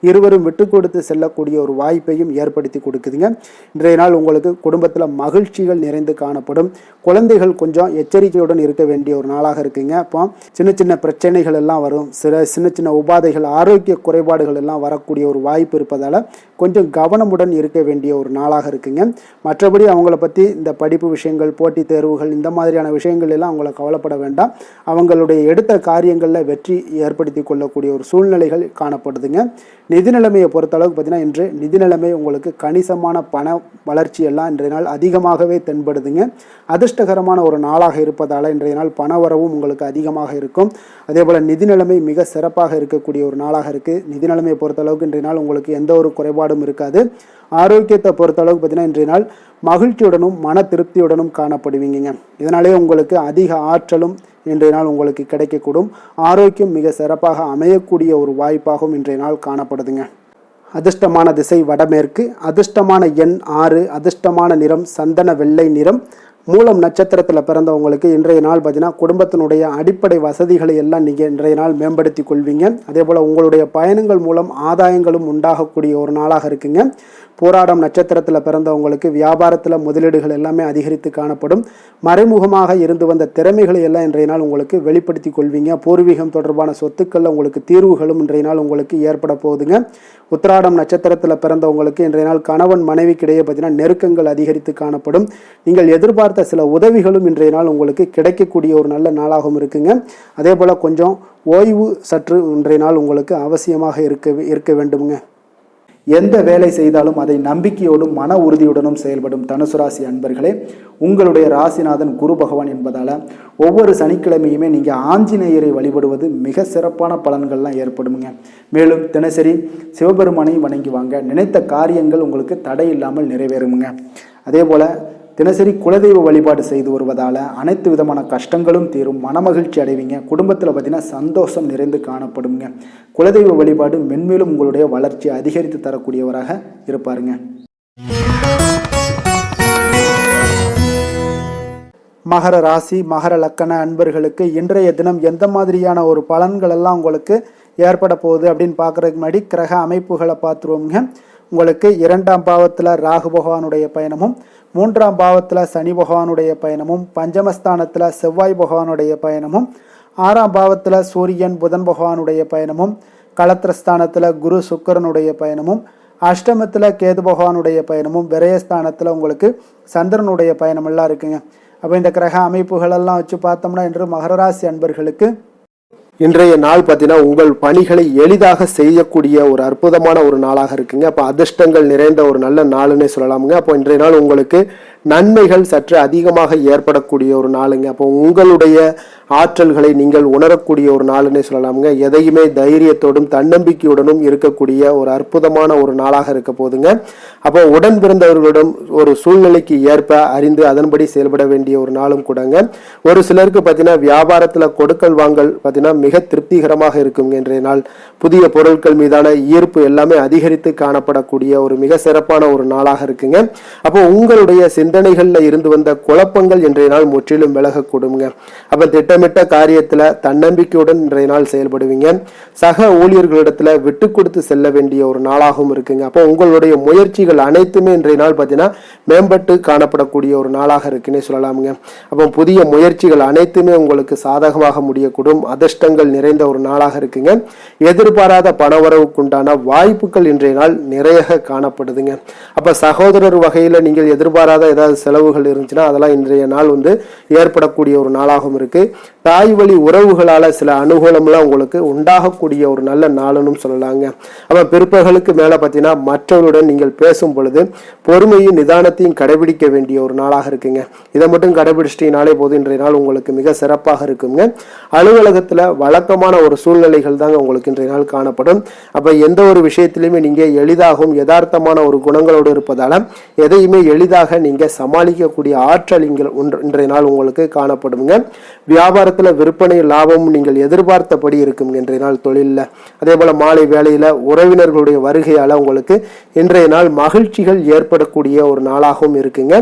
இருவரும் விட்டு கொடுத்து செல்லக்கூடிய ஒரு வாய்ப்பையும் ஏற்படுத்தி கொடுக்குதுங்க. இன்றைய நாள் உங்களுக்கு குடும்பத்தில் மகிழ்ச்சிகள் நிறைந்து காணப்படும். குழந்தைகள் கொஞ்சம் எச்சரிக்கையுடன் இருக்க வேண்டிய ஒரு நாளாக இருக்குங்க. அப்போ சின்ன சின்ன பிரச்சனைகள் எல்லாம் வரும். சின்ன சின்ன உபாதைகள், ஆரோக்கிய குறைபாடுகள் எல்லாம் வரக்கூடிய ஒரு வாய்ப்பு இருப்பதால் கொஞ்சம் கவனமுடன் இருக்க வேண்டிய ஒரு நாளாக இருக்குங்க. மற்றபடி அவங்கள பற்றி இந்த படிப்பு விஷயங்கள், போட்டித் தேர்வுகள் இந்த மாதிரியான விஷயங்கள் எல்லாம் அவங்கள கவலைப்பட வேண்டாம். அவங்களுடைய எடுத்த காரியங்களில் வெற்றி ஏற்படுத்தி கொள்ளக்கூடிய ஒரு சூழ்நிலைகள் காணப்படுதுங்க. நிதி நிலைமையை பொறுத்தளவுக்கு பார்த்தீங்கன்னா இன்று நிதி நிலைமை உங்களுக்கு கணிசமான பண வளர்ச்சி எல்லாம் இன்றைய நாள் அதிகமாகவே தென்படுதுங்க. அதிர்ஷ்டகரமான ஒரு நாளாக இருப்பதால் இன்றைய நாள் பண வரவும் உங்களுக்கு அதிகமாக இருக்கும். அதே போல் நிதி நிலைமை மிக சிறப்பாக இருக்கக்கூடிய ஒரு நாளாக இருக்குது. நிதி நிலைமையை பொறுத்தளவுக்கு இன்றைய நாள் உங்களுக்கு எந்த ஒரு குறைபாடும் இருக்காது. ஆரோக்கியத்தை பொறுத்தளவுக்கு பார்த்தீங்கன்னா இன்றைய நாள் மகிழ்ச்சி மகிழ்ச்சியுடனும் மன திருப்தியுடனும் காணப்படுவீங்க. இதனாலே உங்களுக்கு அதிக ஆற்றலும் இன்றைய நாள் உங்களுக்கு கிடைக்கக்கூடும். ஆரோக்கியம் மிக சிறப்பாக அமையக்கூடிய ஒரு வாய்ப்பாகவும் இன்றைய நாள் காணப்படுதுங்க. அதிர்ஷ்டமான திசை வடமேற்கு, அதிர்ஷ்டமான எண் 6, அதிர்ஷ்டமான நிறம் சந்தன வெள்ளை நிறம். மூலம் நட்சத்திரத்தில் பிறந்தவங்களுக்கு இன்றைய நாள் பார்த்தீங்கன்னா குடும்பத்தினுடைய அடிப்படை வசதிகளை எல்லாம் நீங்கள் இன்றைய நாள் மேம்படுத்தி கொள்வீங்க. அதே போல் உங்களுடைய பயணங்கள் மூலம் ஆதாயங்களும் உண்டாகக்கூடிய ஒரு நாளாக இருக்குங்க. போராடம் நட்சத்திரத்தில் பிறந்தவங்களுக்கு வியாபாரத்தில் முதலீடுகள் எல்லாமே அதிகரித்து காணப்படும். மறைமுகமாக இருந்து வந்த திறமைகளை எல்லாம் இன்றைய நாள் உங்களுக்கு வெளிப்படுத்தி கொள்வீங்க. பூர்வீகம் தொடர்பான சொத்துக்களில் உங்களுக்கு தீர்வுகளும் இன்றைய நாள் உங்களுக்கு ஏற்பட போகுதுங்க. உத்திராடம் நட்சத்திரத்தில் பிறந்தவங்களுக்கு இன்றைய நாள் கணவன் மனைவிக்கிடையே பார்த்தீங்கன்னா நெருக்கங்கள் அதிகரித்து காணப்படும். நீங்கள் எதிர்பார்த்த சில உதவிகளும் இன்றைய நாள் உங்களுக்கு கிடைக்கக்கூடிய ஒரு நல்ல நாளாகவும் இருக்குங்க. அதே போல் கொஞ்சம் ஓய்வு சற்று இன்றைய நாள் உங்களுக்கு அவசியமாக இருக்க வேண்டுமுங்க. எந்த வேலை செய்தாலும் அதை நம்பிக்கையோடும் மன உறுதியுடனும் செயல்படும் தனுசு ராசி அன்பர்களே, உங்களுடைய ராசிநாதன் குரு பகவான் என்பதால் ஒவ்வொரு சனிக்கிழமையுமே நீங்கள் ஆஞ்சநேயரை வழிபடுவது மிக சிறப்பான பலன்கள்லாம் ஏற்படுங்க. மேலும் தினசரி சிவபெருமானை வணங்கி வாங்க, நினைத்த காரியங்கள் உங்களுக்கு தடை இல்லாமல் நிறைவேறுங்க. அதே போல் தினசரி குலதெய்வ வழிபாடு செய்து வருவதால் அனைத்து விதமான கஷ்டங்களும் தீரும், மனமகிழ்ச்சி அடைவீங்க. குடும்பத்தில் பார்த்தீங்கன்னா சந்தோஷம் நிறைந்து காணப்படுங்க. குலதெய்வ வழிபாடு மென்மேலும் உங்களுடைய வளர்ச்சியை அதிகரித்து தரக்கூடியவராக இருப்பாருங்க. மகர ராசி மகர லக்கண அன்பர்களுக்கு இன்றைய தினம் எந்த மாதிரியான ஒரு பலன்கள் எல்லாம் உங்களுக்கு ஏற்பட போகுது அப்படின்னு பார்க்குறதுக்கு முன்னாடி கிரக அமைப்புகளை பார்த்துருவோங்க. உங்களுக்கு 2ஆம் பாவத்தில் ராகு பகவானுடைய பயணமும், 3ஆம் பாவத்தில் சனி பகவானுடைய பயணமும், பஞ்சமஸ்தானத்தில் செவ்வாய் பகவானுடைய பயணமும், 6ஆம் பாவத்தில் சூரியன் புதன் பகவானுடைய பயணமும், களத்திரஸ்தானத்தில் குரு சுக்கரனுடைய பயணமும், அஷ்டமத்தில் கேது பகவானுடைய பயணமும், விரயஸ்தானத்தில் உங்களுக்கு சந்திரனுடைய பயணமெல்லாம் இருக்குங்க. அப்போ இந்த கிரக அமைப்புகளெல்லாம் வச்சு பார்த்தோம்னா இன்று மகர ராசி அன்பர்களுக்கு இன்றைய நாள் பார்த்தீங்கன்னா உங்கள் பணிகளை எளிதாக செய்யக்கூடிய ஒரு அற்புதமான ஒரு நாளாக இருக்குங்க. அப்போ அதிர்ஷ்டங்கள் நிறைந்த ஒரு நல்ல நாளுன்னே சொல்லலாமுங்க. அப்போ இன்றைய நாள் உங்களுக்கு நன்மைகள் சற்று அதிகமாக ஏற்படக்கூடிய ஒரு நாளுங்க. அப்போ உங்களுடைய ஆற்றல்களை நீங்கள் உணரக்கூடிய ஒரு நாளுன்னே சொல்லலாமுங்க. எதையுமே தைரியத்தோடும் தன்னம்பிக்கையுடனும் இருக்கக்கூடிய ஒரு அற்புதமான ஒரு நாளாக இருக்க போதுங்க. அப்போ உடன் பிறந்தவர்களிடம் ஒரு சூழ்நிலைக்கு ஏற்ப அறிந்து அதன்படி செயல்பட வேண்டிய ஒரு நாளும் கூடங்க. ஒரு சிலருக்கு பார்த்தீங்கன்னா வியாபாரத்தில் கொடுக்கல் வாங்கல் பார்த்தீங்கன்னா மிக திருப்திகரமாக இருக்குங்க. இன்றைய நாள் புதிய பொருட்கள் மீதான ஈர்ப்பு எல்லாமே அதிகரித்து காணப்படக்கூடிய ஒரு மிக சிறப்பான ஒரு நாளாக இருக்குங்க. அப்போ உங்களுடைய சிந்தனைகளில் இருந்து வந்த குழப்பங்கள் இன்றைய நாள் முற்றிலும் விலகக்கூடுங்க. அப்போ திட்டமிட்ட காரியத்தில் தன்னம்பிக்கையுடன் இன்றைய நாள் செயல்படுவீங்க. சக ஊழியர்களிடத்துல விட்டு கொடுத்து செல்ல வேண்டிய ஒரு நாளாகவும் இருக்குங்க. அப்போ உங்களுடைய முயற்சிகள் அனைத்துமே இன்றைய நாள் பார்த்தீங்கன்னா மேம்பட்டு காணப்படக்கூடிய ஒரு நாளாக இருக்குன்னே சொல்லலாமுங்க. அப்போ புதிய முயற்சிகள் அனைத்துமே உங்களுக்கு சாதகமாக முடியக்கூடும். அதிர்ஷ்டங்கள் நிறைந்த ஒரு நாளாக இருக்குங்க. எதிர்பாராத பணவரவுக்குண்டான வாய்ப்புகள் இன்றைய நாள் நிறைய காணப்படுதுங்க. அப்ப சகோதரர் வகையில நீங்கள் எதிர்பாராத ஏதாவது செலவுகள் இருந்துச்சுன்னா அதெல்லாம் இன்றைய நாள் ஏற்படக்கூடிய ஒரு நாளாகவும் இருக்கு. தாய் வழி உறவுகளால சில அனுகூலம்லாம் உங்களுக்கு உண்டாகக்கூடிய ஒரு நல்ல நாளுன்னு சொல்லலாங்க. அப்ப பிற்பகலுக்கு மேல பார்த்தீங்கன்னா மற்றவருடன் நீங்கள் பேசும் பொழுது பொறுமையும் நிதானத்தையும் கடைபிடிக்க வேண்டிய ஒரு நாளாக இருக்குங்க. இதை மட்டும் கடைபிடிச்சிட்டீங்கனாலே போது இன்றைய நாள் உங்களுக்கு மிக சிறப்பாக இருக்குங்க. அலுவலகத்துல வழக்கமான ஒரு சூழ்நிலைகள் தாங்க உங்களுக்கு இன்றைய நாள் காணப்படும். அப்ப எந்த ஒரு விஷயத்திலுமே நீங்க எளிதாகவும் யதார்த்தமான ஒரு குணங்களோடு இருப்பதால எதையுமே எளிதாக நீங்க சமாளிக்கக்கூடிய ஆற்றல் இன்றைய நாள் உங்களுக்கு காணப்படுங்க. வியாபாரத்துல விற்பனை லாபமும் நீங்கள் எதிர்பார்த்தபடி இருக்கும் இன்றைய நாள் தொழில. அதே போல மாலை வேளையில உறவினர்களுடைய வருகையால உங்களுக்கு இன்றைய நாள் மகிழ்ச்சிகள் ஏற்படக்கூடிய ஒரு நாளாகவும் இருக்குங்க.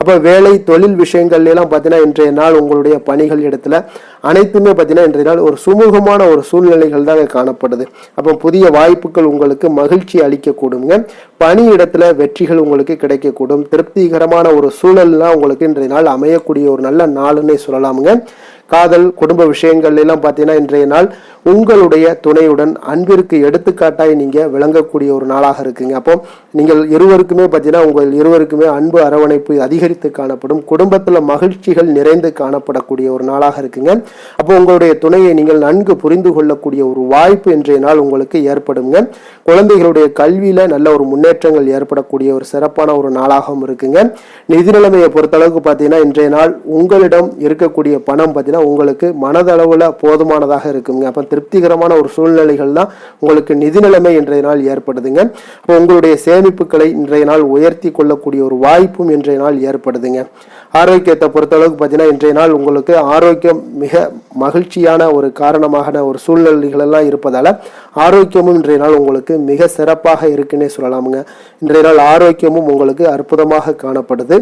அப்ப வேலை தொழில் விஷயங்கள்ல எல்லாம் பார்த்தீங்கன்னா இன்றைய நாள் உங்களுடைய பணிகள் இடத்துல அனைத்துமே பார்த்தீங்கன்னா இன்றைய நாள் ஒரு சுமூகமான ஒரு சூழ்நிலைகள் தான் காணப்படுது. அப்போ புதிய வாய்ப்புகள் உங்களுக்கு மகிழ்ச்சி அளிக்கக்கூடுங்க. பணி இடத்துல வெற்றிகள் உங்களுக்கு கிடைக்கக்கூடும். திருப்திகரமான ஒரு சூழல்லாம் உங்களுக்கு இன்றைய நாள் அமையக்கூடிய ஒரு நல்ல நாளுன்னே சொல்லலாமுங்க. காதல் குடும்ப விஷயங்கள் எல்லாம் பார்த்தீங்கன்னா இன்றைய நாள் உங்களுடைய துணையுடன் அன்பிற்கு எடுத்துக்காட்டாய் நீங்க விளங்கக்கூடிய ஒரு நாளாக இருக்குங்க. அப்போ நீங்கள் இருவருக்குமே பார்த்தீங்கன்னா உங்கள் இருவருக்குமே அன்பு அரவணைப்பு அதிகரித்து காணப்படும். குடும்பத்துல மகிழ்ச்சிகள் நிறைந்து காணப்படக்கூடிய ஒரு நாளாக இருக்குங்க. அப்போ உங்களுடைய துணையை நீங்கள் நன்கு புரிந்து கொள்ளக்கூடிய ஒரு வாய்ப்பு இன்றைய நாள் உங்களுக்கு ஏற்படுங்க. குழந்தைகளுடைய கல்வியில நல்ல ஒரு முன்னேற்றங்கள் ஏற்படக்கூடிய ஒரு சிறப்பான ஒரு நாளாகவும் இருக்குங்க. நிதி நிலைமையை பொறுத்தளவுக்கு பார்த்தீங்கன்னா இன்றைய நாள் உங்களிடம் இருக்கக்கூடிய பணம் பார்த்தீங்கன்னா உங்களுக்கு மனதளவுல போதுமானதாக இருக்குங்க. அப்ப திருப்திகரமான ஒரு சூழ்நிலைகள் தான் உங்களுக்கு நிதி நிலைமை இன்றைய நாள் ஏற்படுதுங்க. அப்போ உங்களுடைய சேமிப்புகளை இன்றைய நாள் உயர்த்தி கொள்ளக்கூடிய ஒரு வாய்ப்பும் இன்றைய நாள் ஏற்படுதுங்க. ஆரோக்கியத்தை பொறுத்தளவுக்கு பார்த்தீங்கன்னா இன்றைய நாள் உங்களுக்கு ஆரோக்கியம் மிக மகிழ்ச்சியான ஒரு காரணமாக ஒரு சூழ்நிலைகள் எல்லாம் இருப்பதால ஆரோக்கியமும் இன்றைய நாள் உங்களுக்கு மிக சிறப்பாக இருக்குன்னே சொல்லலாமுங்க. இன்றைய நாள் ஆரோக்கியமும் உங்களுக்கு அற்புதமாக காணப்படுது.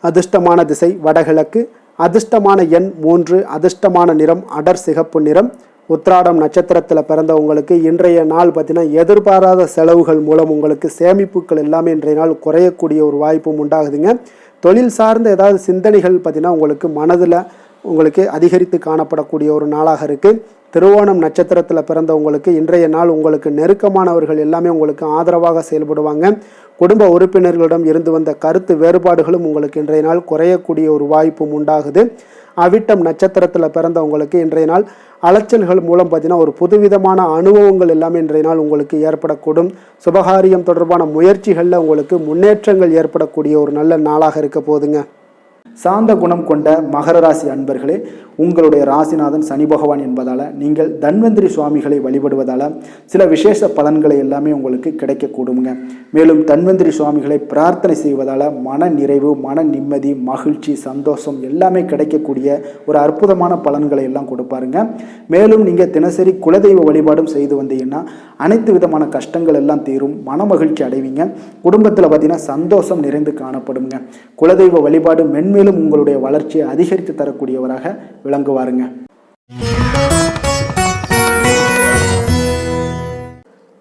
அதிர்ஷ்டமான திசை வடகிழக்கு, அதிர்ஷ்டமான எண் 3, அதிர்ஷ்டமான நிறம் அடர் சிகப்பு நிறம். உத்திராடம் நட்சத்திரத்தில் பிறந்தவங்களுக்கு இன்றைய நாள் பார்த்தீங்கன்னா எதிர்பாராத செலவுகள் மூலம் உங்களுக்கு சேமிப்புகள் எல்லாமே இன்றைய நாள் குறையக்கூடிய ஒரு வாய்ப்பும் உண்டாகுதுங்க. தொழில் சார்ந்த ஏதாவது சிந்தனைகள் பார்த்தீங்கன்னா உங்களுக்கு மனதில் உங்களுக்கு அதிகரித்து காணப்படக்கூடிய ஒரு நாளாக இருக்குது. திருவோணம் நட்சத்திரத்தில் பிறந்தவங்களுக்கு இன்றைய நாள் உங்களுக்கு நெருக்கமானவர்கள் எல்லாமே உங்களுக்கு ஆதரவாக செயல்படுவாங்க. குடும்ப உறுப்பினர்களிடம் இருந்து வந்த கருத்து வேறுபாடுகளும் உங்களுக்கு இன்றைய நாள் குறையக்கூடிய ஒரு வாய்ப்பும் உண்டாகுது. அவிட்டம் நட்சத்திரத்தில் பிறந்தவங்களுக்கு இன்றைய நாள் அலைச்சல்கள் மூலம் பார்த்தீங்கன்னா ஒரு புதுவிதமான அனுபவங்கள் எல்லாமே இன்றைய நாள் உங்களுக்கு ஏற்படக்கூடும். சுபகாரியம் தொடர்பான முயற்சிகளில் உங்களுக்கு முன்னேற்றங்கள் ஏற்படக்கூடிய ஒரு நல்ல நாளாக இருக்க போதுங்க. சாந்த குணம் கொண்ட மகர ராசி அன்பர்களே, உங்களுடைய ராசிநாதன் சனி பகவான் என்பதால் நீங்கள் தன்வந்திரி சுவாமிகளை வழிபடுவதால் சில விசேஷ பலன்களை எல்லாமே உங்களுக்கு கிடைக்கக்கூடுங்க. மேலும் தன்வந்திரி சுவாமிகளை பிரார்த்தனை செய்வதால் மன நிறைவு, மன நிம்மதி, மகிழ்ச்சி, சந்தோஷம் எல்லாமே கிடைக்கக்கூடிய ஒரு அற்புதமான பலன்களை எல்லாம் கொடுப்பாருங்க. மேலும் நீங்கள் தினசரி குலதெய்வ வழிபாடும் செய்து வந்தீங்கன்னா அனைத்து விதமான கஷ்டங்கள் எல்லாம் தீரும், மன மகிழ்ச்சி அடைவீங்க. குடும்பத்தில் பார்த்தீங்கன்னா சந்தோஷம் நிறைந்து காணப்படுங்க. குலதெய்வ வழிபாடு மென்மேலும் உங்களுடைய வளர்ச்சியை அதிகரித்து தரக்கூடியவராக விளங்குவாருங்க.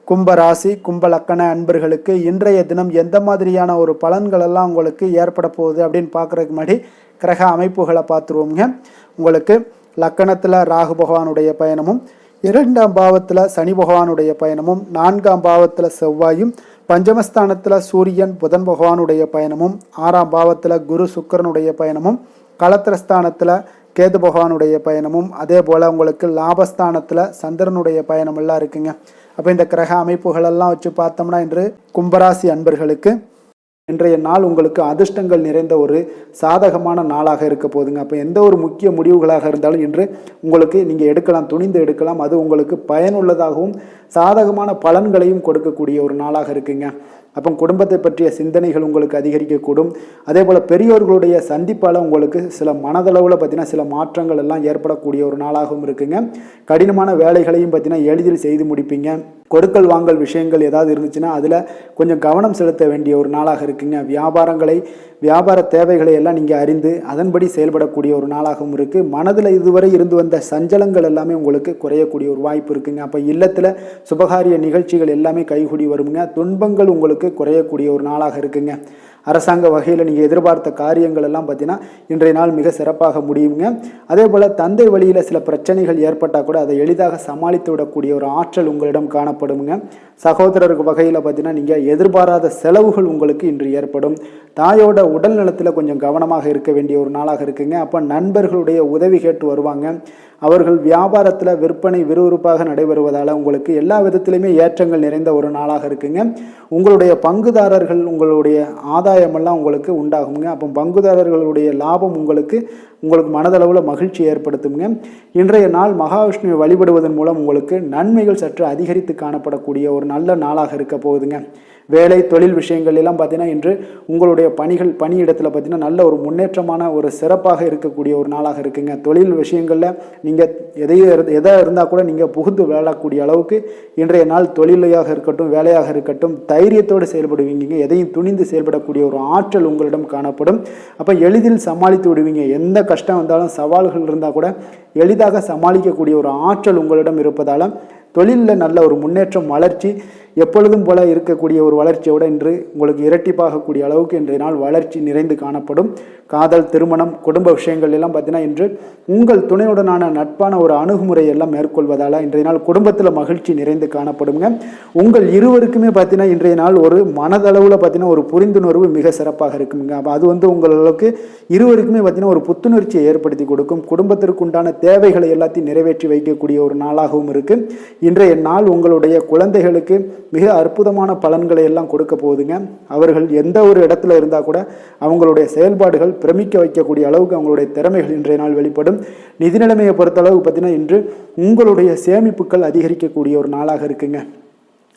கும்பராசி கும்பலக்கண அன்பர்களுக்கு இன்றைய தினம் எந்த மாதிரியான ஒரு பலன்கள் எல்லாம் உங்களுக்கு ஏற்பட போகுது அப்படின்னு பார்க்குறதுக்கு முன்னாடி கிரக அமைப்புகளை பார்த்துருவோங்க. உங்களுக்கு லக்கணத்தில் ராகு பகவானுடைய பயணமும், 2ஆம் பாவத்தில் சனி பகவானுடைய பயணமும், 4ஆம் பாவத்தில் செவ்வாயும், பஞ்சமஸ்தானத்தில் சூரியன் புதன் பகவானுடைய பயணமும், 6ஆம் பாவத்தில் குரு சுக்கிரனுடைய பயணமும், களத்திரஸ்தானத்தில் கேது பகவானுடைய பயணமும், அதே போல் உங்களுக்கு லாபஸ்தானத்தில் சந்திரனுடைய பயணம் எல்லாம் இருக்குங்க. அப்போ இந்த கிரக அமைப்புகளெல்லாம் வச்சு பார்த்தோம்னா இன்று கும்பராசி அன்பர்களுக்கு இன்றைய நாள் உங்களுக்கு அதிர்ஷ்டங்கள் நிறைந்த ஒரு சாதகமான நாளாக இருக்க போதுங்க. அப்போ எந்த ஒரு முக்கிய முடிவுகளாக இருந்தாலும் இன்று உங்களுக்கு நீங்கள் எடுக்கலாம், துணிந்து எடுக்கலாம். அது உங்களுக்கு பயனுள்ளதாகவும் சாதகமான பலன்களையும் கொடுக்கக்கூடிய ஒரு நாளாக இருக்குங்க. அப்போ குடும்பத்தை பற்றிய சிந்தனைகள் உங்களுக்கு அதிகரிக்கக்கூடும். அதே போல் பெரியோர்களுடைய சந்திப்பால் உங்களுக்கு சில மனதளவில் பார்த்தீங்கன்னா சில மாற்றங்கள் எல்லாம் ஏற்படக்கூடிய ஒரு நாளாகவும் இருக்குங்க. கடினமான வேலைகளையும் பார்த்தீங்கன்னா எளிதில் செய்து முடிப்பீங்க. கொடுக்கல் வாங்கல் விஷயங்கள் ஏதாவது இருந்துச்சுன்னா அதில் கொஞ்சம் கவனம் செலுத்த வேண்டிய ஒரு நாளாக இருக்குங்க. வியாபார தேவைகளை எல்லாம் நீங்கள் அறிந்து அதன்படி செயல்படக்கூடிய ஒரு நாளாகவும் இருக்குது. மனதில் இதுவரை இருந்து வந்த சஞ்சலங்கள் எல்லாமே உங்களுக்கு குறையக்கூடிய ஒரு வாய்ப்பு இருக்குங்க. அப்போ இல்லத்தில் சுபகாரிய நிகழ்ச்சிகள் எல்லாமே கைகூடி வருங்க. துன்பங்கள் உங்களுக்கு குறையக்கூடிய ஒரு நாளாக இருக்குங்க. அரசாங்க வகையில் நீங்கள் எதிர்பார்த்த காரியங்கள் எல்லாம் பார்த்தீங்கன்னா இன்றைய நாள் மிக சிறப்பாக முடியுங்க. அதே போல் தந்தை வழியில் சில பிரச்சனைகள் ஏற்பட்டால் கூட அதை எளிதாக சமாளித்து விடக்கூடிய ஒரு ஆற்றல் உங்களிடம் காணப்படுங்க. சகோதரருக்கு வகையில் பார்த்தீங்கன்னா நீங்கள் எதிர்பாராத செலவுகள் உங்களுக்கு இன்று ஏற்படும். தாயோட உடல் நலத்தில் கொஞ்சம் கவனமாக இருக்க வேண்டிய ஒரு நாளாக இருக்குங்க. அப்போ நண்பர்களுடைய உதவி கேட்டு வருவாங்க. அவர்கள் வியாபாரத்தில் விற்பனை விறுவிறுப்பாக நடைபெறுவதால் உங்களுக்கு எல்லா விதத்திலுமே ஏற்றங்கள் நிறைந்த ஒரு நாளாக இருக்குங்க. உங்களுடைய பங்குதாரர்கள் உங்களுடைய ஆதாயமெல்லாம் உங்களுக்கு உண்டாகுங்க. அப்போ பங்குதாரர்களுடைய லாபம் உங்களுக்கு மனதளவில் மகிழ்ச்சி ஏற்படுத்துங்க. இன்றைய நாள் மகாவிஷ்ணுவை வழிபடுவதன் மூலம் உங்களுக்கு நன்மைகள் சற்று அதிகரித்து காணப்படக்கூடிய ஒரு நல்ல நாளாக இருக்க போகுதுங்க. வேலை தொழில் விஷயங்கள் எல்லாம் பார்த்தீங்கன்னா இன்று உங்களுடைய பணியிடத்தில் பார்த்தீங்கன்னா நல்ல ஒரு முன்னேற்றமான ஒரு சிறப்பாக இருக்கக்கூடிய ஒரு நாளாக இருக்குங்க. தொழில் விஷயங்களில் நீங்கள் எதாக இருந்தால் கூட நீங்கள் புகுந்து விளையாடக்கூடிய அளவுக்கு இன்றைய நாள் தொழிலையாக இருக்கட்டும் வேலையாக இருக்கட்டும் தைரியத்தோடு செயல்படுவீங்க. எதையும் துணிந்து செயல்படக்கூடிய ஒரு ஆற்றல் உங்களிடம் காணப்படும். அப்போ எளிதில் சமாளித்து விடுவீங்க. எந்த கஷ்டம் வந்தாலும் சவால்கள் இருந்தால் கூட எளிதாக சமாளிக்கக்கூடிய ஒரு ஆற்றல் உங்களிடம் இருப்பதால் தொழிலில் நல்ல ஒரு முன்னேற்றம் வளர்ச்சி எப்பொழுதும் போல இருக்கக்கூடிய ஒரு வளர்ச்சியோட இன்று உங்களுக்கு இரட்டிப்பாகக்கூடிய அளவுக்கு இன்றைய நாள் வளர்ச்சி நிறைந்து காணப்படும். காதல், திருமணம், குடும்ப விஷயங்கள் எல்லாம் பார்த்தீங்கன்னா இன்று உங்கள் துணையுடனான நட்பான ஒரு அணுகுமுறை எல்லாம் மேற்கொள்வதால் இன்றைய நாள் குடும்பத்தில் மகிழ்ச்சி நிறைந்து காணப்படுங்க. உங்கள் இருவருக்குமே பார்த்தீங்கன்னா இன்றைய நாள் ஒரு மனதளவில் பார்த்தீங்கன்னா ஒரு புரிந்துணர்வு மிக சிறப்பாக இருக்குங்க. அப்போ அது உங்களுக்கு இருவருக்குமே பார்த்தீங்கன்னா ஒரு புத்துணர்ச்சியை ஏற்படுத்தி கொடுக்கும். குடும்பத்திற்கு உண்டான தேவைகளை எல்லாத்தையும் நிறைவேற்றி வைக்கக்கூடிய ஒரு நாளாகவும் இருக்குது. இன்றைய நாள் உங்களுடைய குழந்தைகளுக்கு மிக அற்புதமான பலன்களை எல்லாம் கொடுக்க போகுதுங்க. அவர்கள் எந்த ஒரு இடத்துல இருந்தால் கூட அவங்களுடைய செயல்பாடுகள் பிரமிக்க வைக்கக்கூடிய அளவுக்கு அவங்களுடைய திறமைகள் இன்றைய நாள் வெளிப்படும். நிதி நிலைமையை பொறுத்த அளவுக்கு பார்த்தீங்கன்னா இன்று உங்களுடைய சேமிப்புகள் அதிகரிக்கக்கூடிய ஒரு நாளாக இருக்குங்க.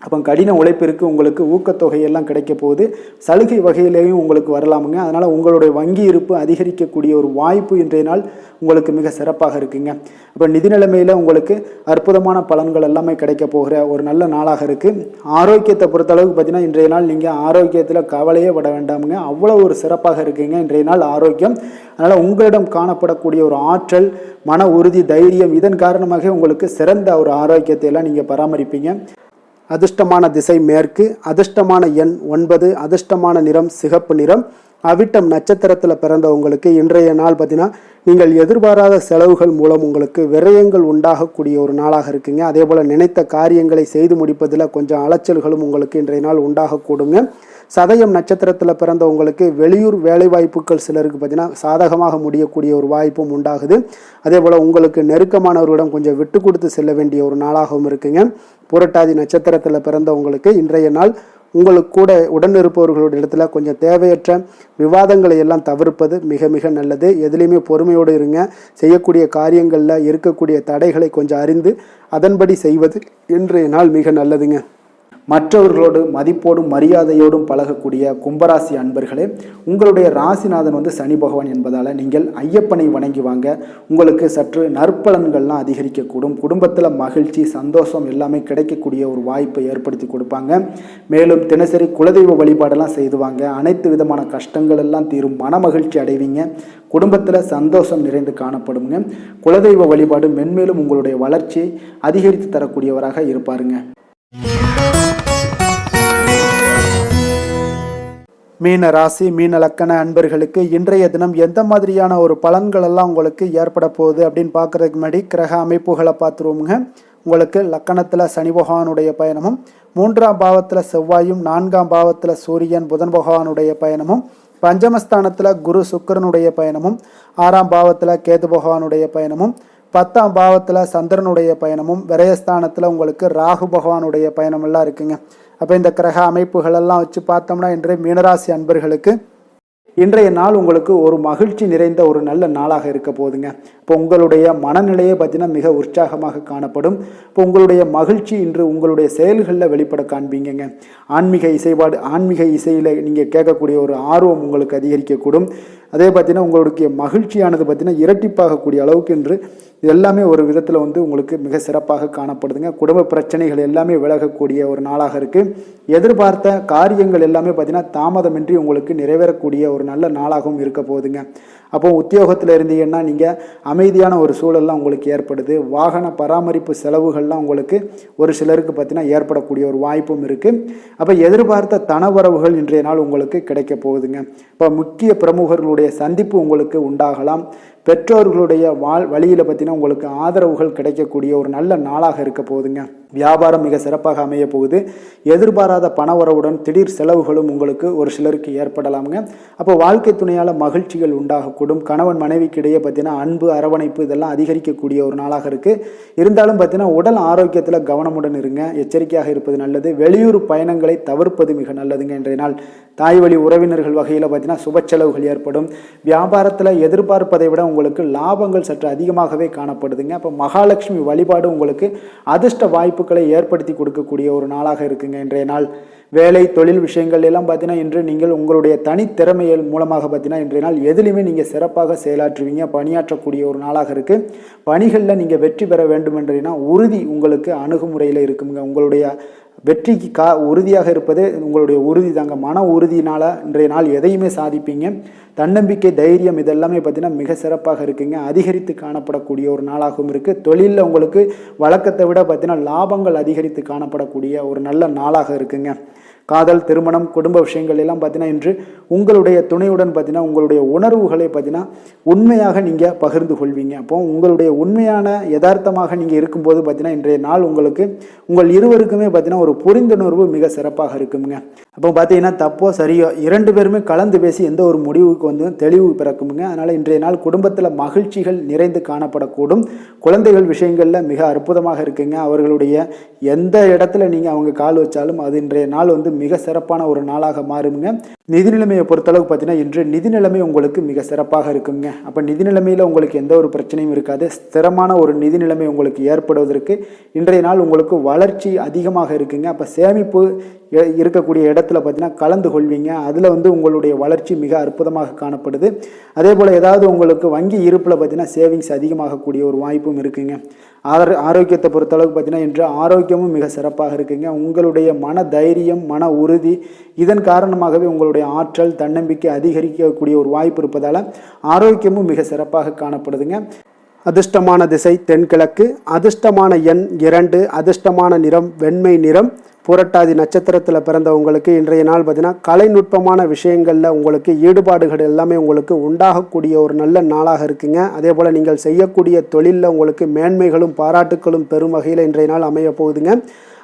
அப்போ கடின உழைப்பிற்கு உங்களுக்கு ஊக்கத்தொகையெல்லாம் கிடைக்க போகுது. சலுகை வகையிலேயும் உங்களுக்கு வரலாமுங்க. அதனால் உங்களுடைய வங்கி இருப்பு அதிகரிக்கக்கூடிய ஒரு வாய்ப்பு இன்றைய நாள் உங்களுக்கு மிக சிறப்பாக இருக்குங்க. அப்போ நிதி நிலைமையில் உங்களுக்கு அற்புதமான பலன்கள் எல்லாமே கிடைக்க போகிற ஒரு நல்ல நாளாக இருக்குது. ஆரோக்கியத்தை பொறுத்தளவுக்கு பார்த்தீங்கன்னா இன்றைய நாள் நீங்கள் ஆரோக்கியத்தில் கவலையே பட வேண்டாமுங்க. அவ்வளோ ஒரு சிறப்பாக இருக்குங்க இன்றைய நாள் ஆரோக்கியம். அதனால் உங்களிடம் காணப்படக்கூடிய ஒரு ஆற்றல், மன உறுதி, தைரியம் இதன் காரணமாக உங்களுக்கு சிறந்த ஒரு ஆரோக்கியத்தை எல்லாம் நீங்கள் பராமரிப்பீங்க. அதிர்ஷ்டமான திசை மேற்கு, அதிர்ஷ்டமான எண் 9, அதிர்ஷ்டமான நிறம் சிகப்பு நிறம். அவிட்டம் நட்சத்திரத்தில் பிறந்தவங்களுக்கு இன்றைய நாள் பார்த்தீங்கன்னா நீங்கள் எதிர்பாராத செலவுகள் மூலம் உங்களுக்கு விரயங்கள் உண்டாகக்கூடிய ஒரு நாளாக இருக்குங்க. அதே போல் நினைத்த காரியங்களை செய்து முடிப்பதில் கொஞ்சம் அலைச்சல்களும் உங்களுக்கு இன்றைய நாள் உண்டாகக்கூடுங்க. சதயம் நட்சத்திரத்தில் பிறந்தவங்களுக்கு வெளியூர் வேலைவாய்ப்புகள் சிலருக்கு பார்த்தீங்கன்னா சாதகமாக முடியக்கூடிய ஒரு வாய்ப்பும் உண்டாகுது. அதே போல் உங்களுக்கு நெருக்கமானவர்களிடம் கொஞ்சம் விட்டு கொடுத்து செல்ல வேண்டிய ஒரு நாளாகவும் இருக்குங்க. புரட்டாதி நட்சத்திரத்தில் பிறந்தவங்களுக்கு இன்றைய நாள் உங்களுக்கு கூட உடனிருப்பவர்களோட இடத்துல கொஞ்சம் தேவையற்ற விவாதங்களை எல்லாம் தவிர்ப்பது மிக மிக நல்லது. எதுலேயுமே பொறுமையோடு இருங்க. செய்யக்கூடிய காரியங்களில் இருக்கக்கூடிய தடைகளை கொஞ்சம் அறிந்து அதன்படி செய்வது இன்றைய நாள் மிக நல்லதுங்க. மற்றவர்களோடு மதிப்போடும் மரியாதையோடும் பழகக்கூடிய கும்பராசி அன்பர்களே, உங்களுடைய ராசிநாதன் சனி பகவான் என்பதால் நீங்கள் ஐயப்பனை வணங்கி வாங்க. உங்களுக்கு சற்று நற்பலன்கள்லாம் அதிகரிக்கக்கூடும். குடும்பத்தில் மகிழ்ச்சி, சந்தோஷம் எல்லாமே கிடைக்கக்கூடிய ஒரு வாய்ப்பை ஏற்படுத்தி கொடுப்பாங்க. மேலும் தினசரி குலதெய்வ வழிபாடெல்லாம் செய்துவாங்க. அனைத்து விதமான கஷ்டங்கள் எல்லாம் தீரும். மன மகிழ்ச்சி அடைவீங்க. குடும்பத்தில் சந்தோஷம் நிறைந்து காணப்படுங்க. குலதெய்வ வழிபாடு மென்மேலும் உங்களுடைய வளர்ச்சியை அதிகரித்து தரக்கூடியவராக இருப்பாருங்க. மீன ராசி, மீன லக்கண அன்பர்களுக்கு இன்றைய தினம் எந்த மாதிரியான ஒரு பலன்கள் எல்லாம் உங்களுக்கு ஏற்பட போகுது அப்படின்னு பார்க்குறதுக்கு முன்னாடி கிரக அமைப்புகளை பார்த்துருவோமுங்க. உங்களுக்கு லக்கணத்தில் சனி பகவானுடைய பயணமும், 3ஆம் பாவத்தில் செவ்வாயும், 4ஆம் பாவத்தில் சூரியன் புதன் பகவானுடைய பயணமும், பஞ்சமஸ்தானத்தில் குரு சுக்கிரனுடைய பயணமும், 6ஆம் பாவத்தில் கேது பகவானுடைய பயணமும், 10ஆம் பாவத்தில் சந்திரனுடைய பயணமும், விரயஸ்தானத்தில் உங்களுக்கு ராகு பகவானுடைய பயணம் எல்லாம் இருக்குங்க. அப்போ இந்த கிரக அமைப்புகளெல்லாம் வச்சு பார்த்தோம்னா இன்றைய மீனராசி அன்பர்களுக்கு இன்றைய நாள் உங்களுக்கு ஒரு மகிழ்ச்சி நிறைந்த ஒரு நல்ல நாளாக இருக்க போகுதுங்க. இப்போ உங்களுடைய மனநிலையை பார்த்தீங்கன்னா மிக உற்சாகமாக காணப்படும். இப்போ உங்களுடைய மகிழ்ச்சி இன்று உங்களுடைய செயல்களில் வெளிப்பட காண்பீங்கங்க. ஆன்மீக இசையில் நீங்கள் கேட்கக்கூடிய ஒரு ஆர்வம் உங்களுக்கு அதிகரிக்கக்கூடும். அதே பார்த்தீங்கன்னா உங்களுடைய மகிழ்ச்சியானது பார்த்தீங்கன்னா இரட்டிப்பாகக்கூடிய அளவுக்கு இன்று எல்லாமே ஒரு விதத்தில் உங்களுக்கு மிக சிறப்பாக காணப்படுதுங்க. குடும்ப பிரச்சனைகள் எல்லாமே விலகக்கூடிய ஒரு நாளாக இருக்குது. எதிர்பார்த்த காரியங்கள் எல்லாமே பார்த்தீங்கன்னா தாமதமின்றி உங்களுக்கு நிறைவேறக்கூடிய ஒரு நல்ல நாளாகவும் இருக்க போகுதுங்க. அப்போ உத்தியோகத்தில் இருந்தீங்கன்னா நீங்கள் அமைதியான ஒரு சூழல்லாம் உங்களுக்கு ஏற்படுது. வாகன பராமரிப்பு செலவுகள்லாம் உங்களுக்கு ஒரு சிலருக்கு பார்த்தீங்கன்னா ஏற்படக்கூடிய ஒரு வாய்ப்பும் இருக்குது. அப்போ எதிர்பார்த்த தனவரவுகள் இன்றைய நாள் உங்களுக்கு கிடைக்க போகுதுங்க. இப்போ முக்கிய பிரமுகர்களுடைய சந்திப்பு உங்களுக்கு உண்டாகலாம். பெற்றோர்களுடைய வழியில் பார்த்தீங்கன்னா உங்களுக்கு ஆதரவுகள் கிடைக்கக்கூடிய ஒரு நல்ல நாளாக இருக்க போகுதுங்க. வியாபாரம் மிக சிறப்பாக அமைய போகுது. எதிர்பாராத பணவரவுடன் திடீர் செலவுகளும் உங்களுக்கு ஒரு சிலருக்கு ஏற்படலாமுங்க. அப்போ வாழ்க்கை துணையால் மகிழ்ச்சிகள் உண்டாகக்கூடும். கணவன் மனைவிக்கு இடையே பார்த்தீங்கன்னா அன்பு, அரவணைப்பு இதெல்லாம் அதிகரிக்கக்கூடிய ஒரு நாளாக இருக்குது. இருந்தாலும் பார்த்தீங்கன்னா உடல் ஆரோக்கியத்தில் கவனமுடன் இருங்க. எச்சரிக்கையாக இருப்பது நல்லது. வெளியூர் பயணங்களை தவிர்ப்பது மிக நல்லதுங்க. இன்றைய நாள் தாய் வழி உறவினர்கள் வகையில் பார்த்தீங்கன்னா சுப செலவுகள் ஏற்படும். வியாபாரத்தில் எதிர்பார்ப்பதை விட உங்களுக்கு லாபங்கள் சற்று அதிகமாகவே காணப்படுதுங்க. அப்போ மகாலட்சுமி வழிபாடு உங்களுக்கு அதிர்ஷ்ட வாய்ப்புகளை ஏற்படுத்தி கொடுக்கக்கூடிய ஒரு நாளாக இருக்குங்க இன்றைய நாள். வேலை தொழில் விஷயங்கள் எல்லாம் பார்த்தீங்கன்னா இன்று நீங்கள் உங்களுடைய தனித்திறமைகள் மூலமாக பார்த்தீங்கன்னா இன்றைய நாள் எதிலுமே நீங்கள் சிறப்பாக செயலாற்றுவீங்க. பணியாற்றக்கூடிய ஒரு நாளாக இருக்குது. பணிகளில் நீங்கள் வெற்றி பெற வேண்டும் என்றீங்கன்னா உறுதி உங்களுக்கு அணுகுமுறையில் இருக்குங்க. உங்களுடைய வெற்றிக்கு உறுதியாக இருப்பது உங்களுடைய உறுதி தாங்க. மன உறுதியினால் இன்றைய நாள் எதையுமே சாதிப்பீங்க. தன்னம்பிக்கை, தைரியம் இதெல்லாமே பார்த்தீங்கன்னா மிக சிறப்பாக இருக்குங்க. அதிகரித்து காணப்படக்கூடிய ஒரு நாளாகவும் இருக்குது. தொழிலில் உங்களுக்கு வழக்கத்தை விட பார்த்தீங்கன்னா லாபங்கள் அதிகரித்து காணப்படக்கூடிய ஒரு நல்ல நாளாக இருக்குங்க. காதல், திருமணம், குடும்ப விஷயங்கள் எல்லாம் பார்த்தீங்கன்னா இன்று உங்களுடைய துணையுடன் பார்த்தீங்கன்னா உங்களுடைய உணர்வுகளை பார்த்தீங்கன்னா உண்மையாக நீங்கள் பகிர்ந்து கொள்வீங்க. அப்போ உங்களுடைய உண்மையான யதார்த்தமாக நீங்கள் இருக்கும்போது பார்த்தீங்கன்னா இன்றைய நாள் உங்களுக்கு உங்கள் இருவருக்குமே பார்த்தீங்கன்னா ஒரு புரிந்துணர்வு மிக சிறப்பாக இருக்குங்க. அப்போ பார்த்தீங்கன்னா தப்போ சரியோ 2 பேருமே கலந்து பேசி எந்த ஒரு முடிவுக்கு வந்து தெளிவு பிறக்குங்க. அதனால் இன்றைய நாள் குடும்பத்தில் மகிழ்ச்சிகள் நிறைந்து காணப்படக்கூடும். குழந்தைகள் விஷயங்களில் மிக அற்புதமாக இருக்குங்க. அவர்களுடைய எந்த இடத்துல நீங்கள் அவங்க கால் வச்சாலும் அது இன்றைய நாள் வந்து மிக சிறப்பான ஒரு நாளாக மாறுங்க. நிதி நிலைமையை பொறுத்தளவுக்கு பார்த்தீங்கன்னா இன்று நிதி நிலைமை உங்களுக்கு மிக சிறப்பாக இருக்குங்க. அப்போ நிதி நிலைமையில் உங்களுக்கு எந்த ஒரு பிரச்சனையும் இருக்காது. ஸ்திரமான ஒரு நிதி நிலைமை உங்களுக்கு ஏற்படுவதற்கு இன்றைய நாள் உங்களுக்கு வளர்ச்சி அதிகமாக இருக்குங்க. அப்போ சேமிப்பு இருக்கக்கூடிய இடத்துல பார்த்தீங்கன்னா கலந்து கொள்வீங்க. அதில் வந்து உங்களுடைய வளர்ச்சி மிக அற்புதமாக காணப்படுது. அதே போல் ஏதாவது உங்களுக்கு வங்கி இருப்பில் பார்த்தீங்கன்னா சேவிங்ஸ் அதிகமாகக்கூடிய ஒரு வாய்ப்பும் இருக்குங்க. ஆரோக்கியத்தை பொறுத்தளவுக்கு பார்த்தீங்கன்னா இன்று ஆரோக்கியமும் மிக சிறப்பாக இருக்குங்க. உங்களுடைய மன தைரியம், மன உறுதி இதன் காரணமாகவே உங்களுடைய ஆற்றல், தன்னம்பிக்கை அதிகரிக்கக்கூடிய ஒரு வாய்ப்பு இருப்பதால் ஆரோக்கியமும் மிக சிறப்பாக காணப்படுதுங்க. அதிர்ஷ்டமான திசை தென்கிழக்கு, அதிர்ஷ்டமான எண் 2, அதிர்ஷ்டமான நிறம் வெண்மை நிறம். புரட்டாதி நட்சத்திரத்தில் பிறந்தவங்களுக்கு இன்றைய நாள் பார்த்தீங்கன்னா கலைநுட்பமான விஷயங்களில் உங்களுக்கு ஈடுபாடுகள் எல்லாமே உங்களுக்கு உண்டாகக்கூடிய ஒரு நல்ல நாளாக இருக்குங்க. அதே போல் நீங்கள் செய்யக்கூடிய தொழிலில் உங்களுக்கு மேன்மைகளும் பாராட்டுக்களும் பெரும் வகையில் இன்றைய நாள் அமைய போகுதுங்க.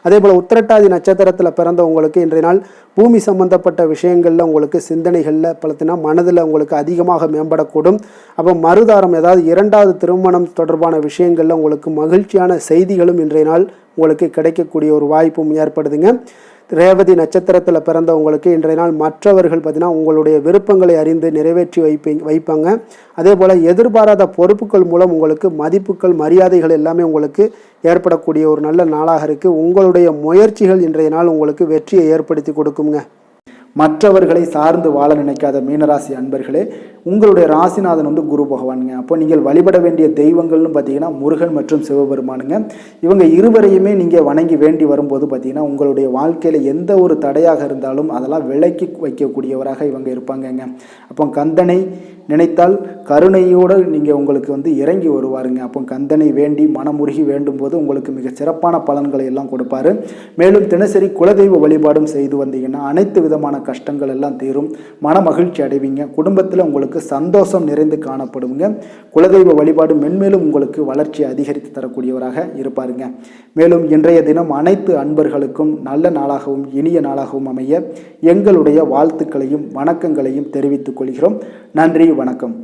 அதே போல் உத்திரட்டாதி நட்சத்திரத்தில் பிறந்தவங்களுக்கு இன்றைய நாள் பூமி சம்பந்தப்பட்ட விஷயங்களில் உங்களுக்கு சிந்தனைகளில் பார்த்தீங்கன்னா மனதில் உங்களுக்கு அதிகமாக மேம்படக்கூடும். அப்போ மறுதாரம் ஏதாவது 2வது திருமணம் தொடர்பான விஷயங்களில் உங்களுக்கு மகிழ்ச்சியான செய்திகளும் இன்றைய நாள் உங்களுக்கு கிடைக்கக்கூடிய ஒரு வாய்ப்பும் ஏற்படுதுங்க. ரேவதி நட்சத்திரத்தில் பிறந்தவங்களுக்கு இன்றைய நாள் மற்றவர்கள் பார்த்தீங்கன்னா உங்களுடைய விருப்பங்களை அறிந்து நிறைவேற்றி வைப்பாங்க. அதே போல் எதிர்பாராத பொறுப்புகள் மூலம் உங்களுக்கு மதிப்புகள், மரியாதைகள் எல்லாமே உங்களுக்கு ஏற்படக்கூடிய ஒரு நல்ல நாளாக இருக்குது. உங்களுடைய முயற்சிகள் இன்றைய நாள் உங்களுக்கு வெற்றியை ஏற்படுத்தி கொடுக்குங்க. மற்றவர்களை சார்ந்து வாழ நினைக்காத மீனராசி அன்பர்களே, உங்களுடைய ராசிநாதன் வந்து குரு பகவானுங்க. அப்போ நீங்கள் வழிபட வேண்டிய தெய்வங்கள்னு பார்த்தீங்கன்னா முருகன் மற்றும் சிவபெருமானுங்க. இவங்க இருவரையுமே நீங்கள் வணங்கி வேண்டி வரும்போது பார்த்தீங்கன்னா உங்களுடைய வாழ்க்கையில் எந்த ஒரு தடையாக இருந்தாலும் அதெல்லாம் விலக்கி வைக்கக்கூடியவராக இவங்க இருப்பாங்கங்க. அப்போ கந்தனை நினைத்தால் கருணையோடு நீங்கள் உங்களுக்கு வந்து இறங்கி வருவாருங்க. அப்போ கந்தனை வேண்டி மனமுருகி வேண்டும் போது உங்களுக்கு மிக சிறப்பான பலன்களை எல்லாம் கொடுப்பாரு. மேலும் தினசரி குலதெய்வ வழிபாடும் செய்து வந்தீங்கன்னா அனைத்து விதமான கஷ்டங்கள் எல்லாம் தீரும், மன மகிழ்ச்சி அடைவீங்க. குடும்பத்தில் உங்களுக்கு சந்தோஷம் நிறைந்து காணப்படுங்க. குலதெய்வ வழிபாடு மென்மேலும் உங்களுக்கு வளர்ச்சி அதிகரித்து தரக்கூடியவராக இருப்பாருங்க. மேலும் இன்றைய தினம் அனைத்து அன்பர்களுக்கும் நல்ல நாளாகவும் இனிய நாளாகவும் அமைய எங்களுடைய வாழ்த்துக்களையும் வணக்கங்களையும் தெரிவித்துக் கொள்கிறோம். நன்றி, வணக்கம்.